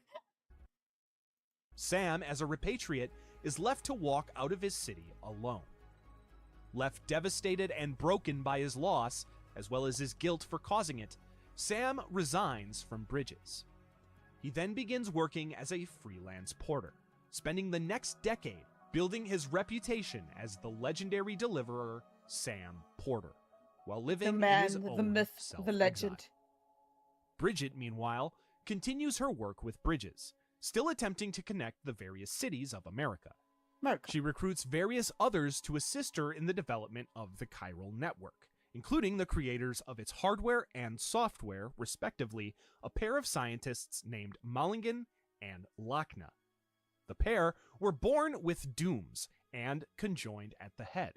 Sam, as a repatriate, is left to walk out of his city alone. Left devastated and broken by his loss, as well as his guilt for causing it, Sam resigns from Bridges. He then begins working as a freelance porter, spending the next decade building his reputation as the legendary deliverer Sam Porter, while living The in his man, the own myth, the self-exile. legend. Bridget, meanwhile, continues her work with Bridges, still attempting to connect the various cities of America. Merc. She recruits various others to assist her in the development of the chiral network, including the creators of its hardware and software, respectively, a pair of scientists named Mulligan and Lochna. The pair were born with dooms and conjoined at the head.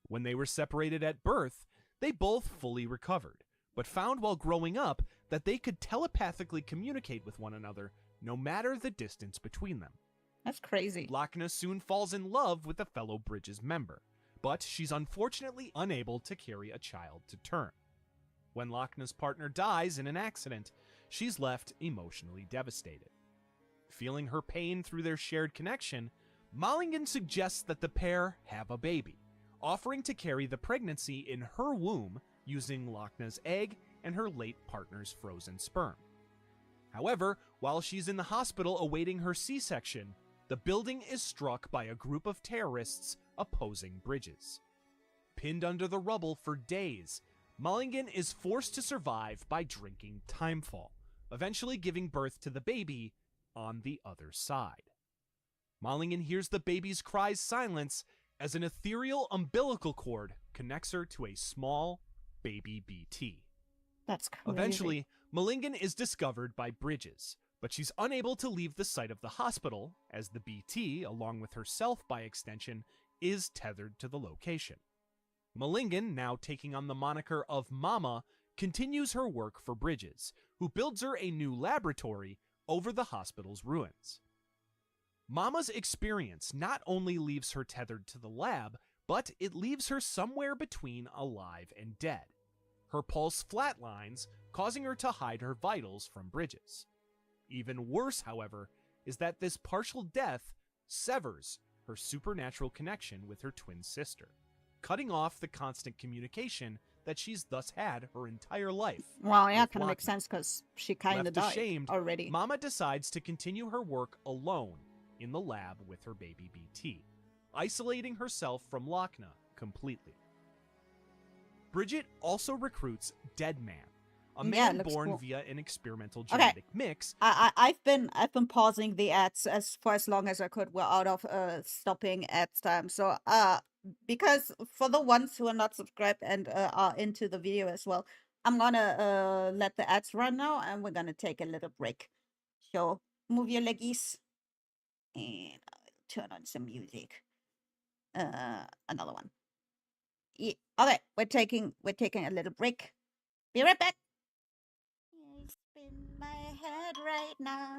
When they were separated at birth, they both fully recovered, but found while growing up that they could telepathically communicate with one another no matter the distance between them. That's crazy. Lochna soon falls in love with a fellow Bridges member, but she's unfortunately unable to carry a child to term. When Lochna's partner dies in an accident, she's left emotionally devastated. Feeling her pain through their shared connection, Mulligan suggests that the pair have a baby, offering to carry the pregnancy in her womb using Lochna's egg and her late partner's frozen sperm. However, while she's in the hospital awaiting her C-section, the building is struck by a group of terrorists opposing Bridges. Pinned under the rubble for days, Mulligan is forced to survive by drinking Timefall, eventually giving birth to the baby on the other side. Mulligan hears the baby's cries silence as an ethereal umbilical cord connects her to a small baby BT. That's crazy. Eventually, Mulligan is discovered by Bridges, but she's unable to leave the site of the hospital as the BT, along with herself by extension, is tethered to the location. Mulligan, now taking on the moniker of Mama, continues her work for Bridges, who builds her a new laboratory over the hospital's ruins. Mama's experience not only leaves her tethered to the lab, but it leaves her somewhere between alive and dead. Her pulse flatlines, causing her to hide her vitals from Bridges. Even worse, however, is that this partial death severs her supernatural connection with her twin sister, cutting off the constant communication that she's thus had her entire life. Well, yeah, with kind of makes Lochna. sense because she kind of Left died ashamed, already. Mama decides to continue her work alone in the lab with her baby BT, isolating herself from Lochna completely. Bridget also recruits Deadman, a Yeah, man it looks born cool. via an experimental Okay. genetic mix. I've been pausing the ads for as long as I could. We're out of stopping ads time. So because for the ones who are not subscribed and are into the video as well, I'm gonna let the ads run now, and we're gonna take a little break. So move your leggies, and I'll turn on some music. Another one. Yeah. Okay, we're taking a little break. Be right back. I spin my head right now.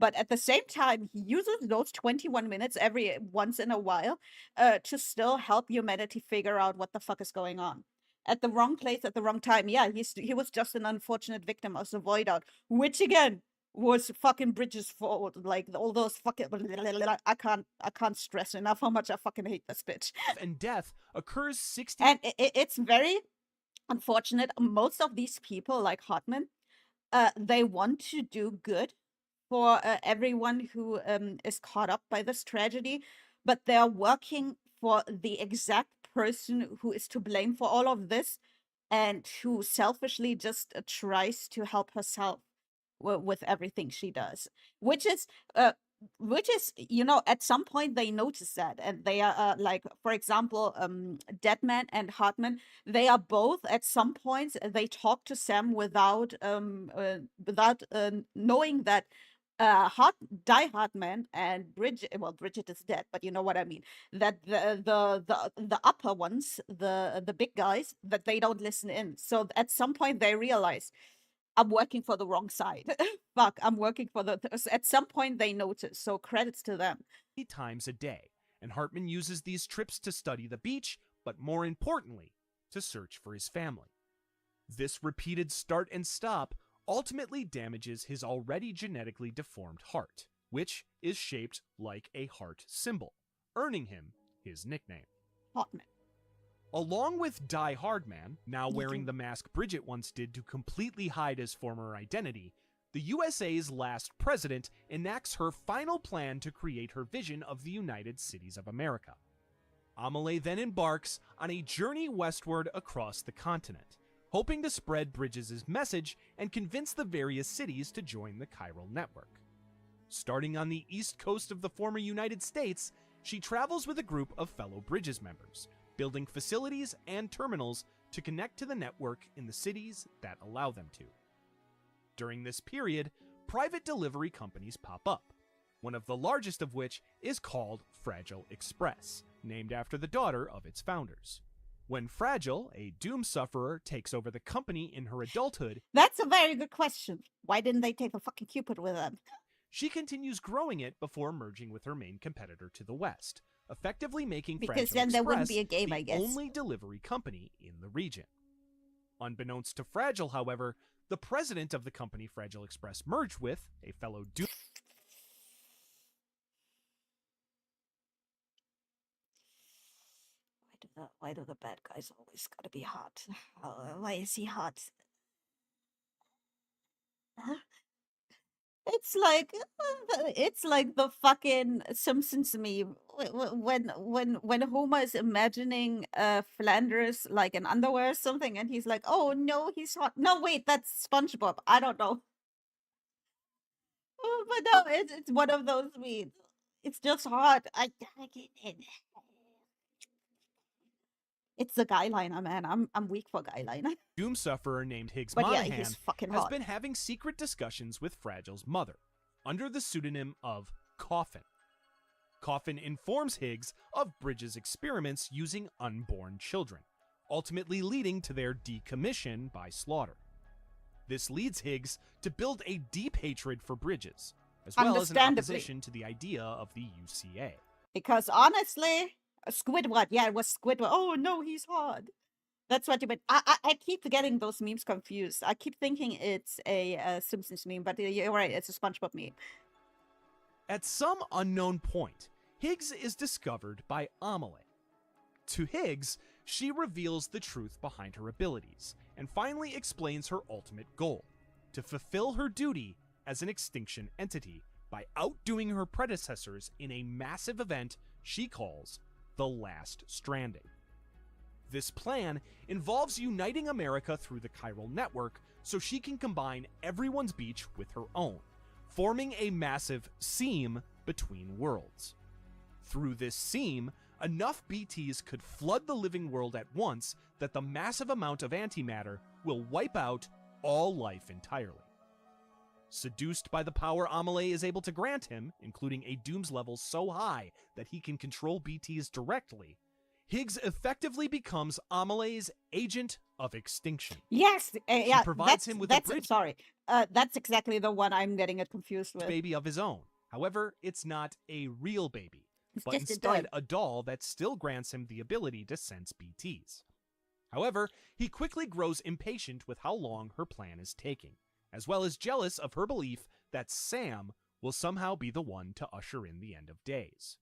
But at the same time, he uses those 21 minutes every once in a while to still help humanity figure out what the fuck is going on. At the wrong place at the wrong time. Yeah, he was just an unfortunate victim of the void out, which again was fucking Bridges' fault. Like all those fucking I can't stress enough how much I fucking hate this bitch. And death occurs 60 And it's very unfortunate. Most of these people, like Hartman, they want to do good for everyone who is caught up by this tragedy, but they're working for the exact person who is to blame for all of this and who selfishly just tries to help herself with everything she does, which is at some point they notice that, and they are like, for example, Deadman and Hartman, they are both at some points they talk to Sam without knowing that Die Hardman and Bridget, well, Bridget is dead, but you know what I mean, that the upper ones, the big guys, that they don't listen in. So at some point they realize, I'm working for the wrong side. Fuck, I'm working for at some point they notice. So credits to them. times a day, and Hartman uses these trips to study the beach, but more importantly, to search for his family. This repeated start and stop ultimately damages his already genetically deformed heart, which is shaped like a heart symbol, earning him his nickname. Hartman. Along with Die Hardman, now wearing the mask Bridget once did to completely hide his former identity, the USA's last president enacts her final plan to create her vision of the United Cities of America. Amelie then embarks on a journey westward across the continent, hoping to spread Bridges' message and convince the various cities to join the chiral network. Starting on the east coast of the former United States, she travels with a group of fellow Bridges members, building facilities and terminals to connect to the network in the cities that allow them to. During this period, private delivery companies pop up, one of the largest of which is called Fragile Express, named after the daughter of its founders. When Fragile, a doom sufferer, takes over the company in her adulthood, That's a very good question. Why didn't they take a fucking Cupid with them? she continues growing it before merging with her main competitor to the west, effectively making Because Fragile then there wouldn't Express be a game, the I guess. only delivery company in the region. Unbeknownst to Fragile, however, the president of the company Fragile Express merged with, a fellow doom Why do the bad guys always gotta be hot? Why is he hot? Huh? It's like the fucking Simpsons meme when Homer is imagining Flanders like in underwear or something, and he's like, "Oh no, he's hot." No, wait, that's SpongeBob. I don't know. Oh, but no, it's one of those memes. It's just hot. I get it. It's the guy liner, man. I'm weak for guy liner. doom sufferer named Higgs But yeah, Monahan he's fucking has hot. been having secret discussions with Fragile's mother, under the pseudonym of Coffin. Coffin informs Higgs of Bridges' experiments using unborn children, ultimately leading to their decommission by slaughter. This leads Higgs to build a deep hatred for Bridges, as well as an Understandably. opposition to the idea of the UCA. Because honestly, Squidward, yeah, it was Squidward. Oh no, he's hot. That's what you meant. I keep getting those memes confused. I keep thinking it's a Simpsons meme, but you're right, it's a SpongeBob meme. At some unknown point, Higgs is discovered by Amelie. To Higgs, she reveals the truth behind her abilities, and finally explains her ultimate goal, to fulfill her duty as an extinction entity by outdoing her predecessors in a massive event she calls the Last Stranding. This plan involves uniting America through the chiral network so she can combine everyone's beach with her own, forming a massive seam between worlds. Through this seam, enough BTs could flood the living world at once that the massive amount of antimatter will wipe out all life entirely. Seduced by the power Amelie is able to grant him, including a Dooms level so high that he can control BTs directly, Higgs effectively becomes Amelie's agent of extinction. Yes, yeah. provides him with a bridge- Sorry, that's exactly the one I'm getting it confused with. Baby of his own. However, it's not a real baby, It's but just a instead doll. a doll that still grants him the ability to sense BTs. However, he quickly grows impatient with how long her plan is taking, as well as jealous of her belief that Sam will somehow be the one to usher in the end of days.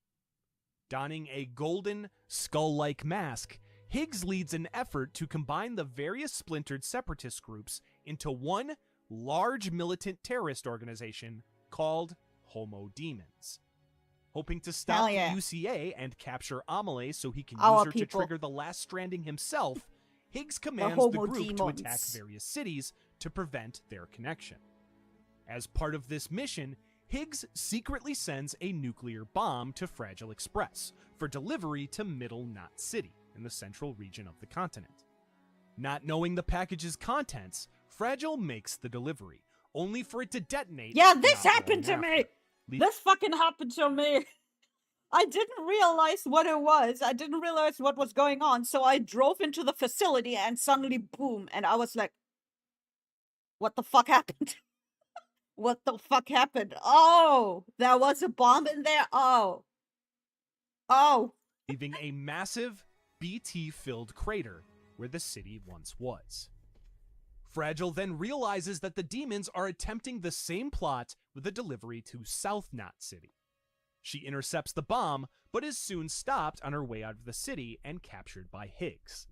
Donning a golden, skull-like mask, Higgs leads an effort to combine the various splintered separatist groups into one large militant terrorist organization called Homo Demons. Hoping to stop Hell yeah. the UCA and capture Amelie so he can Our use her to people. trigger the last stranding himself, Higgs commands the Homo group to attack Demons. various cities to prevent their connection. As part of this mission, Higgs secretly sends a nuclear bomb to Fragile Express for delivery to Middle Knot City in the central region of the continent. Not knowing the package's contents, Fragile makes the delivery, only for it to detonate. Yeah, this not happened long to after. me. This fucking happened to me. I didn't realize what it was. I didn't realize what was going on. So I drove into the facility and suddenly boom. And I was like, what the fuck happened? What the fuck happened? Oh, there was a bomb in there. Oh. Oh. Leaving a massive BT-filled crater where the city once was. Fragile then realizes that the demons are attempting the same plot with a delivery to South Knot City. She intercepts the bomb, but is soon stopped on her way out of the city and captured by Higgs.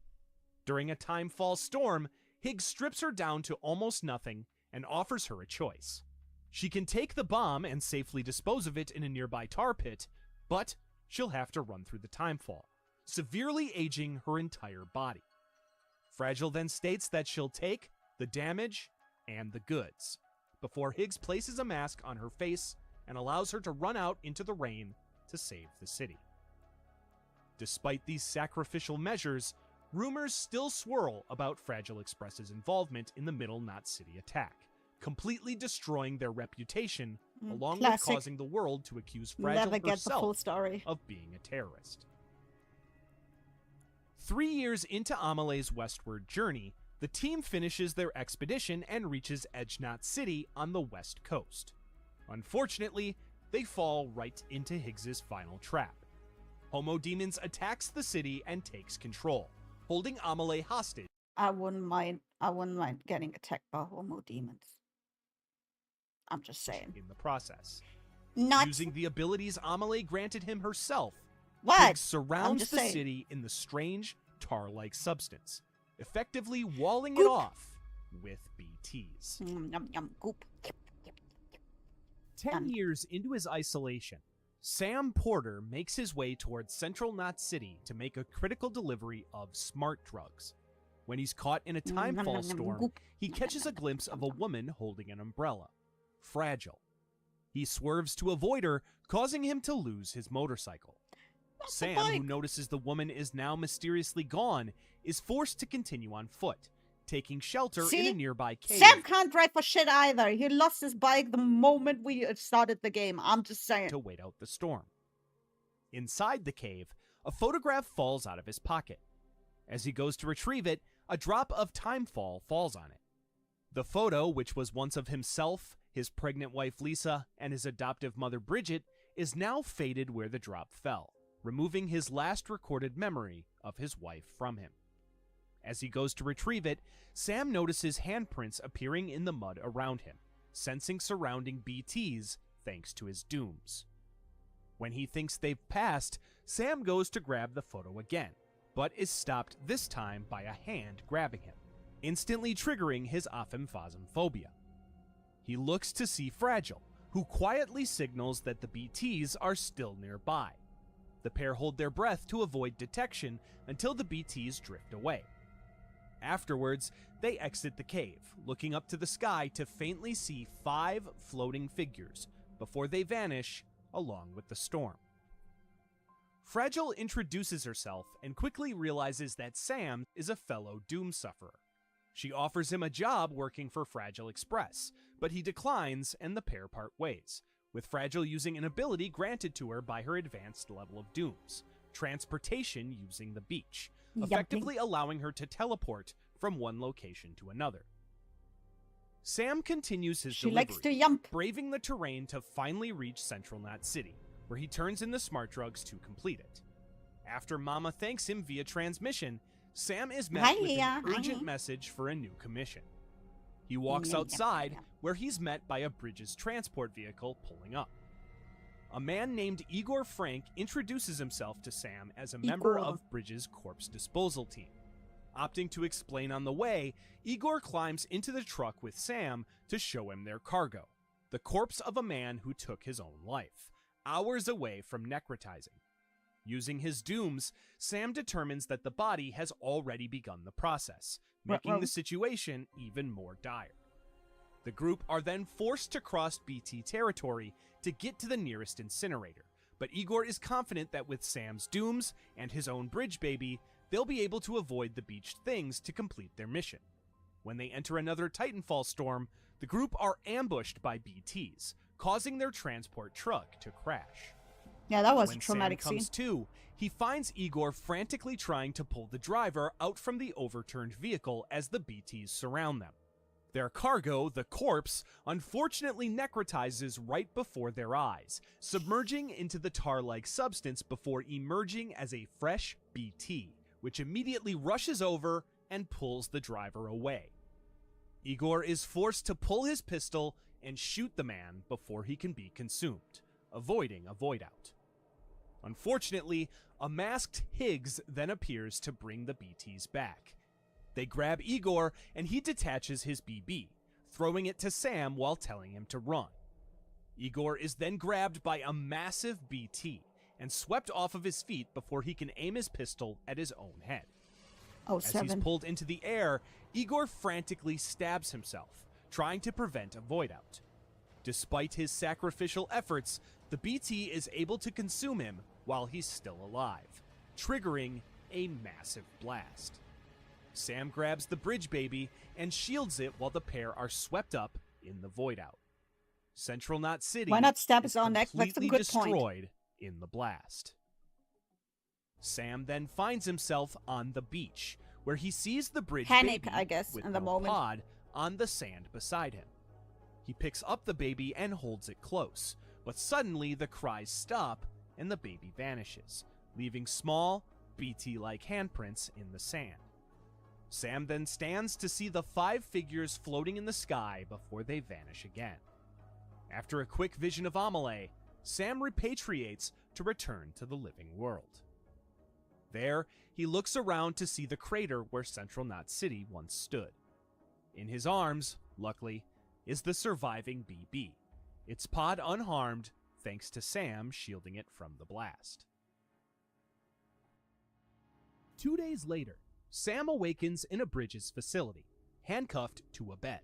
During a timefall storm, Higgs strips her down to almost nothing and offers her a choice. She can take the bomb and safely dispose of it in a nearby tar pit, but she'll have to run through the timefall, severely aging her entire body. Fragile then states that she'll take the damage and the goods, before Higgs places a mask on her face and allows her to run out into the rain to save the city. Despite these sacrificial measures, rumors still swirl about Fragile Express's involvement in the Middle Knot City attack, completely destroying their reputation, along Classic. with causing the world to accuse Fragile Never get the full herself story. of being a terrorist. 3 years into Amelie's westward journey, the team finishes their expedition and reaches Edge Knot City on the west coast. Unfortunately, they fall right into Higgs's final trap. Homo Demons attacks the city and takes control, holding Amelie hostage I wouldn't mind getting attacked by Homo Demons. I'm just saying. in the process. Not Using the abilities Amelie granted him herself, what? Higgs surrounds just the saying. city in the strange, tar-like substance, effectively walling it Goop. off with BTs. Yum, yum, goop. 10 Done. years into his isolation, Sam Porter makes his way towards Central Knot City to make a critical delivery of smart drugs. When he's caught in a Yum, yum, timefall yum, storm, goop. he catches a glimpse of a woman holding an umbrella. Fragile. He swerves to avoid her, causing him to lose his motorcycle. Not the Sam, who bike. notices the woman is now mysteriously gone, is forced to continue on foot, taking shelter in See? a nearby cave. Sam can't drive for shit either. He lost his bike the moment we started the game. I'm just saying. to wait out the storm. Inside the cave, a photograph falls out of his pocket. As he goes to retrieve it, a drop of timefall falls on it. The photo, which was once of himself, his pregnant wife Lisa, and his adoptive mother Bridget, is now faded where the drop fell, removing his last recorded memory of his wife from him. As he goes to retrieve it, Sam notices handprints appearing in the mud around him, sensing surrounding BTs thanks to his dooms. When he thinks they've passed, Sam goes to grab the photo again, but is stopped this time by a hand grabbing him, instantly triggering his aphamphasm phobia. He looks to see Fragile, who quietly signals that the BTs are still nearby. The pair hold their breath to avoid detection until the BTs drift away. Afterwards, they exit the cave, looking up to the sky to faintly see 5 floating figures before they vanish along with the storm. Fragile introduces herself and quickly realizes that Sam is a fellow Doom sufferer. She offers him a job working for Fragile Express, but he declines and the pair part ways, with Fragile using an ability granted to her by her advanced level of Dooms, transportation using the beach, effectively allowing her to teleport from one location to another. Sam continues his She delivery, likes to yump. braving the terrain to finally reach Central Knot City, where he turns in the smart drugs to complete it. After Mama thanks him via transmission, Sam is met Hi, with Leah. an Hi. urgent message for a new commission. He walks Yeah. outside, where he's met by a Bridges transport vehicle pulling up. A man named Igor Frank introduces himself to Sam as a member Igor. of Bridges' corpse disposal team. Opting to explain on the way, Igor climbs into the truck with Sam to show him their cargo, the corpse of a man who took his own life, hours away from necrotizing. Using his dooms, Sam determines that the body has already begun the process, making the situation even more dire. The group are then forced to cross BT territory to get to the nearest incinerator, but Igor is confident that with Sam's dooms and his own bridge baby, they'll be able to avoid the beached things to complete their mission. When they enter another Titanfall storm, the group are ambushed by BTs, causing their transport truck to crash. Yeah, that was When a traumatic Sam comes scene. to, he finds Igor frantically trying to pull the driver out from the overturned vehicle as the BTs surround them. Their cargo, the corpse, unfortunately necrotizes right before their eyes, submerging into the tar-like substance before emerging as a fresh BT, which immediately rushes over and pulls the driver away. Igor is forced to pull his pistol and shoot the man before he can be consumed, avoiding a void out. Unfortunately, a masked Higgs then appears to bring the BTs back. They grab Igor and he detaches his BB, throwing it to Sam while telling him to run. Igor is then grabbed by a massive BT and swept off of his feet before he can aim his pistol at his own head. Oh, As he's 7. pulled into the air, Igor frantically stabs himself, trying to prevent a void out. Despite his sacrificial efforts, the BT is able to consume him while he's still alive, triggering a massive blast. Sam grabs the bridge baby and shields it while the pair are swept up in the void out. Central Knot City Why not stab is his own neck? That's a completely good point. destroyed in the blast. Sam then finds himself on the beach, where he sees the bridge Panic, baby I guess, with in the no moment. pod on the sand beside him. He picks up the baby and holds it close, but suddenly the cries stop and the baby vanishes, leaving small, BT-like handprints in the sand. Sam then stands to see the 5 figures floating in the sky before they vanish again. After a quick vision of Amelie, Sam repatriates to return to the living world. There, he looks around to see the crater where Central Knot City once stood. In his arms, luckily, is the surviving BB, its pod unharmed thanks to Sam shielding it from the blast. 2 days later, Sam awakens in a Bridges facility, handcuffed to a bed.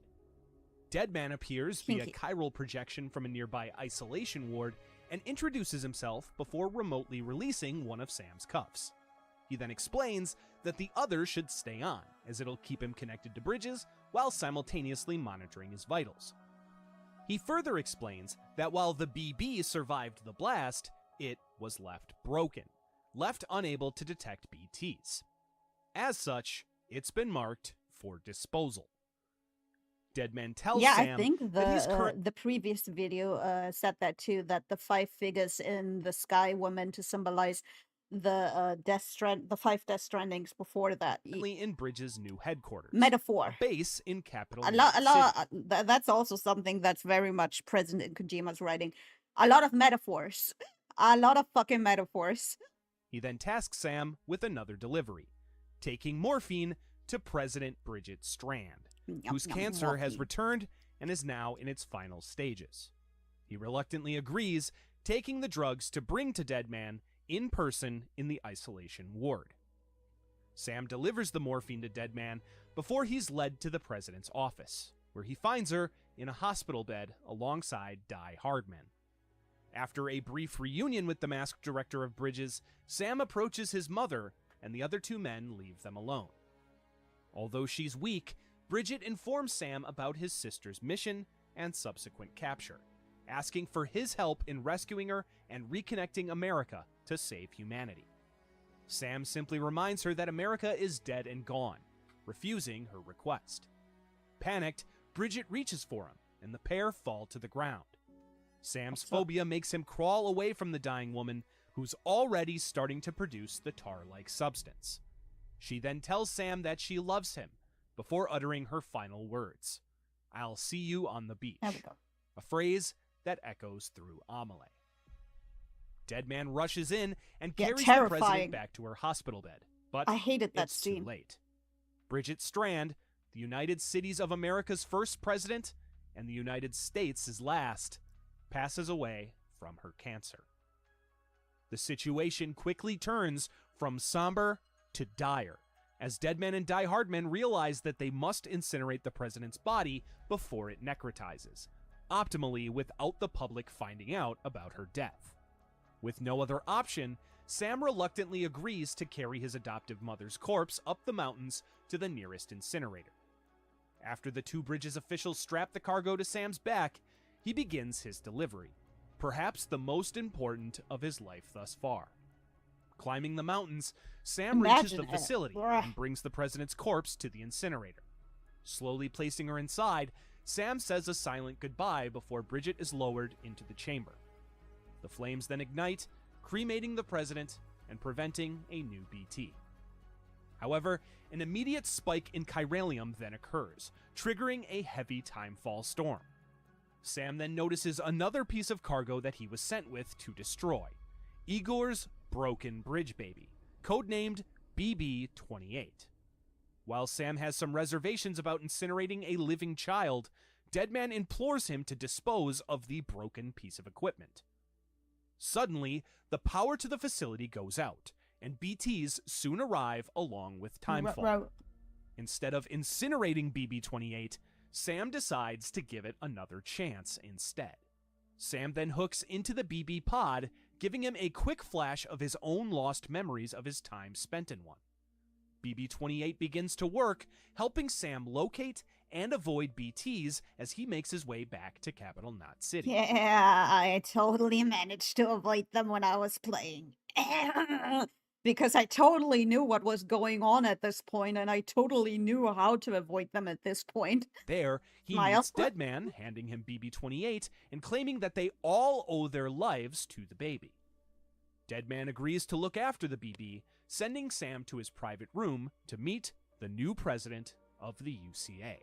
Deadman appears via Kinky. chiral projection from a nearby isolation ward and introduces himself before remotely releasing one of Sam's cuffs. He then explains that the other should stay on, as it'll keep him connected to Bridges while simultaneously monitoring his vitals. He further explains that while the BB survived the blast, it was left broken, left unable to detect BTs. As such, it's been marked for disposal. Deadman tells Yeah, Sam I think that he's the previous video said that too, that the 5 figures in the sky were meant to symbolize the the 5 death strandings before that. currently in Bridges' new headquarters, Metaphor. a base in capital A New lot, York a lot. City. That's also something that's very much present in Kojima's writing. A lot of metaphors. A lot of fucking metaphors. He then tasks Sam with another delivery, taking morphine to President Bridget Strand, whose cancer has Morphine. returned and is now in its final stages. He reluctantly agrees, taking the drugs to bring to Deadman in person in the isolation ward. Sam delivers the morphine to Deadman before he's led to the president's office, where he finds her in a hospital bed alongside Die Hardman. After a brief reunion with the masked director of Bridges, Sam approaches his mother, and the other 2 men leave them alone. Although she's weak, Bridget informs Sam about his sister's mission and subsequent capture, asking for his help in rescuing her and reconnecting America to save humanity. Sam simply reminds her that America is dead and gone, refusing her request. Panicked, Bridget reaches for him, and the pair fall to the ground. Sam's phobia makes him crawl away from the dying woman, who's already starting to produce the tar-like substance. She then tells Sam that she loves him, before uttering her final words. "I'll see you on the beach." There we go. A phrase that echoes through Amelie. Deadman rushes in and Yeah, carries the terrifying. president back to her hospital bed, but I hated that it's scene. too late. Bridget Strand, the United Cities of America's first president and the United States' last, passes away from her cancer. The situation quickly turns from somber to dire, as Deadman and Die Hardman realize that they must incinerate the president's body before it necrotizes, optimally without the public finding out about her death. With no other option, Sam reluctantly agrees to carry his adoptive mother's corpse up the mountains to the nearest incinerator. After the Two Bridges officials strap the cargo to Sam's back, he begins his delivery, perhaps the most important of his life thus far. Climbing the mountains, Sam reaches the Imagine it. facility Ugh. and brings the president's corpse to the incinerator. Slowly placing her inside, Sam says a silent goodbye before Bridget is lowered into the chamber. The flames then ignite, cremating the president and preventing a new BT. However, an immediate spike in chiralium then occurs, triggering a heavy timefall storm. Sam then notices another piece of cargo that he was sent with to destroy, Igor's broken bridge baby, codenamed BB-28. While Sam has some reservations about incinerating a living child, Deadman implores him to dispose of the broken piece of equipment. Suddenly, the power to the facility goes out, and BTs soon arrive along with Timefall. Instead of incinerating BB-28, Sam decides to give it another chance instead. Sam then hooks into the BB pod, giving him a quick flash of his own lost memories of his time spent in one. BB-28 begins to work, helping Sam locate and avoid BTs as he makes his way back to Capital Knot City. Yeah, I totally managed to avoid them when I was playing. Because I totally knew what was going on at this point, and I totally knew how to avoid them at this point. There, he Smile. meets Deadman, handing him BB-28 and claiming that they all owe their lives to the baby. Deadman agrees to look after the BB, sending Sam to his private room to meet the new president of the UCA.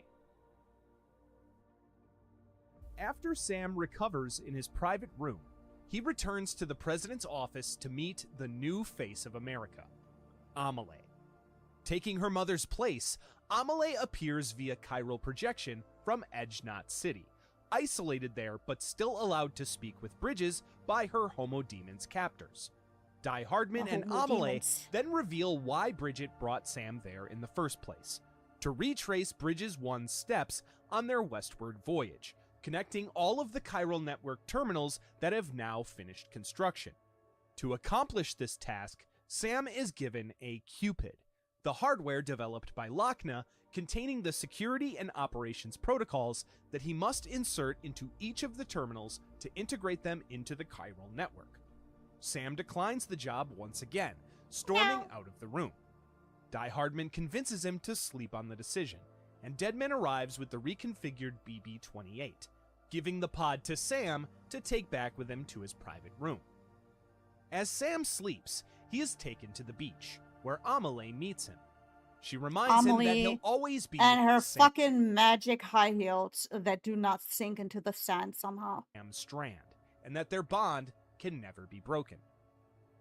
After Sam recovers in his private room, he returns to the president's office to meet the new face of America, Amelie. Taking her mother's place, Amelie appears via chiral projection from Edge Knot City, isolated there but still allowed to speak with Bridges by her Homo Demons captors. Die Hardman The and Homo Amelie Demons. then reveal why Bridget brought Sam there in the first place, to retrace Bridges 1's steps on their westward voyage, connecting all of the chiral network terminals that have now finished construction. To accomplish this task, Sam is given a Cupid, the hardware developed by Lochna containing the security and operations protocols that he must insert into each of the terminals to integrate them into the chiral network. Sam declines the job once again, storming out of the room. Die Hardman convinces him to sleep on the decision, and Deadman arrives with the reconfigured BB-28, giving the pod to Sam to take back with him to his private room. As Sam sleeps, he is taken to the beach, where Amelie meets him. She reminds him that he'll Amelie always be And her Sam fucking magic high heels that do not sink into the sand somehow. Strand, and that their bond can never be broken.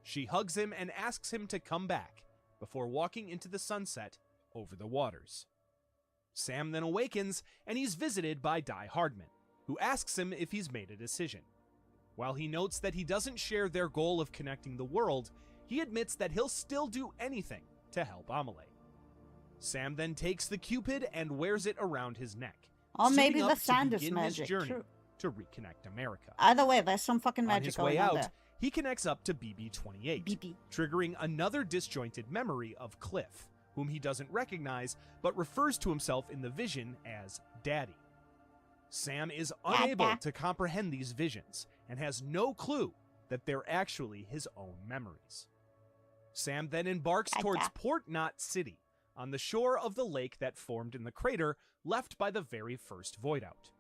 She hugs him and asks him to come back, before walking into the sunset over the waters. Sam then awakens, and he's visited by Die Hardman, who asks him if he's made a decision. While he notes that he doesn't share their goal of connecting the world, he admits that he'll still do anything to help Amelie. Sam then takes the Cupid and wears it around his neck, Or maybe suiting the up to sand is begin his magic. journey True. to reconnect America. Either way, there's some fucking On magic his way going on out, there. he connects up to BB-28, BB. triggering another disjointed memory of Cliff, whom he doesn't recognize but refers to himself in the vision as Daddy. Sam is unable Dada. to comprehend these visions and has no clue that they're actually his own memories. Sam then embarks towards Gotcha. Port Knot City, on the shore of the lake that formed in the crater left by the very first void out.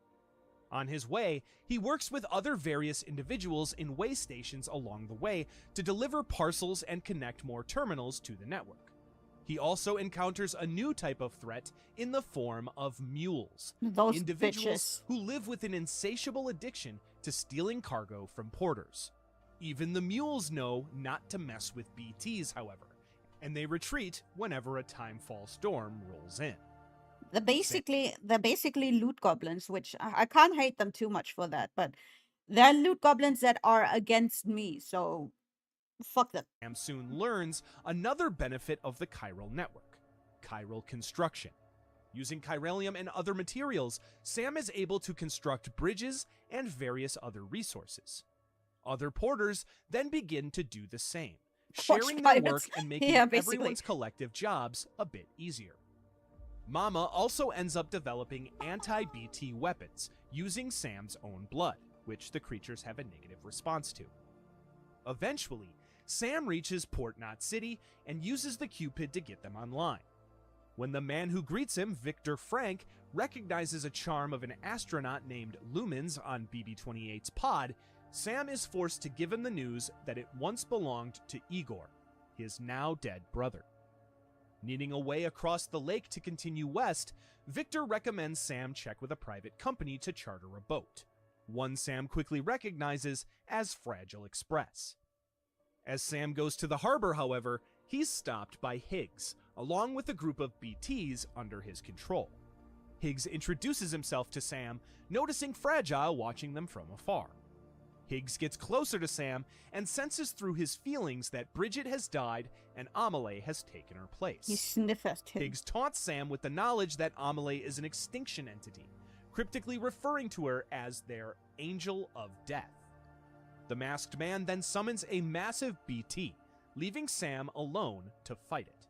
On his way, he works with other various individuals in way stations along the way to deliver parcels and connect more terminals to the network. He also encounters a new type of threat in the form of mules, Those individuals bitches. who live with an insatiable addiction to stealing cargo from porters. Even the mules know not to mess with BTs, however, and they retreat whenever a timefall storm rolls in. They're basically loot goblins, which I can't hate them too much for that, but they're loot goblins that are against me, so fuck them. Sam soon learns another benefit of the chiral network: chiral construction. Using chiralium and other materials, Sam is able to construct bridges and various other resources. Other porters then begin to do the same, sharing their work pirates. and making Yeah, basically. everyone's collective jobs a bit easier. Mama also ends up developing anti-BT weapons using Sam's own blood, which the creatures have a negative response to. Eventually, Sam reaches Port Knot City and uses the Cupid to get them online. When the man who greets him, Victor Frank, recognizes a charm of an astronaut named Lumens on BB-28's pod, Sam is forced to give him the news that it once belonged to Igor, his now dead brother. Needing a way across the lake to continue west, Victor recommends Sam check with a private company to charter a boat, one Sam quickly recognizes as Fragile Express. As Sam goes to the harbor, however, he's stopped by Higgs, along with a group of BTs under his control. Higgs introduces himself to Sam, noticing Fragile watching them from afar. Higgs gets closer to Sam and senses through his feelings that Bridget has died and Amelie has taken her place. You sniff at him. Higgs taunts Sam with the knowledge that Amelie is an extinction entity, cryptically referring to her as their Angel of Death. The masked man then summons a massive BT, leaving Sam alone to fight it.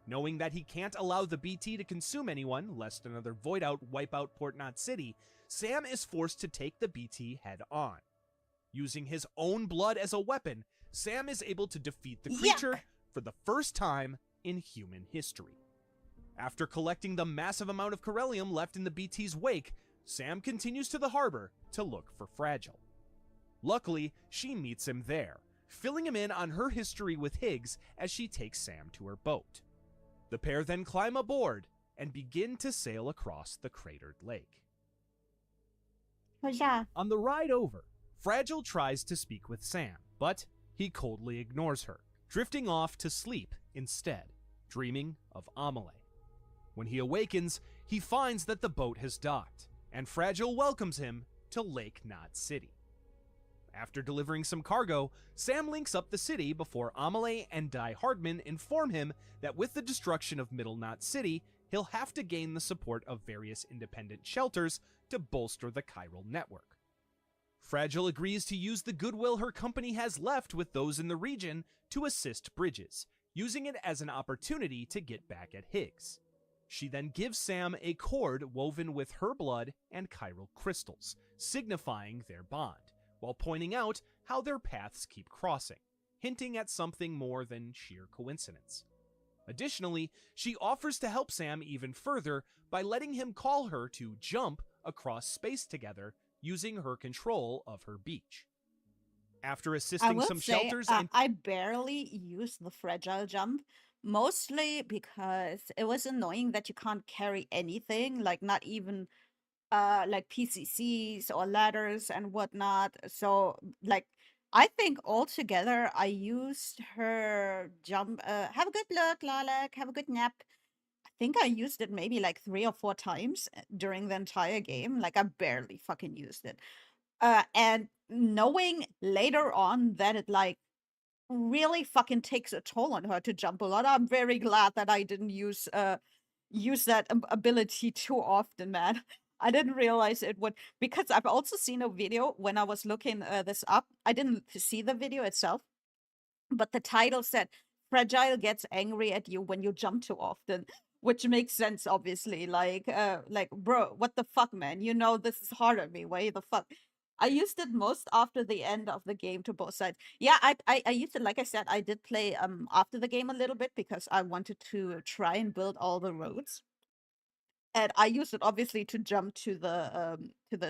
Knowing that he can't allow the BT to consume anyone, lest another void out wipe out Port Knot City, Sam is forced to take the BT head on. Using his own blood as a weapon, Sam is able to defeat the creature for the first time in human history. After collecting the massive amount of chiralium left in the BT's wake, Sam continues to the harbor to look for Fragile. Luckily, she meets him there, filling him in on her history with Higgs as she takes Sam to her boat. The pair then climb aboard and begin to sail across the cratered lake. Huzzah. On the ride over, Fragile tries to speak with Sam, but he coldly ignores her, drifting off to sleep instead, dreaming of Amelie. When he awakens, he finds that the boat has docked, and Fragile welcomes him to Lake Knot City. After delivering some cargo, Sam links up the city before Amelie and Die Hardman inform him that with the destruction of Middle Knot City, he'll have to gain the support of various independent shelters to bolster the chiral network. Fragile agrees to use the goodwill her company has left with those in the region to assist Bridges, using it as an opportunity to get back at Higgs. She then gives Sam a cord woven with her blood and chiral crystals, signifying their bond, while pointing out how their paths keep crossing, hinting at something more than sheer coincidence. Additionally, she offers to help Sam even further by letting him call her to jump across space together using her control of her beach. After I assisting will some say, shelters and I barely use the fragile jump, mostly because it was annoying that you can't carry anything, like not even like PCCs or ladders and whatnot. So like I think altogether I used her jump. Have a good look, Lilac. Have a good nap. I think I used it maybe like 3 or 4 times during the entire game. Like I barely fucking used it. And knowing later on that it like really fucking takes a toll on her to jump a lot, I'm very glad that I didn't use that ability too often, man. I didn't realize it would, because I've also seen a video when I was looking this up. I didn't see the video itself, but the title said Fragile gets angry at you when you jump too often, which makes sense, obviously. Like bro, what the fuck, man? You know this is hard on me. Why the fuck? I used it most after the end of the game to both sides. Yeah, I used it, like I said, I did play after the game a little bit because I wanted to try and build all the roads. And I used it obviously to jump to the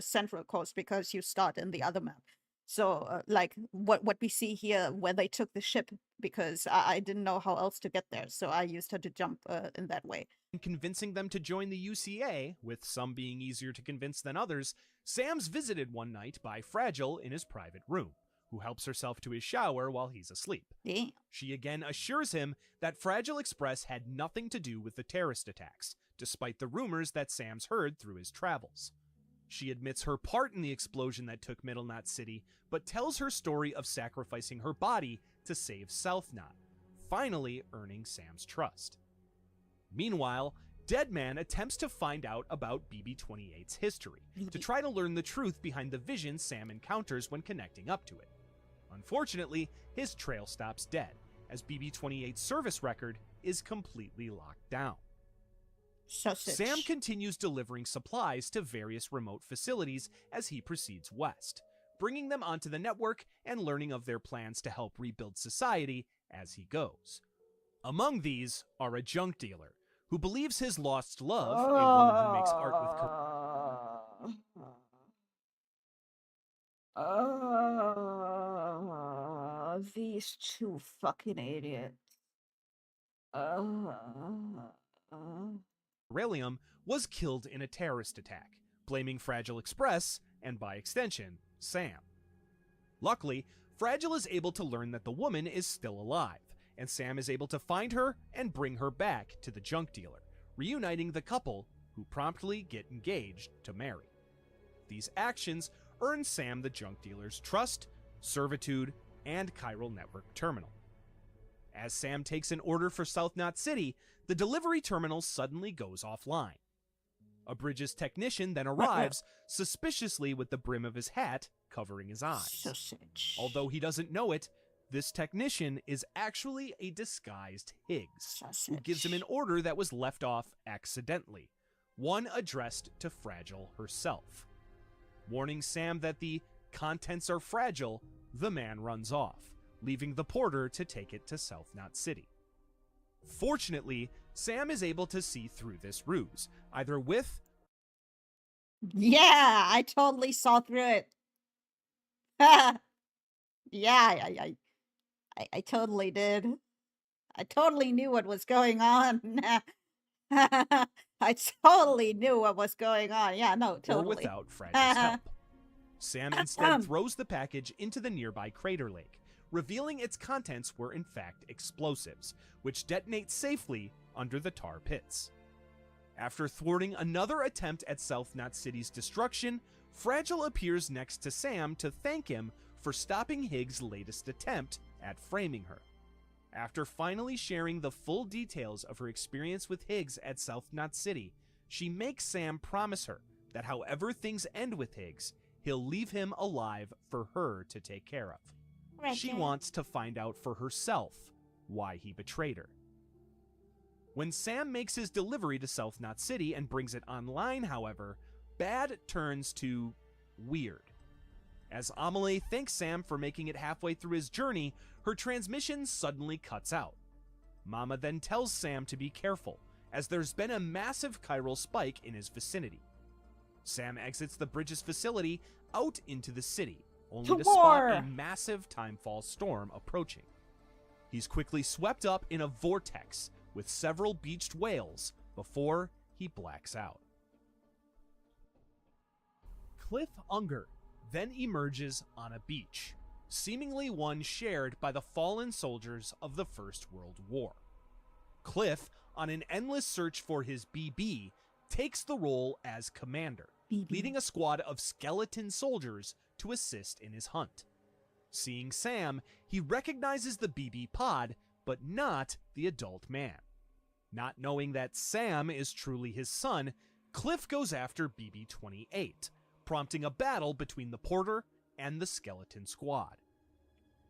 central coast because you start in the other map. So like what we see here where they took the ship because I didn't know how else to get there. So I used her to jump in that way. Convincing them to join the UCA, with some being easier to convince than others, Sam's visited one night by Fragile in his private room, who helps herself to his shower while he's asleep. Damn. She again assures him that Fragile Express had nothing to do with the terrorist attacks, despite the rumors that Sam's heard through his travels. She admits her part in the explosion that took Middle Knot City, but tells her story of sacrificing her body to save South Knot, finally earning Sam's trust. Meanwhile, Deadman attempts to find out about BB-28's history, to try to learn the truth behind the vision Sam encounters when connecting up to it. Unfortunately, his trail stops dead, as BB-28's service record is completely locked down. Sausage. Sam continues delivering supplies to various remote facilities as he proceeds west, bringing them onto the network and learning of their plans to help rebuild society as he goes. Among these are a junk dealer, who believes his lost love, a woman who makes art with These two fucking idiots. beryllium, was killed in a terrorist attack, blaming Fragile Express, and by extension, Sam. Luckily, Fragile is able to learn that the woman is still alive, and Sam is able to find her and bring her back to the junk dealer, reuniting the couple, who promptly get engaged to marry. These actions earn Sam the junk dealer's trust, servitude, and chiral network terminal. As Sam takes an order for South Knot City, the delivery terminal suddenly goes offline. A Bridges technician then arrives, suspiciously with the brim of his hat covering his eyes. Sausage. Although he doesn't know it, this technician is actually a disguised Higgs, who gives him an order that was left off accidentally, one addressed to Fragile herself. Warning Sam that the contents are fragile, the man runs off, leaving the porter to take it to South Knot City. Fortunately, Sam is able to see through this ruse, either with... Yeah, I totally saw through it. Yeah, I totally did. I totally knew what was going on. I totally knew what was going on. Yeah, no, totally. or without Fragile's help. Sam instead throws the package into the nearby crater lake, revealing its contents were in fact explosives, which detonate safely under the tar pits. After thwarting another attempt at South Knot City's destruction, Fragile appears next to Sam to thank him for stopping Higgs' latest attempt at framing her. After finally sharing the full details of her experience with Higgs at South Knot City, she makes Sam promise her that however things end with Higgs, he'll leave him alive for her to take care of. She wants to find out for herself why he betrayed her. When Sam makes his delivery to South Knot City and brings it online, however, bad turns to weird. As Amelie thanks Sam for making it halfway through his journey, her transmission suddenly cuts out. Mama then tells Sam to be careful, as there's been a massive chiral spike in his vicinity. Sam exits the Bridges facility out into the city, only to spot a massive timefall storm approaching. He's quickly swept up in a vortex with several beached whales before he blacks out. Cliff Unger then emerges on a beach, seemingly one shared by the fallen soldiers of the First World War. Cliff, on an endless search for his BB, takes the role as commander, leading a squad of skeleton soldiers to assist in his hunt. Seeing Sam, he recognizes the BB pod, but not the adult man. Not knowing that Sam is truly his son, Cliff goes after BB-28, prompting a battle between the porter and the skeleton squad.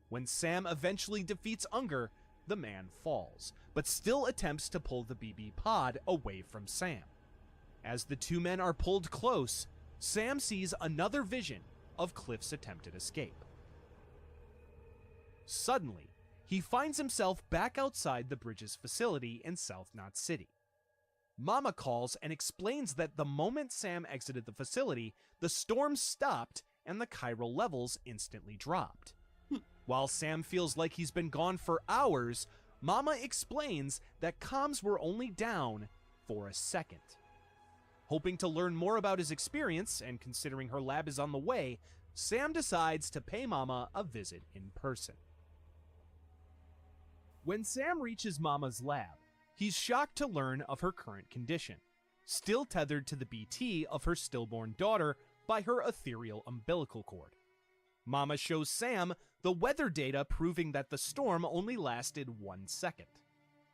When Sam eventually defeats Unger, the man falls, but still attempts to pull the BB pod away from Sam. As the two men are pulled close, Sam sees another vision of Cliff's attempted escape. Suddenly, he finds himself back outside the bridge's facility in South Knot City. Mama calls and explains that the moment Sam exited the facility, the storm stopped and the chiral levels instantly dropped. While Sam feels like he's been gone for hours, Mama explains that comms were only down for a second. Hoping to learn more about his experience, and considering her lab is on the way, Sam decides to pay Mama a visit in person. When Sam reaches Mama's lab, he's shocked to learn of her current condition, still tethered to the BT of her stillborn daughter by her ethereal umbilical cord. Mama shows Sam the weather data proving that the storm only lasted 1 second.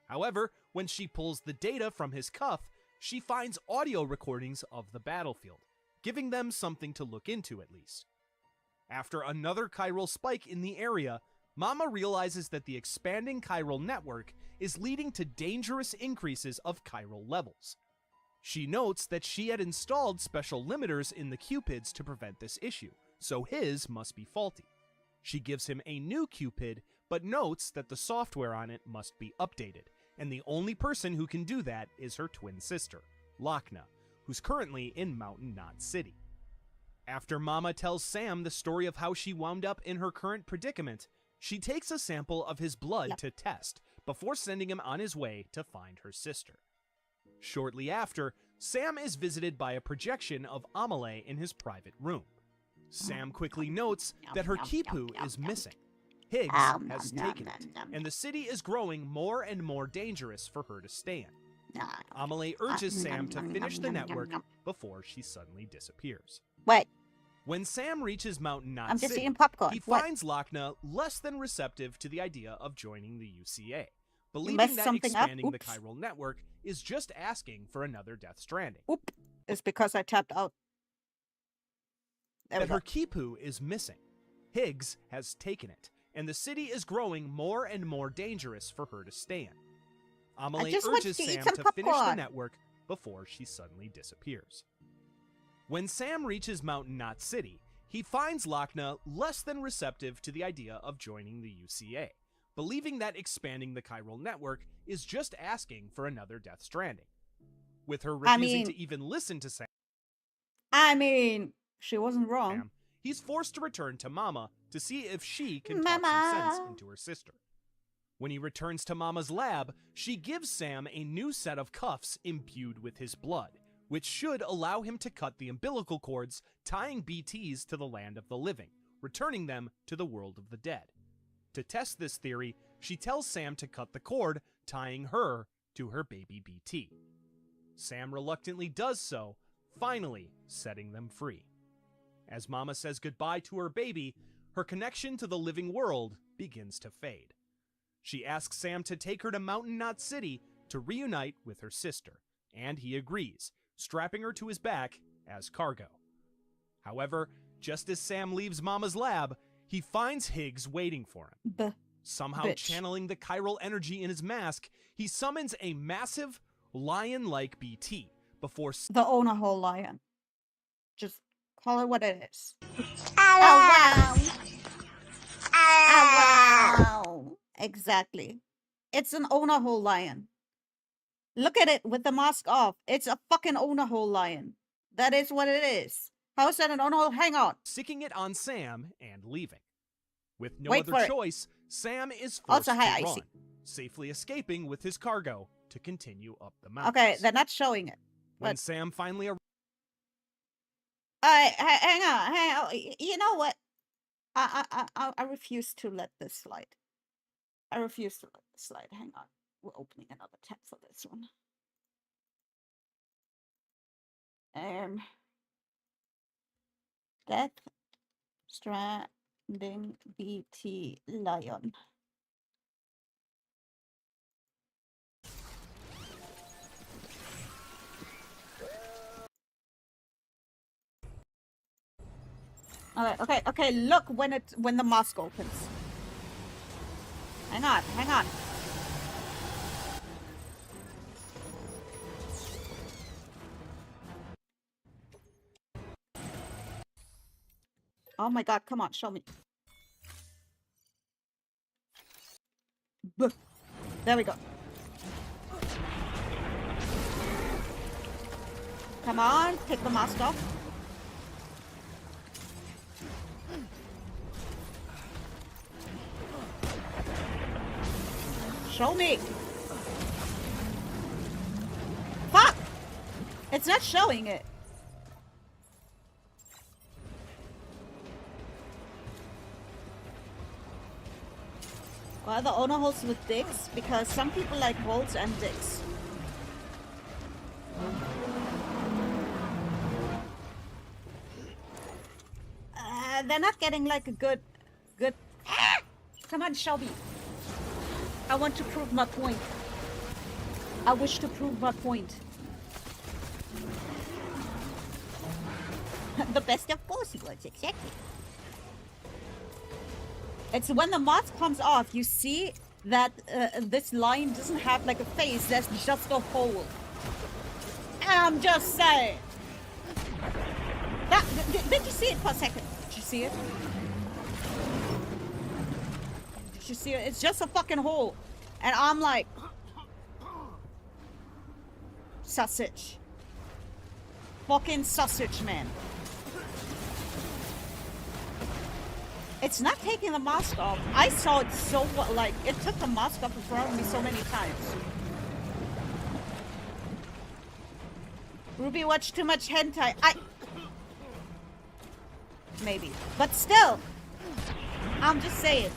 However, when she pulls the data from his cuff, she finds audio recordings of the battlefield, giving them something to look into at least. After another chiral spike in the area, Mama realizes that the expanding chiral network is leading to dangerous increases of chiral levels. She notes that she had installed special limiters in the Cupids to prevent this issue, so his must be faulty. She gives him a new Cupid, but notes that the software on it must be updated, and the only person who can do that is her twin sister, Lochna, who's currently in Mountain Knot City. After Mama tells Sam the story of how she wound up in her current predicament, she takes a sample of his blood to test before sending him on his way to find her sister. Shortly after, Sam is visited by a projection of Amelie in his private room. Sam quickly notes that her Kipu is missing. Higgs has taken it, and the city is growing more and more dangerous for her to stay in. Amelie urges Sam to finish the network before she suddenly disappears. Wait, When Sam reaches Mountain Knot I'm just City, eating popcorn. he What? finds Lochna less than receptive to the idea of joining the UCA, messed believing that something up? expanding the Oops. chiral network is just asking for another Death Stranding. Oop. It's because I tapped out. There we That her go. Kipu is missing. Higgs has taken it, and the city is growing more and more dangerous for her to stay in. Amelie just want urges to eat Sam some to finish the popcorn. network before she suddenly disappears. When Sam reaches Mountain Knot City, he finds Lochna less than receptive to the idea of joining the UCA, believing that expanding the chiral network is just asking for another Death Stranding. With her refusing to even listen to I mean, she wasn't wrong. Sam, he's forced to return to Mama to see if she can talk some sense Mama. into her sister. When he returns to Mama's lab, she gives Sam a new set of cuffs imbued with his blood, which should allow him to cut the umbilical cords tying BTs to the land of the living, returning them to the world of the dead. To test this theory, she tells Sam to cut the cord tying her to her baby BT. Sam reluctantly does so, finally setting them free. As Mama says goodbye to her baby, her connection to the living world begins to fade. She asks Sam to take her to Mountain Knot City to reunite with her sister, and he agrees, strapping her to his back as cargo. However, just as Sam leaves Mama's lab, he finds Higgs waiting for him. Somehow bitch. channeling the chiral energy in his mask, he summons a massive, lion-like BT before The owner whole lion. Just call it what it is. Oh, wow. Oh, wow. Exactly. It's an owner whole lion. Look at it with the mask off. It's a fucking owner whole lion. That is what it is. How is that an owner whole? Hang on. sicking it on Sam and leaving. With no Wait for other it. choice, Sam is forced Also, hi, to Icy. run, safely escaping with his cargo to continue up the mountains. Okay, they're not showing it. When but- Sam finally arrives, Hang on. You know what? I refuse to let this slide. I refuse to let this slide. Hang on. We're opening another tab for this one. Death Stranding BT Lion. Okay. Look when the mask opens. Hang on. Oh my god, come on, show me. Buh. There we go. Come on, take the mask off. Show me. Fuck! It's not showing it. Well, the owner holes with dicks because some people like holes and dicks. They're not getting like a good. Ah! Come on, Shelby. I want to prove my point. I wish to prove my point. The best of possible, exactly. It's when the mask comes off, you see that this line doesn't have like a face, there's just a hole. I'm just saying. Did you see it for a second? Did you see it? Did you see it? It's just a fucking hole. And I'm like... sausage. Fucking sausage, man. It's not taking the mask off. I saw it so, like, it took the mask off in front of me so many times. Ruby watched too much hentai. Maybe. But still, I'm just saying.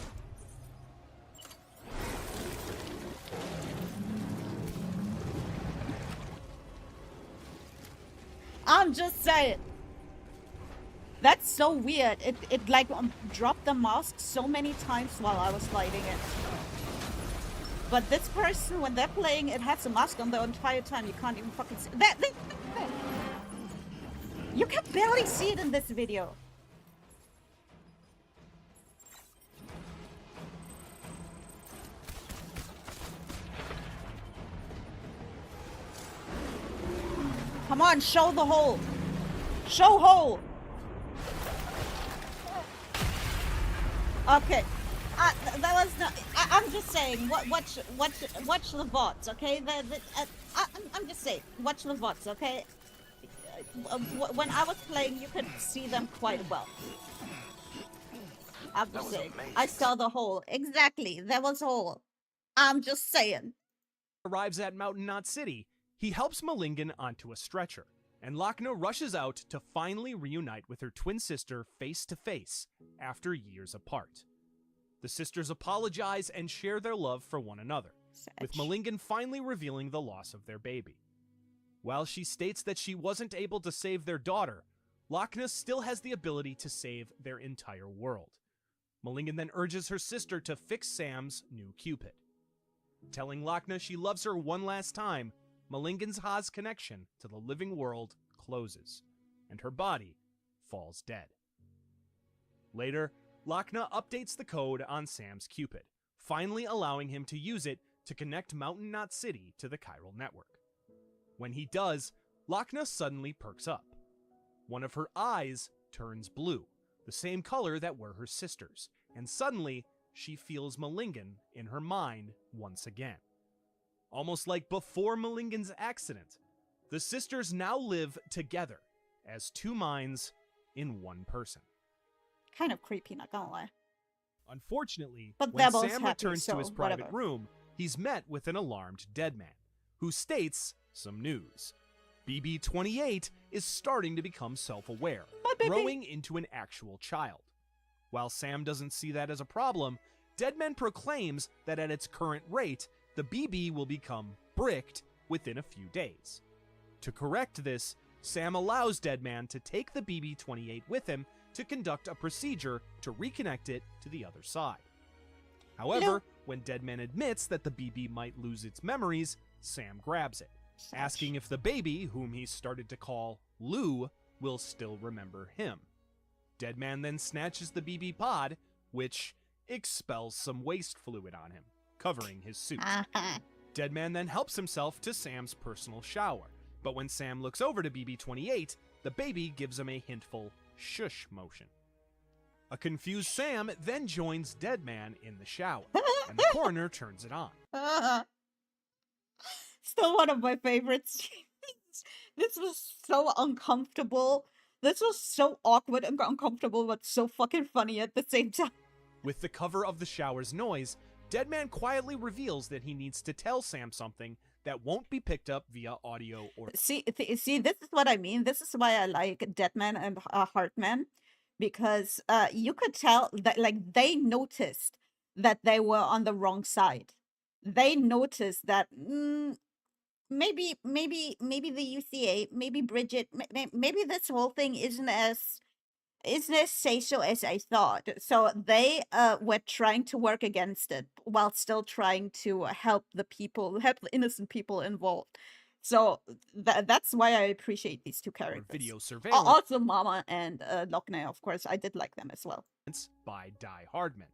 I'm just saying. That's so weird. It like dropped the mask so many times while I was lighting it. But this person, when they're playing, it has a mask on the entire time. You can't even fucking see that. You can barely see it in this video. Come on, show the hole. Show hole. Okay. That was not. I'm just saying. Watch the VODs, okay? I'm just saying. Watch the VODs, okay? When I was playing, you could see them quite well. I'm just saying. I saw the hole. Exactly. There was a hole. I'm just saying. Arrives at Mountain Knot City. He helps Malingan onto a stretcher, and Lochna rushes out to finally reunite with her twin sister face to face after years apart. The sisters apologize and share their love for one another, with Malingan finally revealing the loss of their baby. While she states that she wasn't able to save their daughter, Lochna still has the ability to save their entire world. Malingan then urges her sister to fix Sam's new Cupid. Telling Lochna she loves her one last time, Malingan's Ha's connection to the living world closes, and her body falls dead. Later, Lochna updates the code on Sam's Cupid, finally allowing him to use it to connect Mountain Knot City to the chiral network. When he does, Lochna suddenly perks up. One of her eyes turns blue, the same color that were her sister's, and suddenly she feels Malingan in her mind once again. Almost like before Malingan's accident, the sisters now live together as two minds in one person. Kind of creepy, not gonna lie. Unfortunately, but when Sam happy, returns to his private whatever. room, he's met with an alarmed dead man, who states some news. BB-28 is starting to become self-aware, growing into an actual child. While Sam doesn't see that as a problem, Deadman proclaims that at its current rate, the BB will become bricked within a few days. To correct this, Sam allows Deadman to take the BB-28 with him to conduct a procedure to reconnect it to the other side. However, when Deadman admits that the BB might lose its memories, Sam grabs it, asking if the baby, whom he started to call Lou, will still remember him. Deadman then snatches the BB pod, which expels some waste fluid on him, covering his suit. Deadman then helps himself to Sam's personal shower, but when Sam looks over to BB-28, the baby gives him a hintful shush motion. A confused Sam then joins Deadman in the shower, and the coroner turns it on. Still one of my favorites. This was so uncomfortable. This was so awkward and uncomfortable, but so fucking funny at the same time. With the cover of the shower's noise, Deadman quietly reveals that he needs to tell Sam something that won't be picked up via audio or... See, this is what I mean. This is why I like Deadman and Hartman, because you could tell that like they noticed that they were on the wrong side. They noticed that maybe the UCA, maybe Bridget, maybe this whole thing isn't as say-so as I thought. So they were trying to work against it while still trying to help the innocent people involved. So that's why I appreciate these two characters. Video surveillance. Also Mama and Lochner, of course. I did like them as well. By Die Hardman.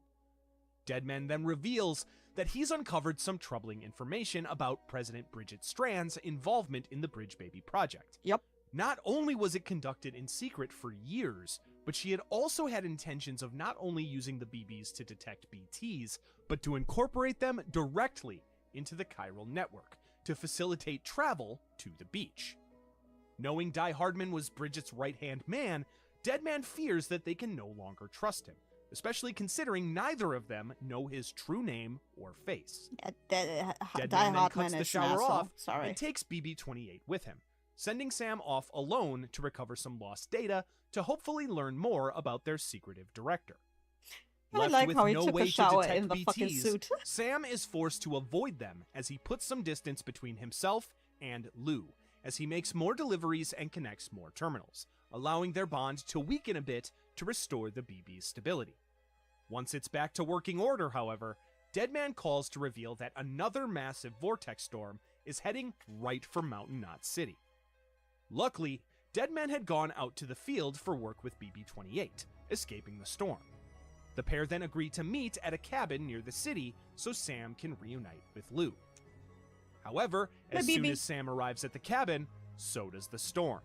Deadman then reveals that he's uncovered some troubling information about President Bridget Strand's involvement in the Bridge Baby project. Yep. Not only was it conducted in secret for years, but she had also had intentions of not only using the BBs to detect BTs, but to incorporate them directly into the chiral network to facilitate travel to the beach. Knowing Die Hardman was Bridget's right-hand man, Deadman fears that they can no longer trust him, especially considering neither of them know his true name or face. Deadman then cuts the shower off and takes BB-28 with him, sending Sam off alone to recover some lost data to hopefully learn more about their secretive director. I like how he took a shower in the fucking suit. Sam is forced to avoid them as he puts some distance between himself and Lou, as he makes more deliveries and connects more terminals, allowing their bond to weaken a bit to restore the BB's stability. Once it's back to working order, however, Deadman calls to reveal that another massive vortex storm is heading right for Mountain Knot City. Luckily, Deadman had gone out to the field for work with BB-28, escaping the storm. The pair then agree to meet at a cabin near the city so Sam can reunite with Lou. However, as soon as Sam arrives at the cabin, so does the storm.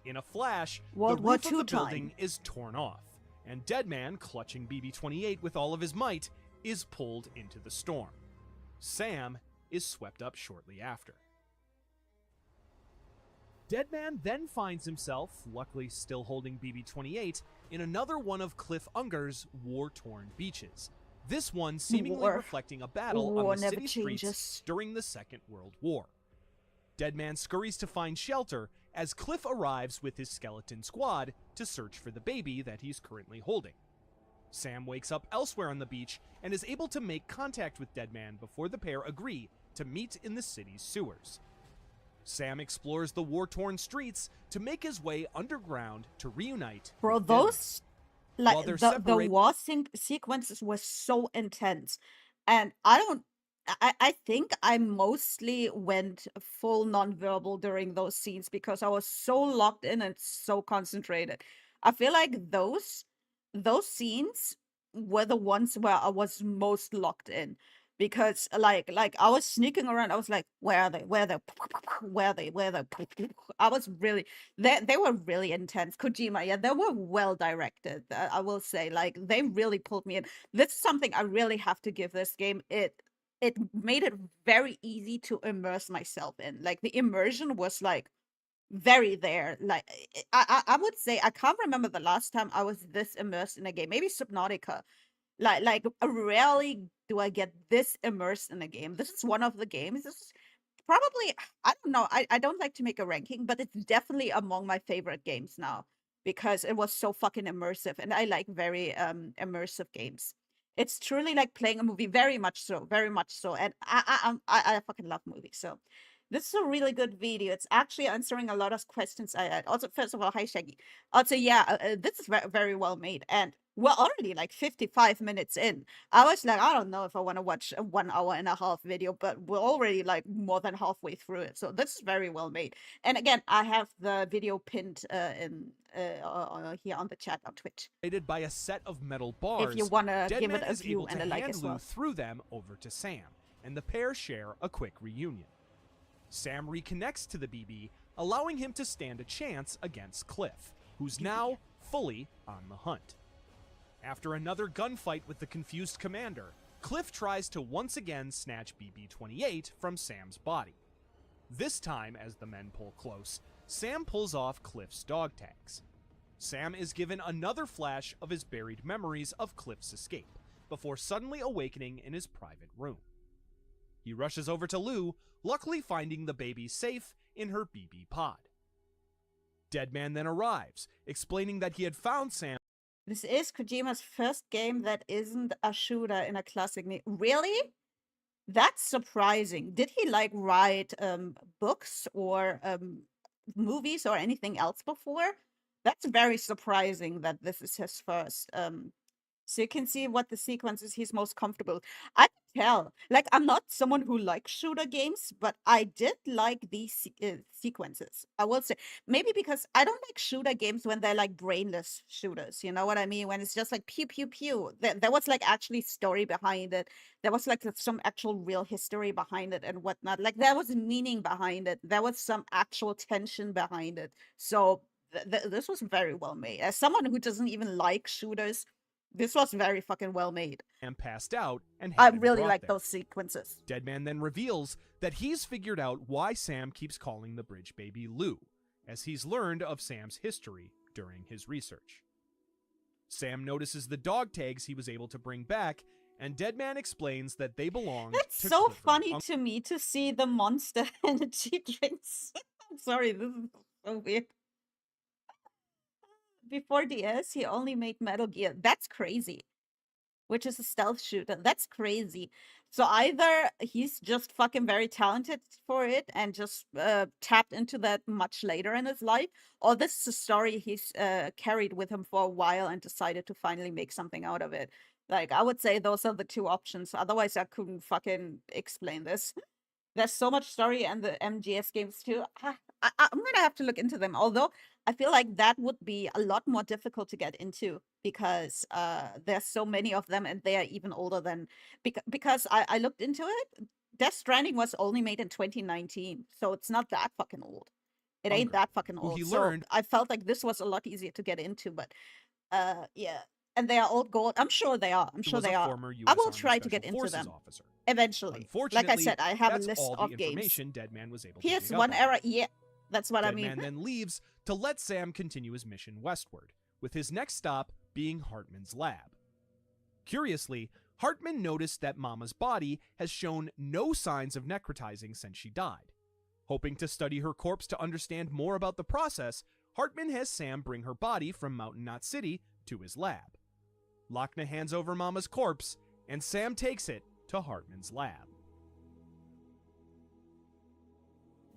In a flash, the roof of the building is torn off, and Deadman, clutching BB-28 with all of his might, is pulled into the storm. Sam is swept up shortly after. Deadman then finds himself, luckily still holding BB-28, in another one of Cliff Unger's war-torn beaches, this one seemingly reflecting a battle on the city streets during the Second World War. Deadman scurries to find shelter as Cliff arrives with his skeleton squad to search for the baby that he's currently holding. Sam wakes up elsewhere on the beach and is able to make contact with Deadman before the pair agree to meet in the city's sewers. Sam explores the war-torn streets to make his way underground to reunite. Bro, those like the war sequences were so intense, and I think I mostly went full nonverbal during those scenes because I was so locked in and so concentrated. I feel like those scenes were the ones where I was most locked in. Because like I was sneaking around, I was like, where are they? Where are they? Where are they? Where are they? I was really, they were really intense. Kojima, yeah, they were well directed. I will say, like, they really pulled me in. This is something I really have to give this game. It made it very easy to immerse myself in. Like the immersion was like very there. Like I would say I can't remember the last time I was this immersed in a game. Maybe Subnautica. Like rarely do I get this immersed in a game. This is one of the games. This is probably, I don't know, I don't like to make a ranking, but it's definitely among my favorite games now because it was so fucking immersive, and I like very immersive games. It's truly like playing a movie, very much so, and I fucking love movies. So this is a really good video. It's actually answering a lot of questions I had. Also, first of all, hi Shaggy. Also, yeah, this is very well made, and we're already like 55 minutes in. I was like, I don't know if I want to watch a 1 hour and a half video, but we're already like more than halfway through it. So this is very well made. And again, I have the video pinned in here on the chat on Twitch. By a set of metal bars, if you want to give Deadman it a is view able and to a like hand as well. Lou through them over to Sam, and the pair share a quick reunion. Sam reconnects to the BB, allowing him to stand a chance against Cliff, who's now fully on the hunt. After another gunfight with the confused commander, Cliff tries to once again snatch BB-28 from Sam's body. This time, as the men pull close, Sam pulls off Cliff's dog tags. Sam is given another flash of his buried memories of Cliff's escape, before suddenly awakening in his private room. He rushes over to Lou, luckily finding the baby safe in her BB pod. Deadman then arrives, explaining that he had found Sam. This is Kojima's first game that isn't a shooter in a classic. Really? That's surprising. Did he like write books or movies or anything else before? That's very surprising that this is his first. So you can see what the sequences he's most comfortable. I can tell. Like, I'm not someone who likes shooter games, but I did like these sequences. I will say, maybe because I don't like shooter games when they're like brainless shooters. You know what I mean? When it's just like pew pew pew. There was like actually story behind it. There was like some actual real history behind it and whatnot. Like there was meaning behind it. There was some actual tension behind it. So this was very well made. As someone who doesn't even like shooters, this was very fucking well made. And passed out and I had him really brought like there. those sequences. Deadman then reveals that he's figured out why Sam keeps calling the bridge baby Lou, as he's learned of Sam's history during his research. Sam notices the dog tags he was able to bring back, and Deadman explains that they belong It's to so Clifford's funny uncle. to me to see the Monster energy drinks. I'm sorry, this is so weird. Before DS, he only made Metal Gear. That's crazy. Which is a stealth shooter. That's crazy. So either he's just fucking very talented for it and just tapped into that much later in his life, or this is a story he's carried with him for a while and decided to finally make something out of it. Like, I would say those are the two options. Otherwise, I couldn't fucking explain this. There's so much story in the MGS games too. I'm gonna have to look into them. Although I feel like that would be a lot more difficult to get into because there's so many of them and they are even older than because I looked into it. Death Stranding was only made in 2019, so it's not that fucking old. It ain't Unger, that fucking who old. he So learned- I felt like this was a lot easier to get into, but yeah. And they are old gold. I'm sure they are. I'm He sure was they a are. former US I will Army try to Special get into Forces them officer. eventually. Unfortunately, Like I said, I have a that's list all of the games. information Deadman was able to Here's dig up one on. error. Yeah, that's what I Deadman mean. then leaves to let Sam continue his mission westward, with his next stop being Hartman's lab. Curiously, Hartman noticed that Mama's body has shown no signs of necrotizing since she died. Hoping to study her corpse to understand more about the process, Hartman has Sam bring her body from Mountain Knot City to his lab. Lochner hands over Mama's corpse, and Sam takes it to Hartman's lab.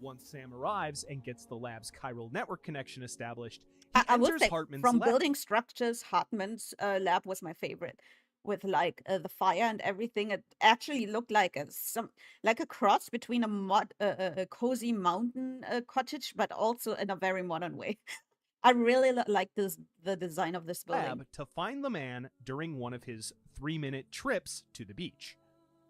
Once Sam arrives and gets the lab's chiral network connection established, he I would enters say Hartman's from lab. building structures, Hartman's lab was my favorite. With like the fire and everything, it actually looked like a cross between a cozy mountain cottage, but also in a very modern way. I really like the design of this building. Lab to find the man during one of his 3-minute trips to the beach.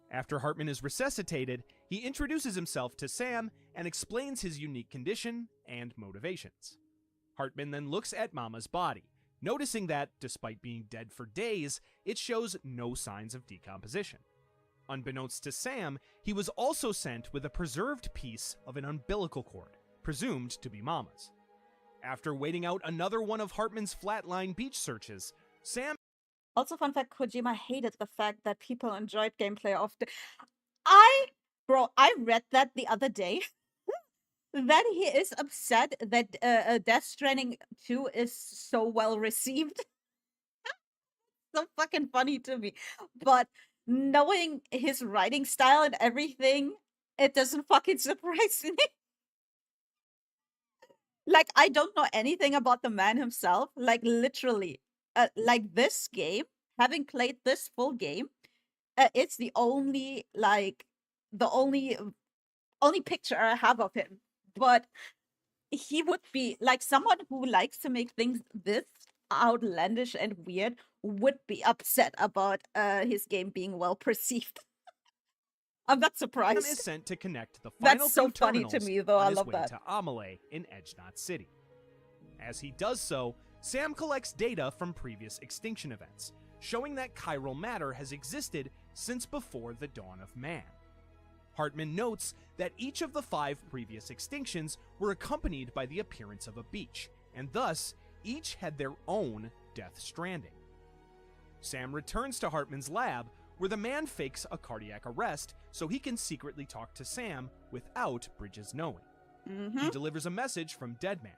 After Hartman is resuscitated, he introduces himself to Sam and explains his unique condition and motivations. Hartman then looks at Mama's body, noticing that, despite being dead for days, it shows no signs of decomposition. Unbeknownst to Sam, he was also sent with a preserved piece of an umbilical cord, presumed to be Mama's. After waiting out another one of Hartman's flatline beach searches, Sam Also, fun fact: Kojima hated the fact that people enjoyed gameplay of the. I read that the other day. That he is upset that Death Stranding 2 is so well received. So fucking funny to me. But knowing his writing style and everything, it doesn't fucking surprise me. Like, I don't know anything about the man himself. Like, literally. Like, this game, having played this full game, it's the only, like, the only picture I have of him. But he would be, like, someone who likes to make things this outlandish and weird would be upset about his game being well perceived. I'm not surprised. is sent to connect the final That's so few funny to terminals me, though. on I his love way that. to Amelie in Edge Knot City. As he does so, Sam collects data from previous extinction events, showing that chiral matter has existed since before the dawn of man. Hartman notes that each of the 5 previous extinctions were accompanied by the appearance of a beach, and thus each had their own death stranding. Sam returns to Hartman's lab, where the man fakes a cardiac arrest so he can secretly talk to Sam without Bridges knowing. He delivers a message from Deadman,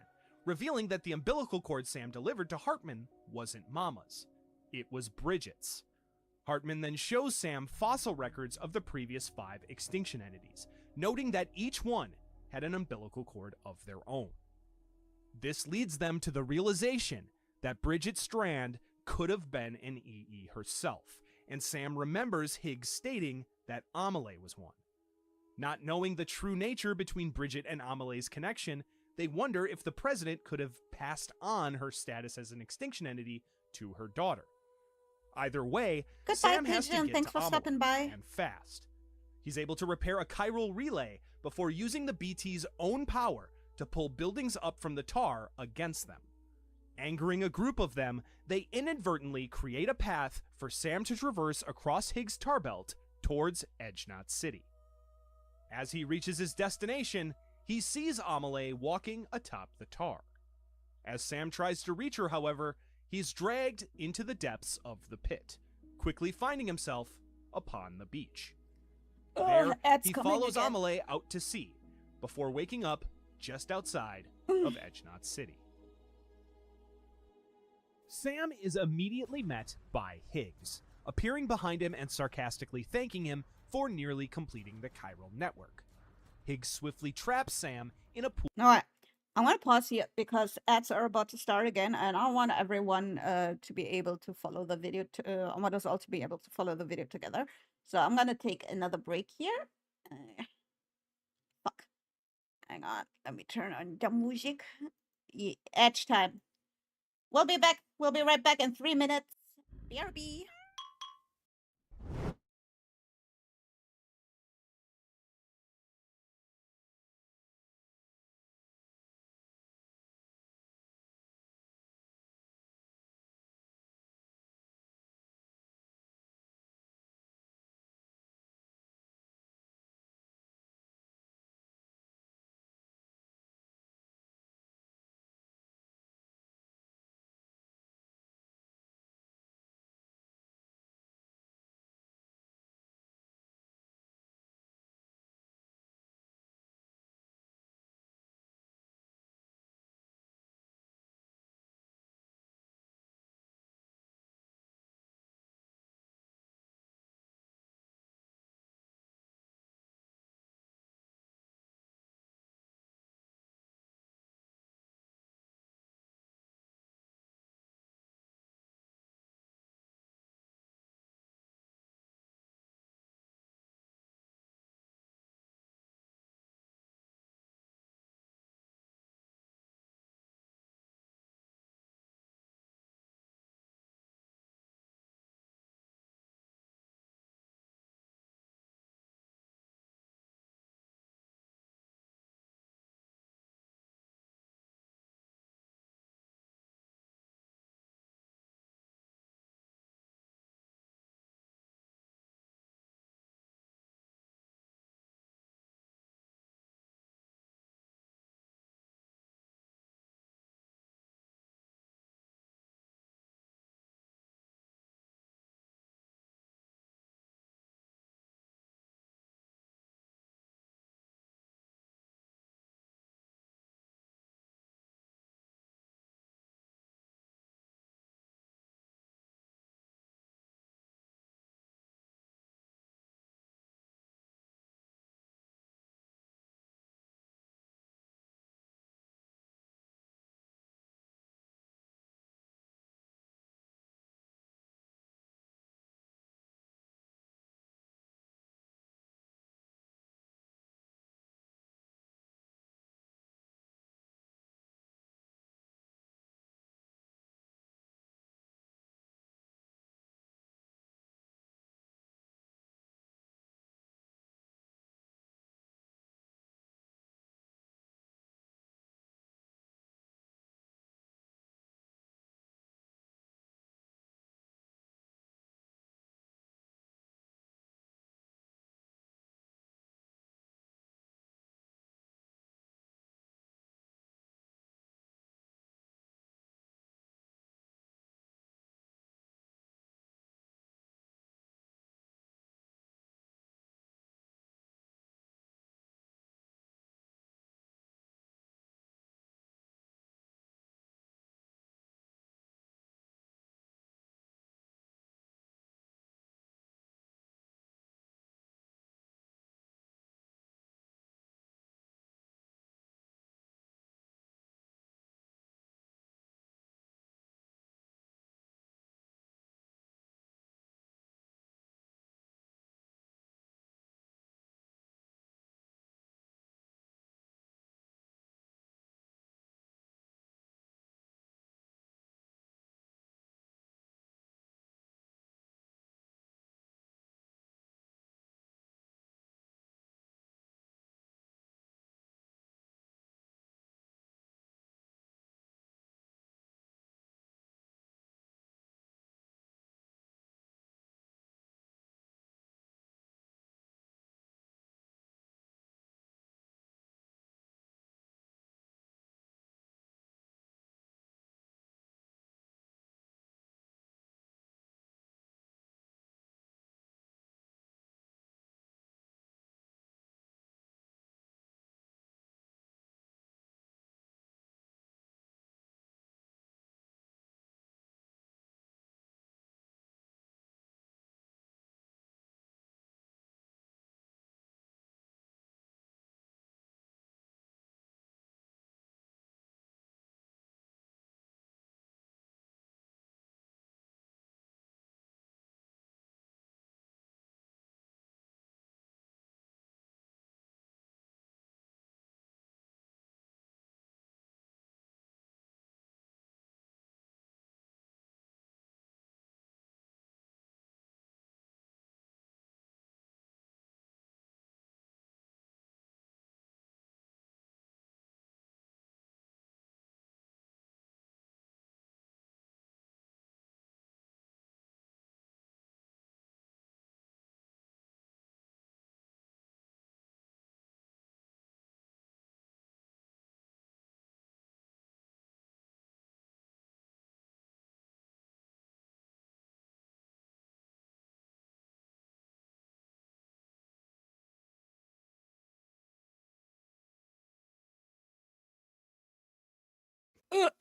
revealing that the umbilical cord Sam delivered to Hartman wasn't Mama's. It was Bridget's. Hartman then shows Sam fossil records of the previous 5 extinction entities, noting that each one had an umbilical cord of their own. This leads them to the realization that Bridget Strand could have been an EE herself, and Sam remembers Higgs stating that Amelie was one. Not knowing the true nature between Bridget and Amelie's connection, they wonder if the president could have passed on her status as an extinction entity to her daughter. Either way, Goodbye, Sam has to Pigeon. get Thanks to for stopping by. and fast. He's able to repair a chiral relay before using the BT's own power to pull buildings up from the tar against them. Angering a group of them, they inadvertently create a path for Sam to traverse across Higgs' tar belt towards Edge-Knot City. As he reaches his destination, he sees Amelie walking atop the tar. As Sam tries to reach her, however, he's dragged into the depths of the pit, quickly finding himself upon the beach. There, Ed's he coming follows again. Amelie out to sea, before waking up just outside of Edge-Knot City. Sam is immediately met by Higgs, appearing behind him and sarcastically thanking him for nearly completing the chiral network. Higgs swiftly traps Sam in a pool. Alright, I'm gonna pause here because ads are about to start again, and I want everyone to be able to follow the video. I want us all to be able to follow the video together. So I'm gonna take another break here. Fuck. Hang on. Let me turn on the music. Edge time. We'll be back. We'll be right back in 3 minutes. BRB.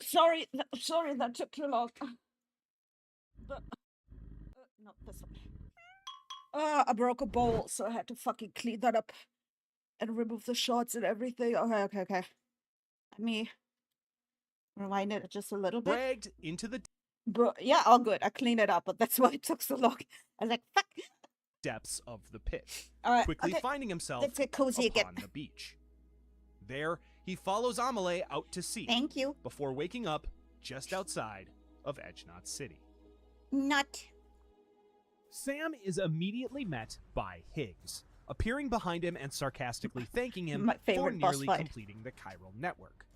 Sorry, sorry, that took too long. No, this one. I broke a bowl, so I had to fucking clean that up and remove the shards and everything. Okay. Let me rewind it just a little bit. Dragged into the Bro, yeah, all good. I cleaned it up, but that's why it took so long. I was like, fuck. depths of the pit, All right, quickly okay. finding himself Let's get cozy again. upon the beach. There, he follows Amelie out to sea Thank you. before waking up just outside of Edgenot City. Nut. Sam is immediately met by Higgs, appearing behind him and sarcastically thanking him My for favorite boss nearly fight. completing the chiral network.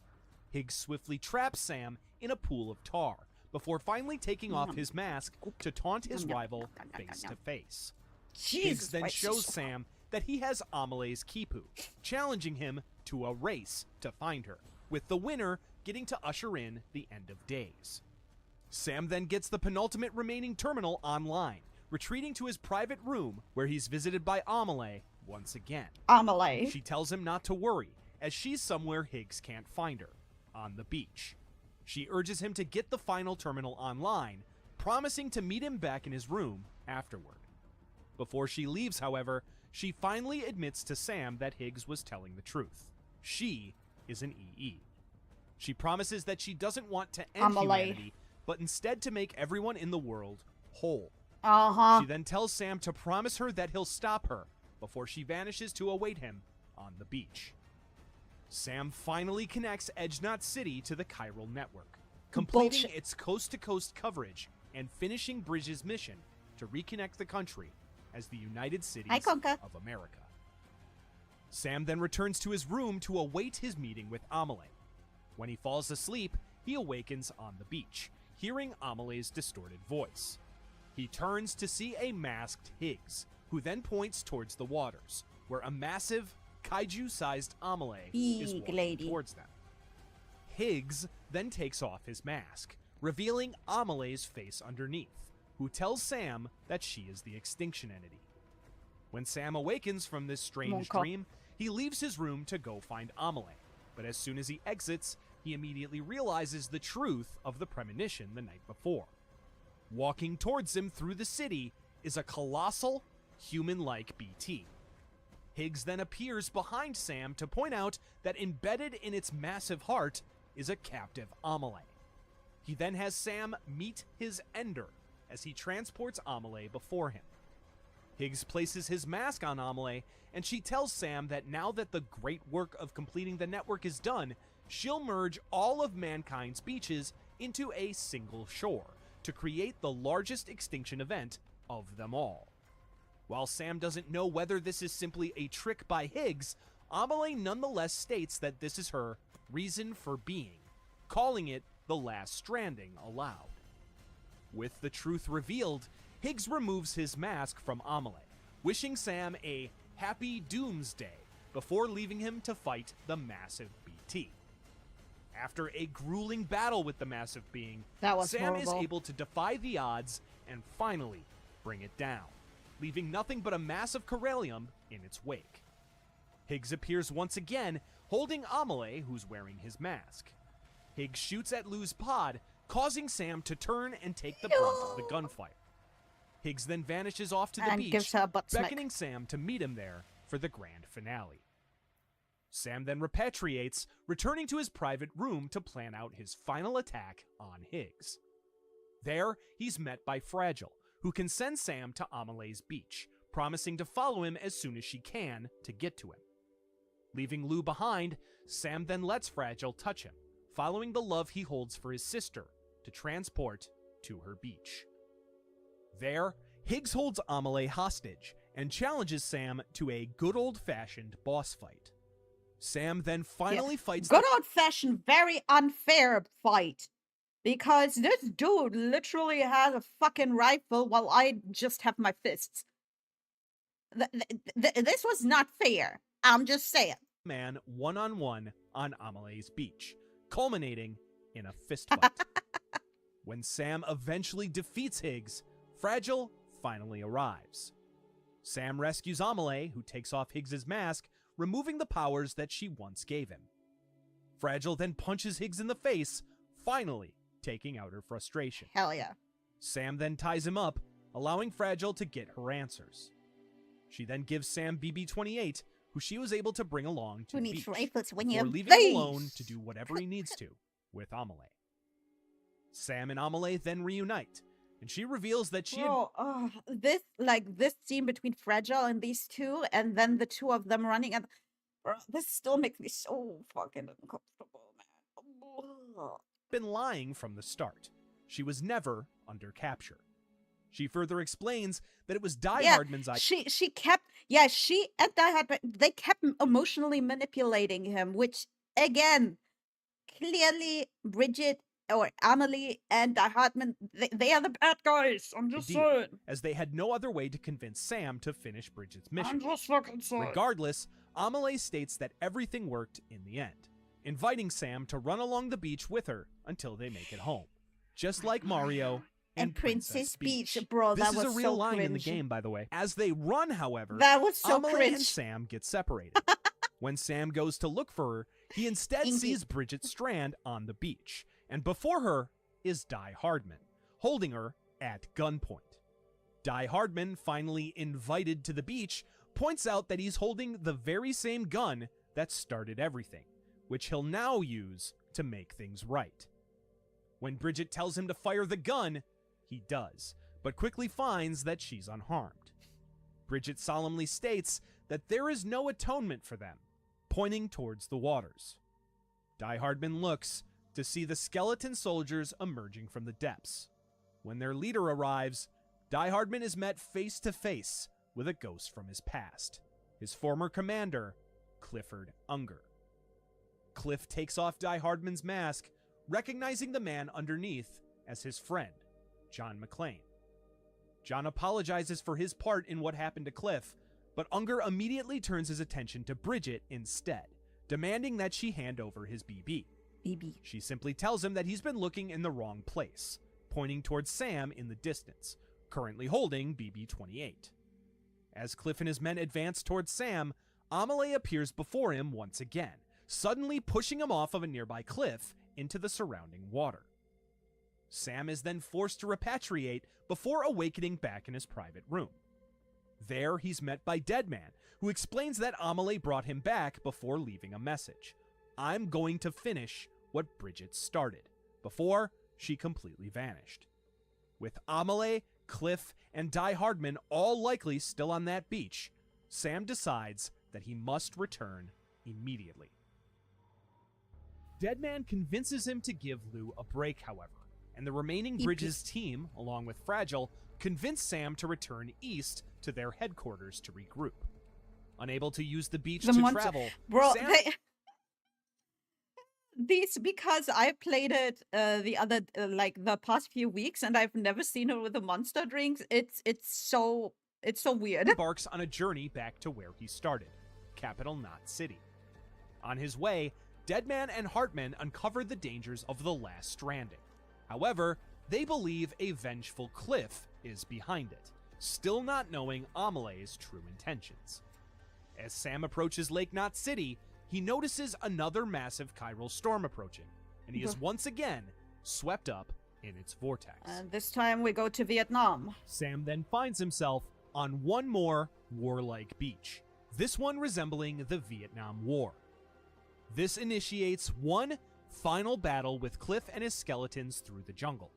Higgs swiftly traps Sam in a pool of tar before finally taking off his mask to taunt his rival face to face. Higgs Jesus then Christ, shows she's- Sam that he has Amelie's Kipu, challenging him to a race to find her, with the winner getting to usher in the end of days. Sam then gets the penultimate remaining terminal online, retreating to his private room where he's visited by Amelie once again. Amelie. She tells him not to worry, as she's somewhere Higgs can't find her, on the beach. She urges him to get the final terminal online, promising to meet him back in his room afterward. Before she leaves, however, she finally admits to Sam that Higgs was telling the truth. She is an EE. She promises that she doesn't want to end Amelie. humanity, but instead to make everyone in the world whole. Uh-huh. She then tells Sam to promise her that he'll stop her before she vanishes to await him on the beach. Sam finally connects Edgenot City to the chiral network, completing Bullshit. its coast-to-coast coverage and finishing Bridges' mission to reconnect the country as the United Cities Hi, Conker. of America. Sam then returns to his room to await his meeting with Amelie. When he falls asleep, he awakens on the beach, hearing Amelie's distorted voice. He turns to see a masked Higgs, who then points towards the waters, where a massive, kaiju-sized Amelie is Big walking lady. towards them. Higgs then takes off his mask, revealing Amelie's face underneath, who tells Sam that she is the extinction entity. When Sam awakens from this strange Monka. dream, he leaves his room to go find Amelie, but as soon as he exits, he immediately realizes the truth of the premonition the night before. Walking towards him through the city is a colossal, human-like BT. Higgs then appears behind Sam to point out that embedded in its massive heart is a captive Amelie. He then has Sam meet his Ender as he transports Amelie before him. Higgs places his mask on Amelie, and she tells Sam that now that the great work of completing the network is done, she'll merge all of mankind's beaches into a single shore to create the largest extinction event of them all. While Sam doesn't know whether this is simply a trick by Higgs, Amelie nonetheless states that this is her reason for being, calling it the last stranding aloud. With the truth revealed, Higgs removes his mask from Amelie, wishing Sam a happy doomsday before leaving him to fight the massive BT. After a grueling battle with the massive being, That was Sam is horrible. able to defy the odds and finally bring it down, leaving nothing but a mass of Corellium in its wake. Higgs appears once again, holding Amelie, who's wearing his mask. Higgs shoots at Lou's pod, causing Sam to turn and take the brunt of the gunfire. Higgs then vanishes off to the And beach, gives her a butt smack. beckoning Sam to meet him there for the grand finale. Sam then repatriates, returning to his private room to plan out his final attack on Higgs. There, he's met by Fragile, who can send Sam to Amelie's beach, promising to follow him as soon as she can to get to him. Leaving Lou behind, Sam then lets Fragile touch him, following the love he holds for his sister, to transport to her beach. There, Higgs holds Amelie hostage and challenges Sam to a good old-fashioned boss fight. Sam then finally fights Good old fashioned, very unfair fight. Because this dude literally has a fucking rifle while I just have my fists. This was not fair. I'm just saying. man one-on-one on Amelie's beach, culminating in a fistfight. When Sam eventually defeats Higgs, Fragile finally arrives. Sam rescues Amelie, who takes off Higgs's mask, removing the powers that she once gave him. Fragile then punches Higgs in the face, finally taking out her frustration. Hell yeah. Sam then ties him up, allowing Fragile to get her answers. She then gives Sam BB-28, who she was able to bring along to Who the needs beach, rifles when before you leaving him face? alone to do whatever he needs to with Amelie. Sam and Amelie then reunite, and she reveals that she had Bro, this scene between Fragile and these two, and then the two of them running, and bro, this still makes me so fucking uncomfortable, man. been lying from the start. She was never under capture. She further explains that it was Die Hardman's idea. She kept she and Die Hardman, they kept emotionally manipulating him, which again, clearly Bridget or Amelie and Die Hardman, they are the bad guys. I'm just saying. As they had no other way to convince Sam to finish Bridget's mission. I'm just fucking saying. Regardless, Amelie states that everything worked in the end, inviting Sam to run along the beach with her until they make it home. Just like Mario and Princess Peach, bro, this that was is a real so line in the cringe. game, by the way. As they run, however, That was so Amelie cringe. and Sam get separated. When Sam goes to look for her, he instead Inky. sees Bridget Strand on the beach, and before her is Die Hardman, holding her at gunpoint. Die Hardman, finally invited to the beach, points out that he's holding the very same gun that started everything, which he'll now use to make things right. When Bridget tells him to fire the gun, he does, but quickly finds that she's unharmed. Bridget solemnly states that there is no atonement for them, pointing towards the waters. Die Hardman looks to see the skeleton soldiers emerging from the depths. When their leader arrives, Die Hardman is met face to face with a ghost from his past, his former commander, Clifford Unger. Cliff takes off Die Hardman's mask, recognizing the man underneath as his friend, John McClane. John apologizes for his part in what happened to Cliff, but Unger immediately turns his attention to Bridget instead, demanding that she hand over his BB. She simply tells him that he's been looking in the wrong place, pointing towards Sam in the distance, currently holding BB-28. As Cliff and his men advance towards Sam, Amelie appears before him once again, suddenly pushing him off of a nearby cliff into the surrounding water. Sam is then forced to repatriate before awakening back in his private room. There, he's met by Deadman, who explains that Amelie brought him back before leaving a message. I'm going to finish what Bridget started, before she completely vanished. With Amelie, Cliff, and Die Hardman all likely still on that beach, Sam decides that he must return immediately. Deadman convinces him to give Lou a break, however, and the remaining Bridges team, along with Fragile, convince Sam to return east to their headquarters to regroup. Unable to use the beach to travel, bro, Sam... These, because I played it the past few weeks, and I've never seen it with the monster drinks. It's so weird. Embarks on a journey back to where he started, Capital Knot City. On his way, Deadman and Hartman uncover the dangers of the last stranding. However, they believe a vengeful Cliff is behind it, still not knowing Amelie's true intentions. As Sam approaches Lake Knot City, he notices another massive chiral storm approaching, and he is once again swept up in its vortex. And this time we go to Vietnam. Sam then finds himself on one more warlike beach, this one resembling the Vietnam War. This initiates one final battle with Cliff and his skeletons through the jungle.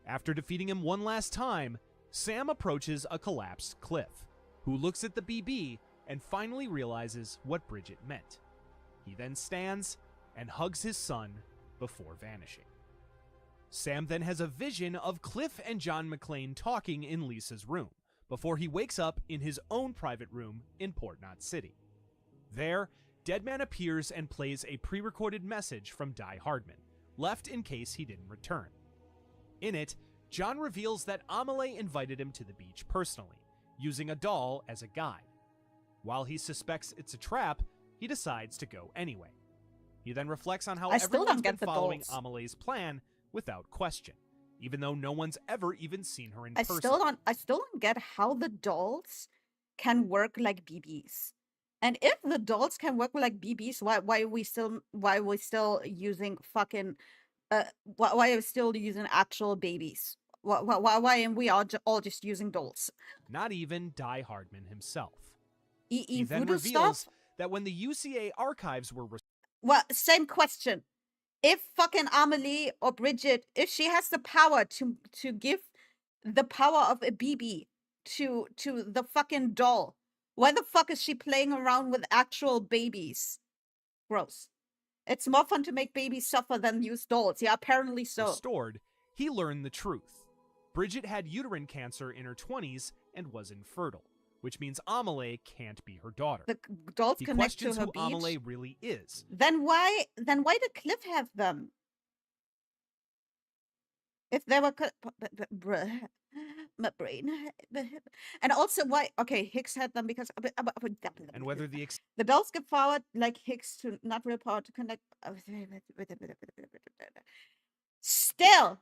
After defeating him one last time, Sam approaches a collapsed Cliff, who looks at the BB and finally realizes what Bridget meant. He then stands and hugs his son before vanishing. Sam then has a vision of Cliff and John McClane talking in Lisa's room, before he wakes up in his own private room in Port Knot City. There, Deadman appears and plays a pre-recorded message from Die Hardman, left in case he didn't return. In it, John reveals that Amelie invited him to the beach personally, using a doll as a guide. While he suspects it's a trap, he decides to go anyway. He then reflects on how everyone's been following Amelie's plan without question, even though no one's ever even seen her in person. I still don't get how the dolls can work like BBs. And if the dolls can work like BBs, why are we still using fucking why are we still using actual babies? Why am we all just using dolls? Not even Die Hardman himself. E He then voodoo reveals stuff? that when the UCA archives were Well, same question. If fucking Amelie or Bridget, if she has the power to give the power of a BB to the fucking doll, why the fuck is she playing around with actual babies? Gross. It's more fun to make babies suffer than use dolls. Yeah, apparently so. restored, he learned the truth. Bridget had uterine cancer in her 20s and was infertile, which means Amelie can't be her daughter. The dolls He connect to questions her who beach. Amelie really is. Then why did Cliff have them? If they were bruh, my brain. And also why okay, Hicks had them because And whether the the dolls give power like Hicks to not real power to connect. Still,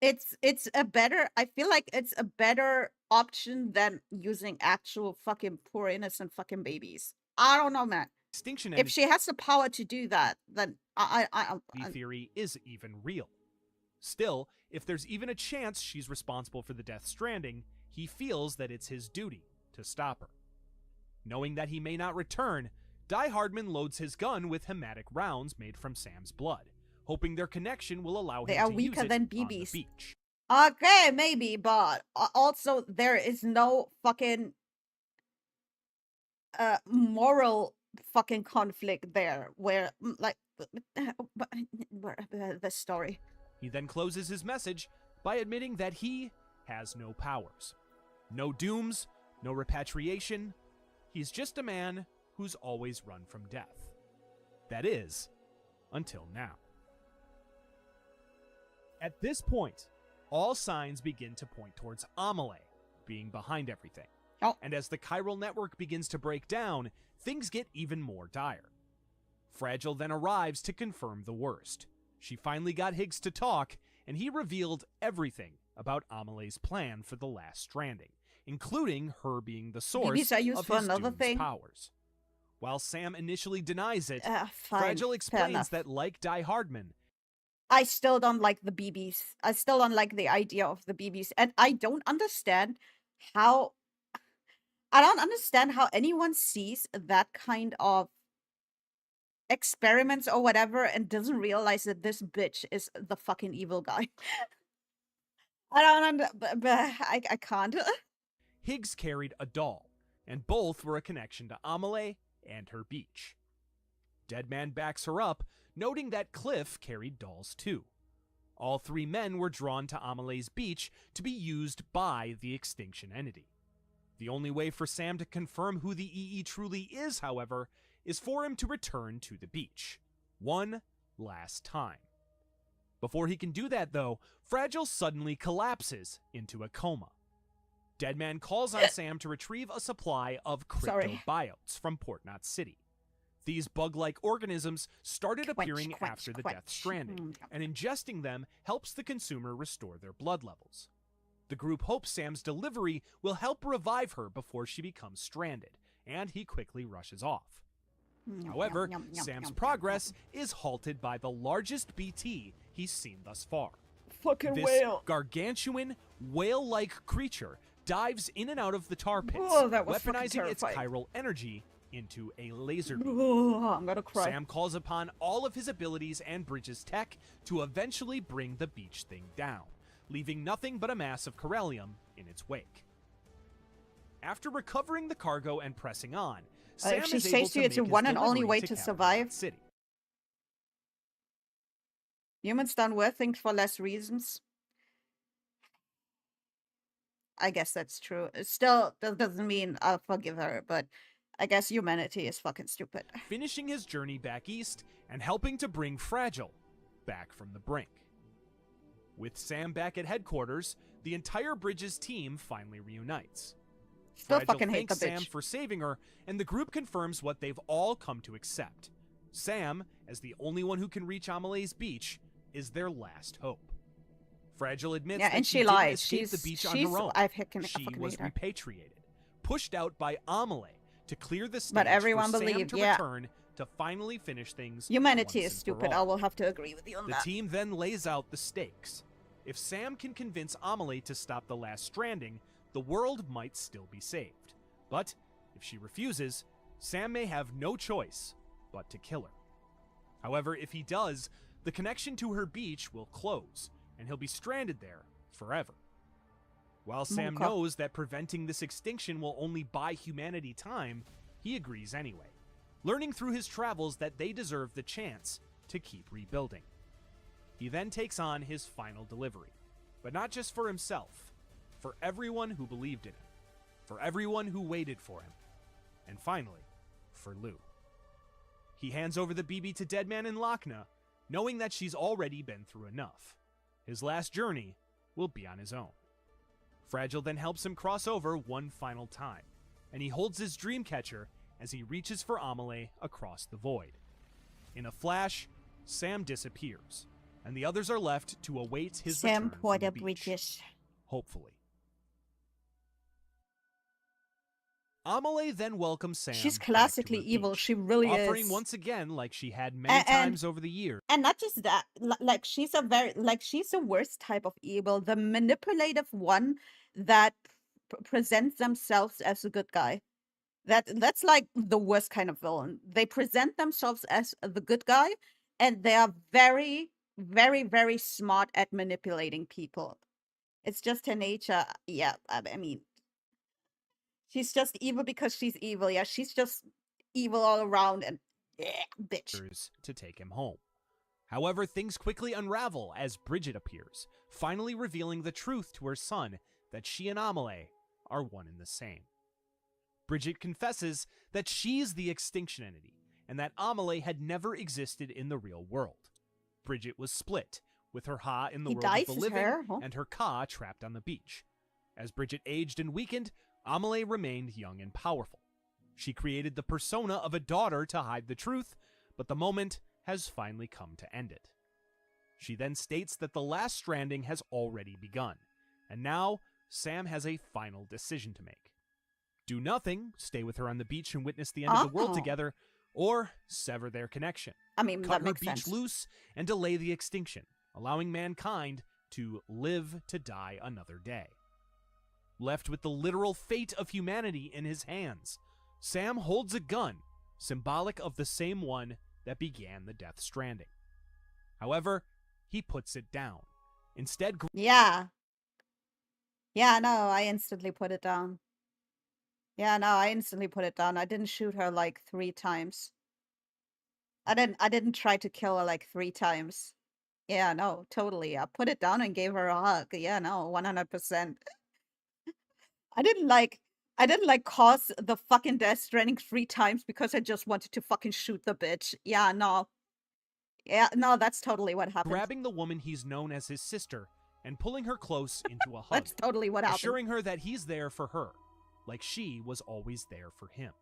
it's a better. I feel like it's a better option than using actual fucking poor innocent fucking babies. I don't know, man. extinction If she has the power to do that, then the theory is even real. Still, if there's even a chance she's responsible for the Death Stranding, he feels that it's his duty to stop her. Knowing that he may not return, Die Hardman loads his gun with hematic rounds made from Sam's blood, hoping their connection will allow They him are to weaker use it than on the BBs. beach. Okay, maybe, but also there is no fucking moral fucking conflict there where like the story. He then closes his message by admitting that he has no powers. No dooms, no repatriation. He's just a man who's always run from death. That is, until now. At this point, all signs begin to point towards Amelie being behind everything. Oh. And as the chiral network begins to break down, things get even more dire. Fragile then arrives to confirm the worst. She finally got Higgs to talk, and he revealed everything about Amelie's plan for the Last Stranding, including her being the source BBs are used of for his another Doom's thing. powers. While Sam initially denies it, Fine, Fragile fair explains enough. that, like Die Hardman, I still don't like the BBs. I still don't like the idea of the BBs, and I don't understand how anyone sees that kind of experiments or whatever and doesn't realize that this bitch is the fucking evil guy. I don't I can't. Higgs carried a doll, and both were a connection to Amelie and her beach. Deadman backs her up, noting that Cliff carried dolls too. All three men were drawn to Amelie's beach to be used by the extinction entity. The only way for Sam to confirm who the EE truly is, however, is for him to return to the beach. One last time. Before he can do that, though, Fragile suddenly collapses into a coma. Deadman calls on Sam to retrieve a supply of cryptobiotes from Port Knot City. These bug-like organisms started appearing after the Death Stranding, and ingesting them helps the consumer restore their blood levels. The group hopes Sam's delivery will help revive her before she becomes stranded, and he quickly rushes off. However, Sam's progress is halted by the largest BT he's seen thus far. Fucking This whale. gargantuan, whale-like creature dives in and out of the tar pits, Oh, that was fucking weaponizing its terrifying. chiral energy into a laser beam. Oh, I'm gonna cry. Sam calls upon all of his abilities and Bridges' tech to eventually bring the beach thing down, leaving nothing but a mass of Corellium in its wake. After recovering the cargo and pressing on, Sam if she is says able to to you it's make your his one and only delivery way to to Capital survive. City. Humans done worse things for less reasons. I guess that's true. It still, that doesn't mean I'll forgive her, but I guess humanity is fucking stupid. Finishing his journey back east and helping to bring Fragile back from the brink. With Sam back at headquarters, the entire Bridges team finally reunites. Still Fragile fucking hate the thanks Sam bitch. for saving her, and the group confirms what they've all come to accept. Sam, as the only one who can reach Amelie's beach, is their last hope. Fragile admits Yeah, that and she she didn't lies. escape the beach on She's her own. I She fucking was hate her. repatriated, pushed out by Amelie to clear the stage But everyone for Sam believed, to yeah. return to finally finish things. Humanity once is and for stupid. I all. will have to agree with you on The that. team then lays out the stakes. If Sam can convince Amelie to stop the last stranding, the world might still be saved. But if she refuses, Sam may have no choice but to kill her. However, if he does, the connection to her beach will close, and he'll be stranded there forever. While Sam Mocha. knows that preventing this extinction will only buy humanity time, he agrees anyway, learning through his travels that they deserve the chance to keep rebuilding. He then takes on his final delivery, but not just for himself, for everyone who believed in him, for everyone who waited for him, and finally, for Lou. He hands over the BB to Deadman and Lochna, knowing that she's already been through enough. His last journey will be on his own. Fragile then helps him cross over one final time, and he holds his dream catcher as he reaches for Amelie across the void. In a flash, Sam disappears, and the others are left to await his Sam return from Porter the beach. British. Hopefully. Amelie then welcomes Sam. She's back to classically her evil. beach, She really offering is. once again, like she had many And times over the years. and not just that, like she's she's the worst type of evil, the manipulative one that presents themselves as a good guy. That's like the worst kind of villain. They present themselves as the good guy, and they are very, very, very smart at manipulating people. It's just her nature. Yeah, I mean, she's just evil because she's evil. Yeah, she's just evil all around and bitch. To take him home. However, things quickly unravel as Bridget appears, finally revealing the truth to her son that she and Amelie are one and the same. Bridget confesses that she's the extinction entity, and that Amelie had never existed in the real world. Bridget was split, with her Ha in the He world of dies the as living her, huh? and her Ka trapped on the beach. As Bridget aged and weakened, Amelie remained young and powerful. She created the persona of a daughter to hide the truth, but the moment has finally come to end it. She then states that the last stranding has already begun, and now Sam has a final decision to make. Do nothing, stay with her on the beach and witness the end of the world Oh. together, or sever their connection, I mean, cut that her makes beach sense. loose, and delay the extinction, allowing mankind to live to die another day. Left with the literal fate of humanity in his hands, Sam holds a gun, symbolic of the same one that began the Death Stranding. However, he puts it down, instead Yeah. Yeah, no, I instantly put it down. Yeah, no, I instantly put it down. I didn't shoot her like 3 times. I didn't try to kill her like 3 times. Yeah, no, totally. I put it down and gave her a hug. Yeah, no, 100%. I didn't like cause the fucking Death Stranding 3 times because I just wanted to fucking shoot the bitch. Yeah, no. Yeah, no, that's totally what happened. grabbing the woman he's known as his sister and pulling her close into a hug, That's totally what happened. assuring her that he's there for her, like she was always there for him.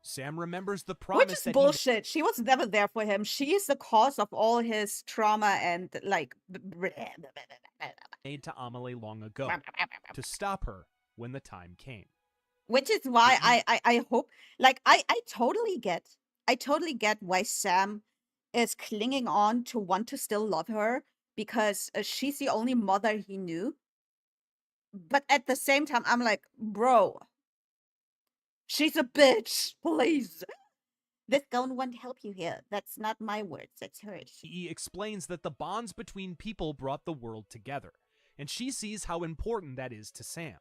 Sam remembers the promise Which is that bullshit. She was never there for him. She is the cause of all his trauma and like. he made to Amelie long ago to stop her when the time came. Which is why I hope, like, I totally get why Sam is clinging on to want to still love her because she's the only mother he knew. But at the same time, I'm like, bro, she's a bitch. Please. This gun won't help you here. That's not my words. That's hers. He explains that the bonds between people brought the world together, and she sees how important that is to Sam.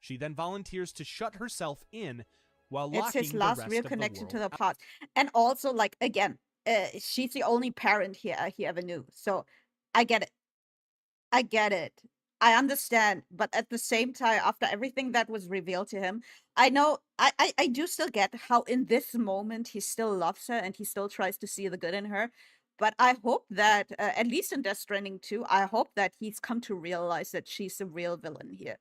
She then volunteers to shut herself in while It's locking his the last rest real of the connection to world the past. And also, like, again, she's the only parent he ever knew. So I get it. I get it. I understand. But at the same time, after everything that was revealed to him, I know, I do still get how in this moment he still loves her and he still tries to see the good in her. But I hope that, at least in Death Stranding 2, I hope that he's come to realize that she's the real villain here.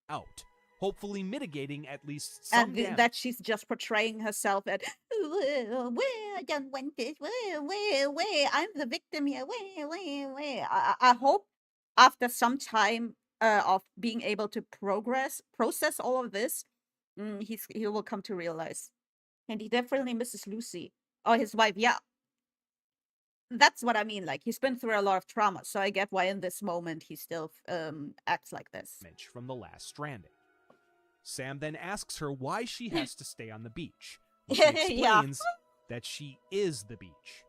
out, hopefully mitigating at least some And damage. that she's just portraying herself at, well, I don't want this, well, I'm the victim here, well. I hope after some time of being able to process all of this, he will come to realize. And he definitely misses Lucy. Oh, his wife, yeah. That's what I mean. Like, he's been through a lot of trauma, so I get why in this moment he still acts like this. From the last stranding. Sam then asks her why she has to stay on the beach. And she Yeah. explains that she is the beach.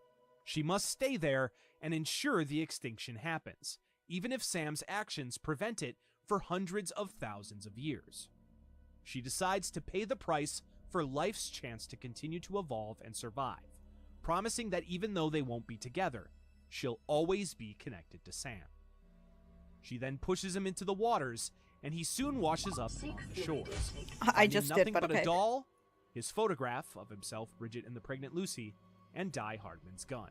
She must stay there and ensure the extinction happens, even if Sam's actions prevent it for hundreds of thousands of years. She decides to pay the price for life's chance to continue to evolve and survive, promising that even though they won't be together, she'll always be connected to Sam. She then pushes him into the waters, and he soon washes up on the shores. I just nothing did, but but okay. a doll, his photograph of himself, Bridget, and the pregnant Lucy, and Die Hardman's gun.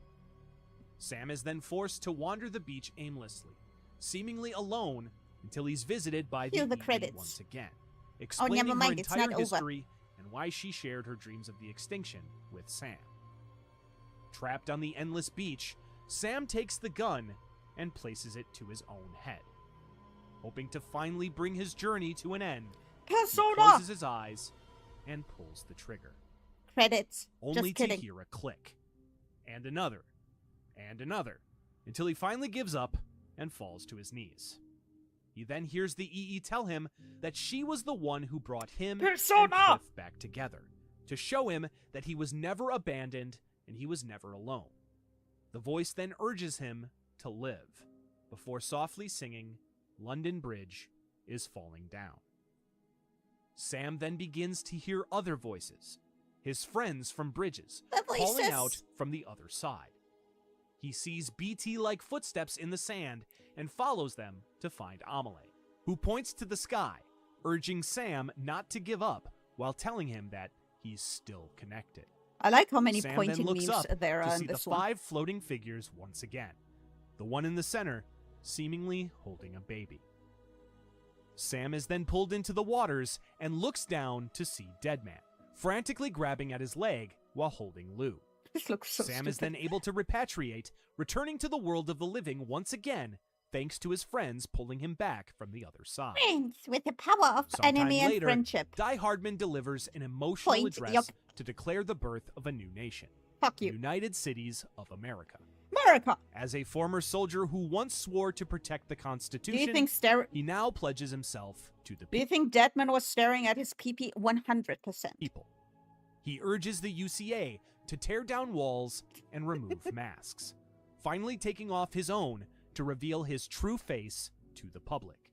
Sam is then forced to wander the beach aimlessly, seemingly alone, until he's visited by Cue the EE credits. once again, Oh, explaining never her mind, it's entire not over. history and why she shared her dreams of the extinction with Sam. Trapped on the endless beach, Sam takes the gun and places it to his own head. Hoping to finally bring his journey to an end, he Persona! closes his eyes and pulls the trigger, Credits. only Just to kidding. hear a click, and another, until he finally gives up and falls to his knees. He then hears the EE tell him that she was the one who brought him Persona! and Cliff back together, to show him that he was never abandoned and he was never alone. The voice then urges him to live, before softly singing, "London Bridge is falling down." Sam then begins to hear other voices, his friends from Bridges, The calling voices! out from the other side. He sees BT-like footsteps in the sand and follows them to find Amelie, who points to the sky, urging Sam not to give up while telling him that he's still connected. I like how many Sam then pointing looks memes up there to are see in the this one. 5 floating figures once again, the one in the center seemingly holding a baby. Sam is then pulled into the waters and looks down to see Deadman, frantically grabbing at his leg while holding Lou. This looks so Sam is stupid. then able to repatriate, returning to the world of the living once again, thanks to his friends pulling him back from the other side. Friends with the power of Sometime enemy and later, friendship. Die Hardman delivers an emotional Point, address yup. to declare the birth of a new nation, Fuck the you. United Cities of America. America! As a former soldier who once swore to protect the Do Constitution, you think he now pledges himself to the Do you think Deadman was staring at his PP 100%? people. He urges the UCA to tear down walls and remove masks, finally taking off his own to reveal his true face to the public.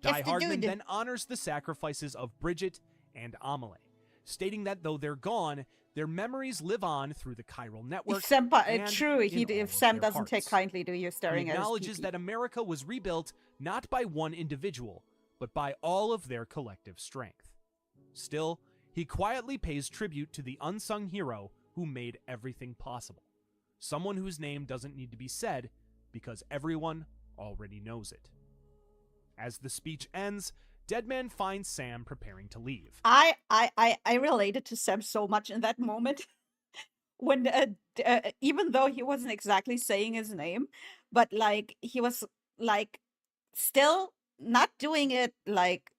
Die Just a Hardman dude. then honors the sacrifices of Bridget and Amelie, stating that though they're gone, their memories live on through the chiral network. and True, in all if of Sam their doesn't take hearts. kindly to you He staring at his acknowledges PP. that America was rebuilt not by one individual, but by all of their collective strength. Still, he quietly pays tribute to the unsung hero who made everything possible. Someone whose name doesn't need to be said because everyone already knows it. As the speech ends, Deadman finds Sam preparing to leave. I related to Sam so much in that moment when even though he wasn't exactly saying his name, but like he was like still not doing it like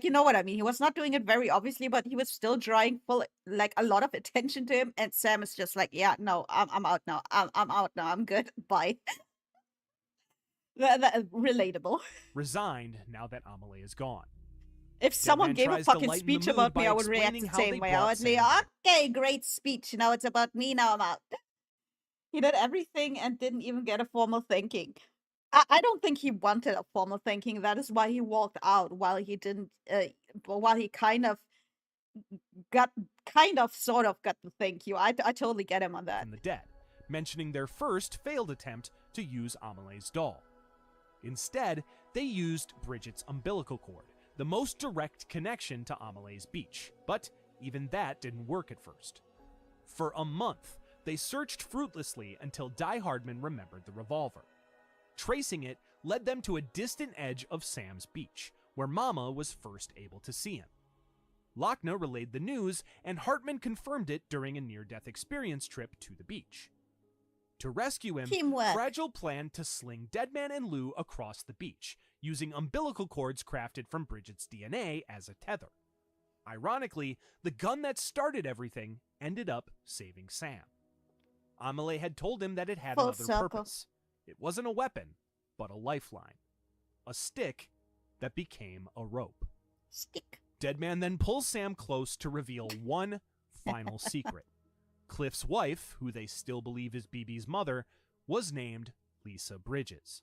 you know what I mean. He was not doing it very obviously, but he was still drawing full like a lot of attention to him. And Sam is just like, yeah, no, I'm out now. I'm out now. I'm good. Bye. Relatable. Resigned now that Amelie is gone. If someone gave a tries to fucking lighten the speech mood about by me, I would react explaining the how same they way. I brought would be, Sam okay, great speech. Now it's about me. Now I'm out. He did everything and didn't even get a formal thanking. I don't think he wanted a formal thanking. That is why he walked out while he didn't, while he kind of sort of got the thank you. I totally get him on that. from the dead, mentioning their first failed attempt to use Amelie's doll. Instead, they used Bridget's umbilical cord, the most direct connection to Amelie's beach, but even that didn't work at first. For a month, they searched fruitlessly until Die Hardman remembered the revolver. Tracing it led them to a distant edge of Sam's beach, where Mama was first able to see him. Lochner relayed the news, and Hartman confirmed it during a near-death experience trip to the beach. To rescue him, Teamwork. Fragile planned to sling Deadman and Lou across the beach, using umbilical cords crafted from Bridget's DNA as a tether. Ironically, the gun that started everything ended up saving Sam. Amelie had told him that it had Full another circle. purpose. It wasn't a weapon, but a lifeline. A stick that became a rope. Stick. Deadman then pulls Sam close to reveal one final secret. Cliff's wife, who they still believe is BB's mother, was named Lisa Bridges.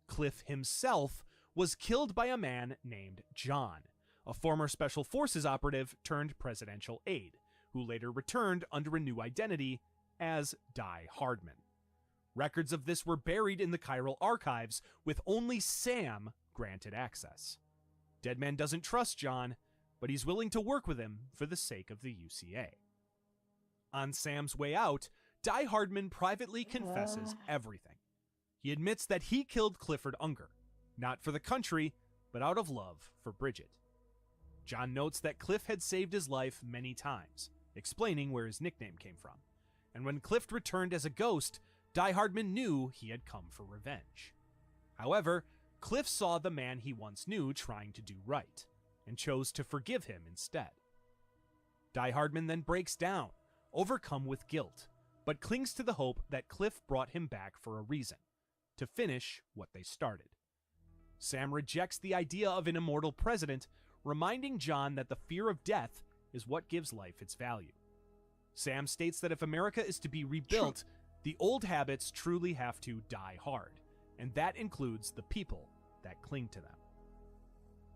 Cliff himself was killed by a man named John, a former Special Forces operative turned presidential aide, who later returned under a new identity as Die Hardman. Records of this were buried in the chiral archives, with only Sam granted access. Deadman doesn't trust John, but he's willing to work with him for the sake of the UCA. On Sam's way out, Die Hardman privately confesses everything. He admits that he killed Clifford Unger, not for the country, but out of love for Bridget. John notes that Cliff had saved his life many times, explaining where his nickname came from. And when Cliff returned as a ghost, Die Hardman knew he had come for revenge. However, Cliff saw the man he once knew trying to do right, and chose to forgive him instead. Die Hardman then breaks down, overcome with guilt, but clings to the hope that Cliff brought him back for a reason, to finish what they started. Sam rejects the idea of an immortal president, reminding John that the fear of death is what gives life its value. Sam states that if America is to be rebuilt, the old habits truly have to die hard, and that includes the people that cling to them.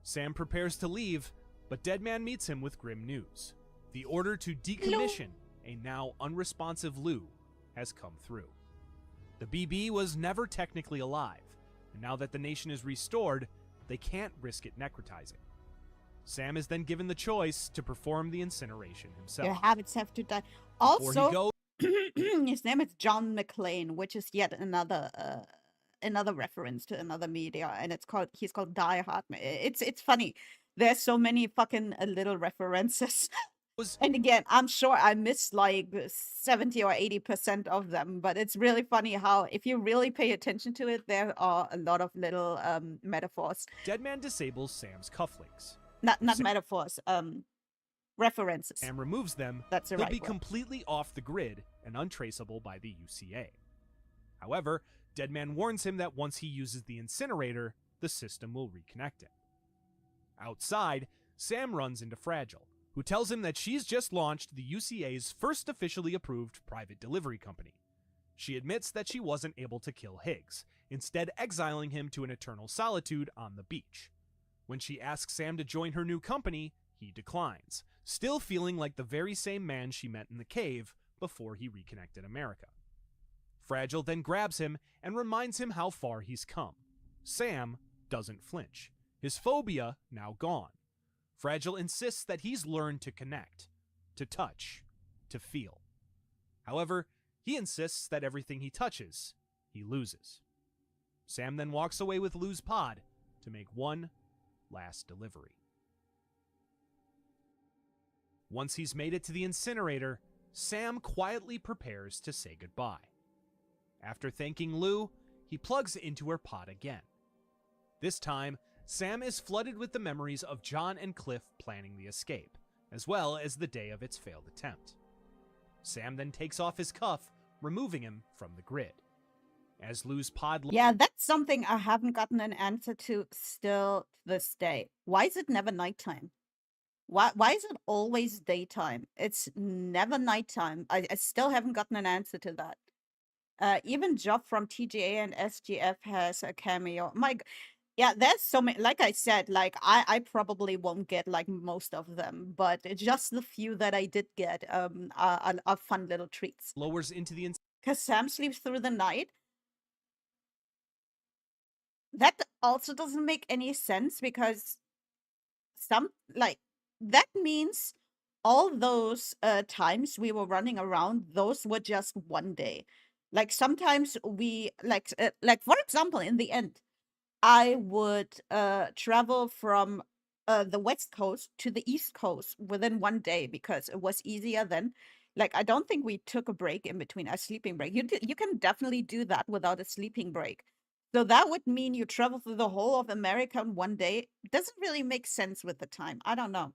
Sam prepares to leave, but Deadman meets him with grim news. The order to decommission a now unresponsive Lou has come through. The BB was never technically alive, and now that the nation is restored, they can't risk it necrotizing. Sam is then given the choice to perform the incineration himself. Your habits have to die. Before he Also, goes, his name is John McClane, which is yet another reference to another media, and he's called Die Hardman. It's funny. There's so many fucking little references. And again, I'm sure I missed like 70 or 80% of them, but it's really funny how, if you really pay attention to it, there are a lot of little metaphors. Deadman disables Sam's cufflinks. Not metaphors, references. Sam removes them. That's the He'll right be word. completely off the grid and untraceable by the UCA. However, Deadman warns him that once he uses the incinerator, the system will reconnect him. Outside, Sam runs into Fragile, who tells him that she's just launched the UCA's first officially approved private delivery company. She admits that she wasn't able to kill Higgs, instead exiling him to an eternal solitude on the beach. When she asks Sam to join her new company, he declines, still feeling like the very same man she met in the cave before he reconnected America. Fragile then grabs him and reminds him how far he's come. Sam doesn't flinch, his phobia now gone. Fragile insists that he's learned to connect, to touch, to feel. However, he insists that everything he touches, he loses. Sam then walks away with Lou's pod to make one last delivery. Once he's made it to the incinerator, Sam quietly prepares to say goodbye. After thanking Lou, he plugs into her pod again. This time, Sam is flooded with the memories of John and Cliff planning the escape, as well as the day of its failed attempt. Sam then takes off his cuff, removing him from the grid. As Lou's pod... Yeah, that's something I haven't gotten an answer to still to this day. Why is it never nighttime? Why is it always daytime? It's never nighttime. I still haven't gotten an answer to that. Even Job from TGA and SGF has a cameo. Yeah, there's so many. Like I said, like I probably won't get like most of them, but just the few that I did get are fun little treats. lowers into the... Because Sam sleeps through the night. That also doesn't make any sense because that means all those times we were running around, those were just one day. Like sometimes we like for example, in the end, I would travel from the West Coast to the East Coast within one day because it was easier then. Like I don't think we took a break in between, a sleeping break. You can definitely do that without a sleeping break. So that would mean you travel through the whole of America in one day. It doesn't really make sense with the time. I don't know.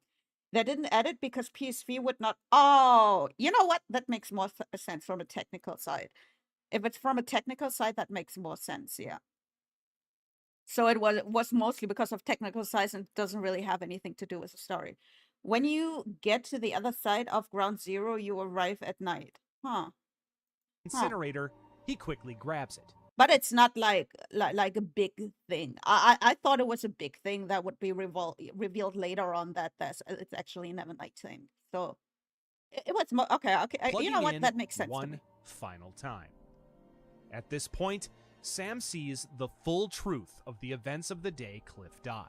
They didn't add it because PSV would not. Oh, you know what? That makes more sense from a technical side. If it's from a technical side, that makes more sense. Yeah. So it was mostly because of technical size and doesn't really have anything to do with the story. When you get to the other side of Ground Zero, you arrive at night. Huh. Incinerator, he quickly grabs it. But it's not like a big thing. I thought it was a big thing that would be revealed later on that it's actually never nighttime. So it was okay. You know Plugging what? in That makes sense to one me. final time. At this point, Sam sees the full truth of the events of the day Cliff died.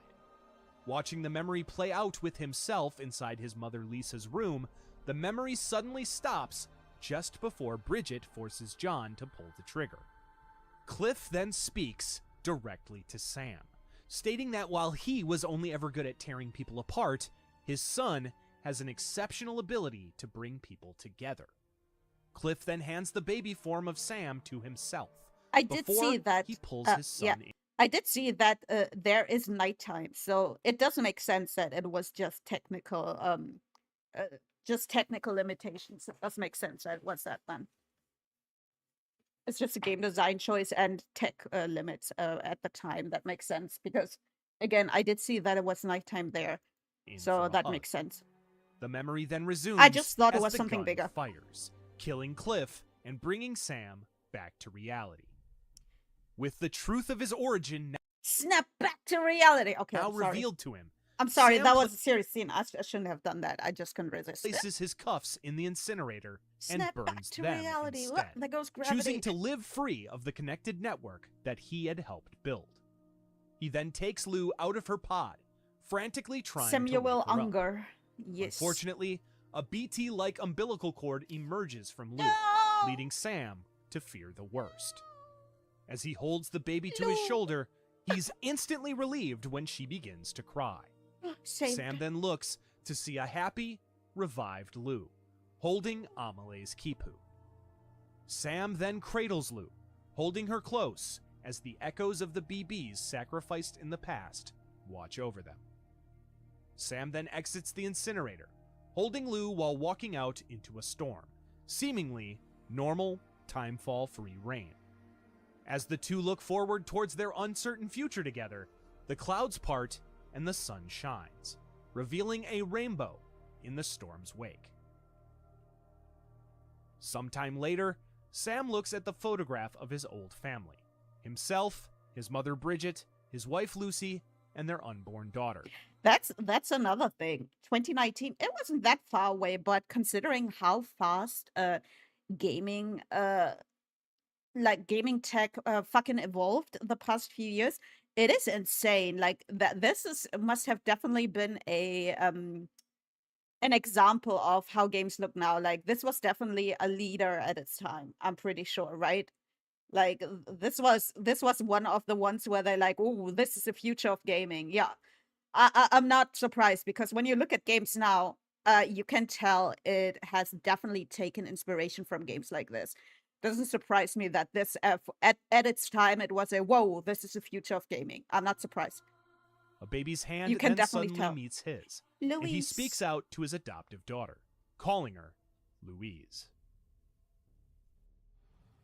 Watching the memory play out with himself inside his mother Lisa's room, the memory suddenly stops just before Bridget forces John to pull the trigger. Cliff then speaks directly to Sam, stating that while he was only ever good at tearing people apart, his son has an exceptional ability to bring people together. Cliff then hands the baby form of Sam to himself. I did before see that. he pulls his son Yeah, in. I did see that there is nighttime, so it does make sense that it was just technical limitations. It does make sense that it was that then. It's just a game design choice and tech limits at the time. That makes sense because, again, I did see that it was nighttime there, In so for a that hug. makes sense. The memory then resumes. I just thought it as was the something gun bigger. fires, killing Cliff and bringing Sam back to reality. With the truth of his origin Snap back to reality. Okay, now I'm sorry. revealed to him, I'm sorry. Sam That was a serious scene. I shouldn't have done that. I just couldn't resist. places his cuffs in the incinerator and Snap back burns to them reality. Look, instead, there goes gravity. choosing to live free of the connected network that he had helped build. He then takes Lou out of her pod, frantically trying to Samuel wake her up. Unger. Yes. Unfortunately, a BT-like umbilical cord emerges from Lou, No! leading Sam to fear the worst. As he holds the baby to his Lou! shoulder, he's instantly relieved when she begins to cry. Saved. Sam then looks to see a happy, revived Lou, holding Amale's Kipu. Sam then cradles Lou, holding her close as the echoes of the BBs sacrificed in the past watch over them. Sam then exits the incinerator, holding Lou while walking out into a storm, seemingly normal, timefall-free rain. As the two look forward towards their uncertain future together, the clouds part and the sun shines, revealing a rainbow in the storm's wake. Sometime later, Sam looks at the photograph of his old family. Himself, his mother Bridget, his wife Lucy, and their unborn daughter. That's another thing. 2019, it wasn't that far away, but considering how fast gaming gaming tech fucking evolved the past few years, it is insane. Like that must have definitely been an example of how games look now. Like this was definitely a leader at its time, I'm pretty sure, right? Like this was one of the ones where they're like, "Oh, this is the future of gaming." Yeah, I'm not surprised because when you look at games now, you can tell it has definitely taken inspiration from games like this. Doesn't surprise me that this at its time it was a whoa, this is the future of gaming. I'm not surprised. A baby's hand You can then definitely suddenly tell. meets his, and he Louise. speaks out to his adoptive daughter, calling her Louise.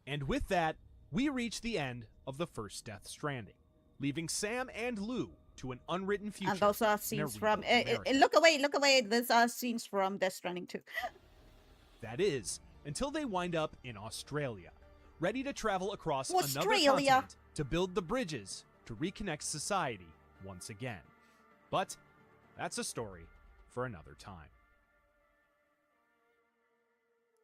And with that, we reach the end of the first Death Stranding, leaving Sam and Lou to an unwritten future. And those are in a scenes real from America. look away. These are scenes from Death Stranding 2. That is, until they wind up in Australia, ready to travel across another Australia. continent to build the bridges to reconnect society once again. But that's a story for another time.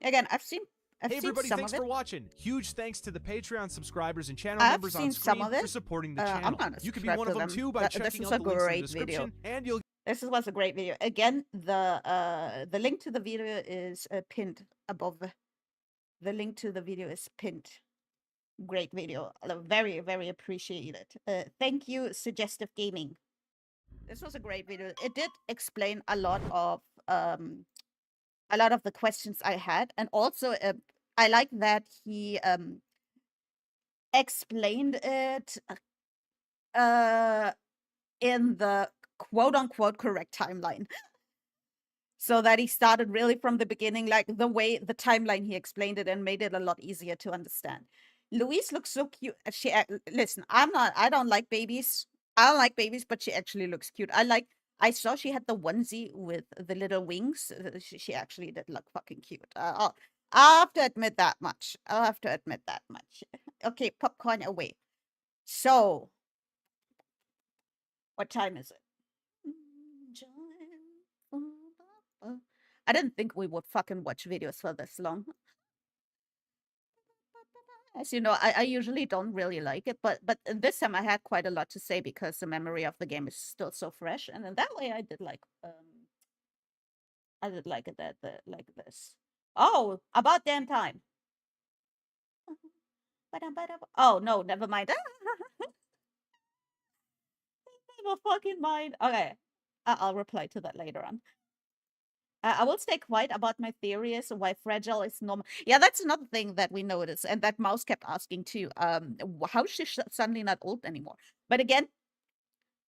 Again, I've seen Hey everybody, some thanks of it. for watching. Huge thanks to the Patreon subscribers and channel I've members on seen some screen of it. for supporting the I'm channel. gonna You can be subscribe one to of them them. too by This checking is out a the links in the great description, video. and you'll This was a great video. Again, the link to the video is pinned above. The link to the video is pinned. Great video. Very, very appreciate it. Thank you, Suggestive Gaming. This was a great video. It did explain a lot of the questions I had, and also I like that he explained it in the quote unquote correct timeline. so that he started really from the beginning, like the timeline he explained it and made it a lot easier to understand. Louise looks so cute. Listen, I don't like babies. I don't like babies, but she actually looks cute. I saw she had the onesie with the little wings. She actually did look fucking cute. I'll have to admit that much. I'll have to admit that much. Okay, popcorn away. So, what time is it? I didn't think we would fucking watch videos for this long. As you know, I usually don't really like it, but this time I had quite a lot to say because the memory of the game is still so fresh, and in that way I did like it like this. Oh, about damn time. Oh no, never mind. Never fucking mind. Okay, I'll reply to that later on. I will stay quiet about my theories why fragile is normal. Yeah, that's another thing that we noticed, and that Mouse kept asking too. How is she suddenly not old anymore? But again,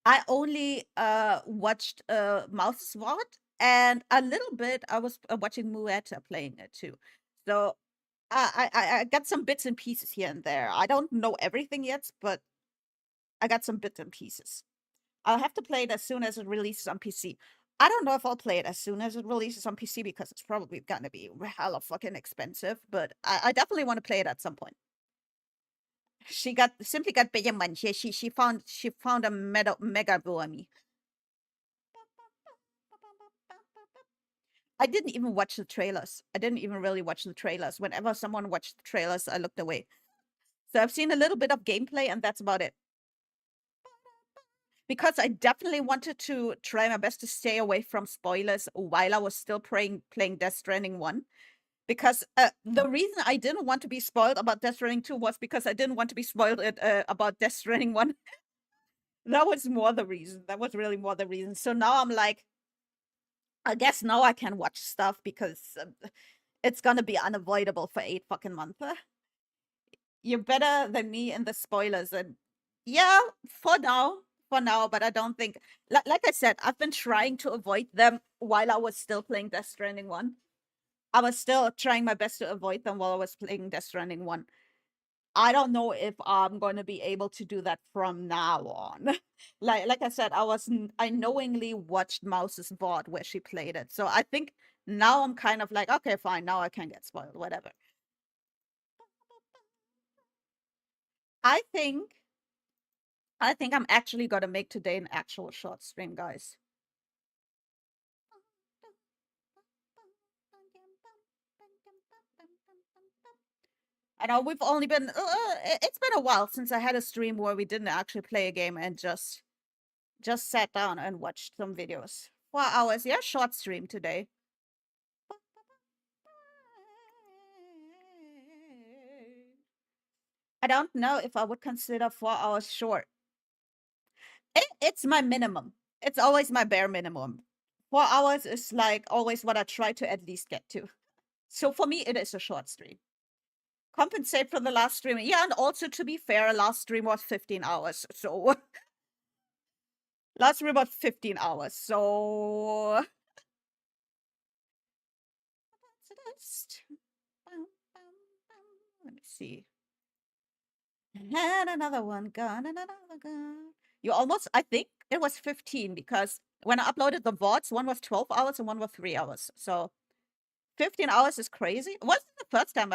I only watched Mouse's VOD, and a little bit I was watching Muetta playing it too. So I got some bits and pieces here and there. I don't know everything yet, but I got some bits and pieces. I'll have to play it as soon as it releases on PC. I don't know if I'll play it as soon as it releases on PC because it's probably gonna be hella fucking expensive, but I definitely want to play it at some point. She simply got bigger money. She found a mega boami. I didn't even watch the trailers. I didn't even really watch the trailers. Whenever someone watched the trailers, I looked away. So I've seen a little bit of gameplay, and that's about it. Because I definitely wanted to try my best to stay away from spoilers while I was still playing Death Stranding 1. Because the reason I didn't want to be spoiled about Death Stranding 2 was because I didn't want to be spoiled about Death Stranding 1. That was more the reason. That was really more the reason. So now I'm like, I guess now I can watch stuff because it's gonna be unavoidable for 8 fucking months. You're better than me in the spoilers, and yeah, for now, but I don't think, like I said, I've been trying to avoid them while I was still playing Death Stranding 1. I was still trying my best to avoid them while I was playing Death Stranding 1. I don't know if I'm going to be able to do that from now on. Like I said, I knowingly watched Mouse's VOD where she played it. So I think now I'm kind of like, okay, fine, now I can get spoiled, whatever. I think I'm actually gonna make today an actual short stream, guys. I know we've only been, it's been a while since I had a stream where we didn't actually play a game and just sat down and watched some videos. 4 hours, yeah, short stream today. I don't know if I would consider 4 hours short. It's my minimum. It's always my bare minimum. 4 hours is like always what I try to at least get to. So for me, it is a short stream. Compensate for the last stream. Yeah, and also to be fair, last stream was 15 hours. So last stream was 15 hours. So let me see. And another one gone, and another gone. You almost, I think it was 15 because when I uploaded the VODs, one was 12 hours and one was 3 hours. So 15 hours is crazy. It wasn't the first time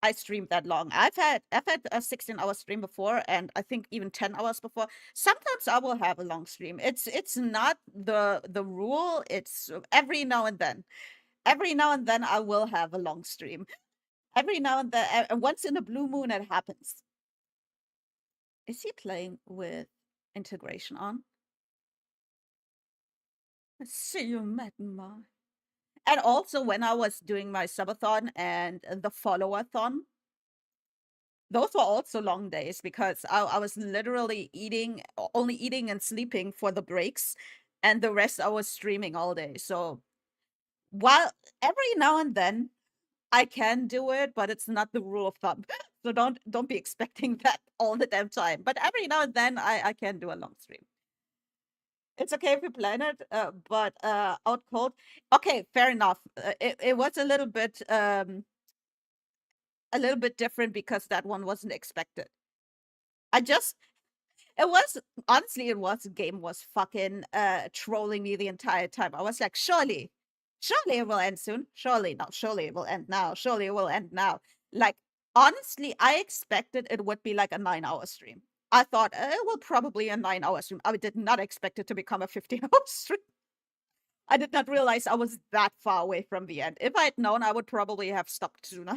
I streamed that long. I've had a 16-hour stream before, and I think even 10 hours before. Sometimes I will have a long stream. It's not the rule. It's every now and then. Every now and then I will have a long stream. Every now and then, once in a blue moon, it happens. Is he playing with integration on? See you, Madma. And also, when I was doing my subathon and the followathon, those were also long days because I was literally only eating and sleeping for the breaks, and the rest I was streaming all day. So while every now and then I can do it, but it's not the rule of thumb. So don't be expecting that all the damn time. But every now and then I can do a long stream. It's okay if you plan it, but out cold. Okay, fair enough. It was a little bit different because that one wasn't expected. I just it was honestly it was game was fucking trolling me the entire time. I was like, surely it will end soon. Surely it will end now. Surely it will end now. Like honestly, I expected it would be like a 9-hour stream. I thought it will probably a 9-hour stream. I did not expect it to become a 15-hour stream. I did not realize I was that far away from the end. If I had known, I would probably have stopped sooner.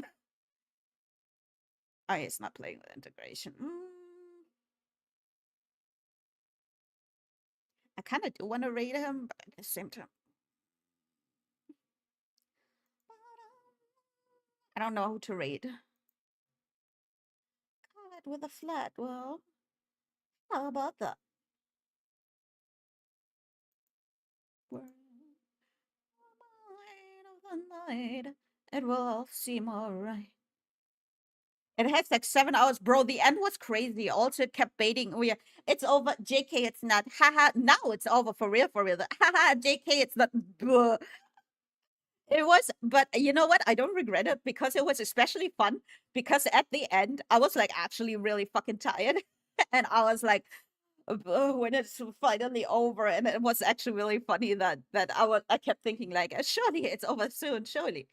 Oh, he's not playing with integration. I kind of do want to raid him, but at the same time, I don't know who to raid. God, with a flat. Well, how about that? We're of the night. It will all seem alright. It has like 7 hours, bro. The end was crazy. Also, it kept baiting. Oh yeah, it's over. JK, it's not. Haha. Now it's over for real, for real. Haha. JK, it's not. Blah. It was, but you know what? I don't regret it because it was especially fun. Because at the end, I was like actually really fucking tired, and I was like, when it's finally over, and it was actually really funny that I kept thinking like, surely it's over soon, surely.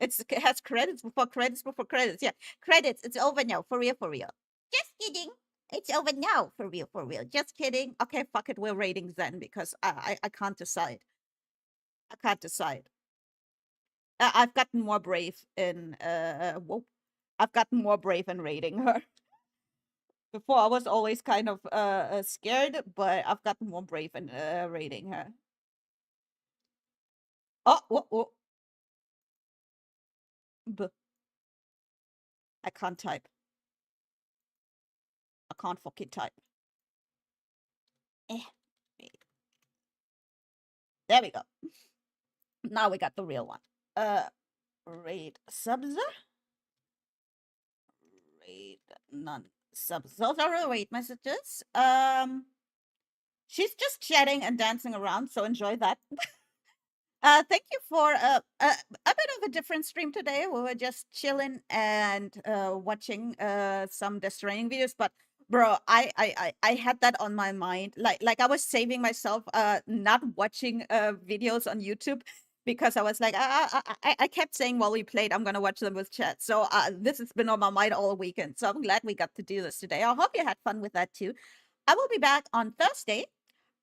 It has credits before credits before credits. Yeah, credits. It's over now, for real, for real. Just kidding. It's over now, for real, for real. Just kidding. Okay, fuck it. We're rating then because I can't decide. I can't decide. I've gotten more brave in whoa. I've gotten more brave in rating her. Before I was always kind of scared, but I've gotten more brave in rating her. Oh, whoa, whoa. I can't type. I can't fucking type. Wait. There we go. Now we got the real one. Raid subs. Raid none subs. Those are the raid messages. She's just chatting and dancing around, so enjoy that. Thank you for a bit of a different stream today. We were just chilling and watching some Death Stranding videos, but bro, I had that on my mind. Like I was saving myself not watching videos on YouTube because I was like I kept saying while we played I'm gonna watch them with chat. So this has been on my mind all weekend. So I'm glad we got to do this today. I hope you had fun with that too. I will be back on Thursday.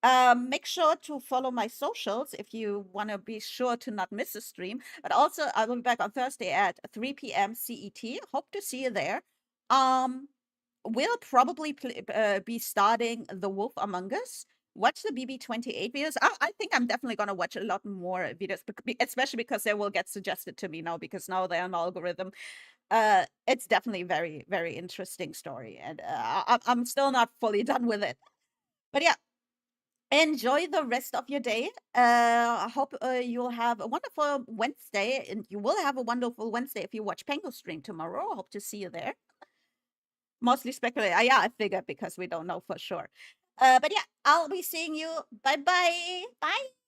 Make sure to follow my socials if you want to be sure to not miss a stream. But also, I will be back on Thursday at 3 p.m. CET. Hope to see you there. We'll probably be starting The Wolf Among Us. Watch the BB28 videos. I think I'm definitely going to watch a lot more videos, especially because they will get suggested to me now because now they're on algorithm. It's definitely very, very interesting story. And I'm still not fully done with it. But yeah. Enjoy the rest of your day. I hope you'll have a wonderful Wednesday, and you will have a wonderful Wednesday if you watch Pengu's stream tomorrow. I hope to see you there. Mostly speculate. Yeah, I figured because we don't know for sure. But yeah, I'll be seeing you. Bye-bye. Bye.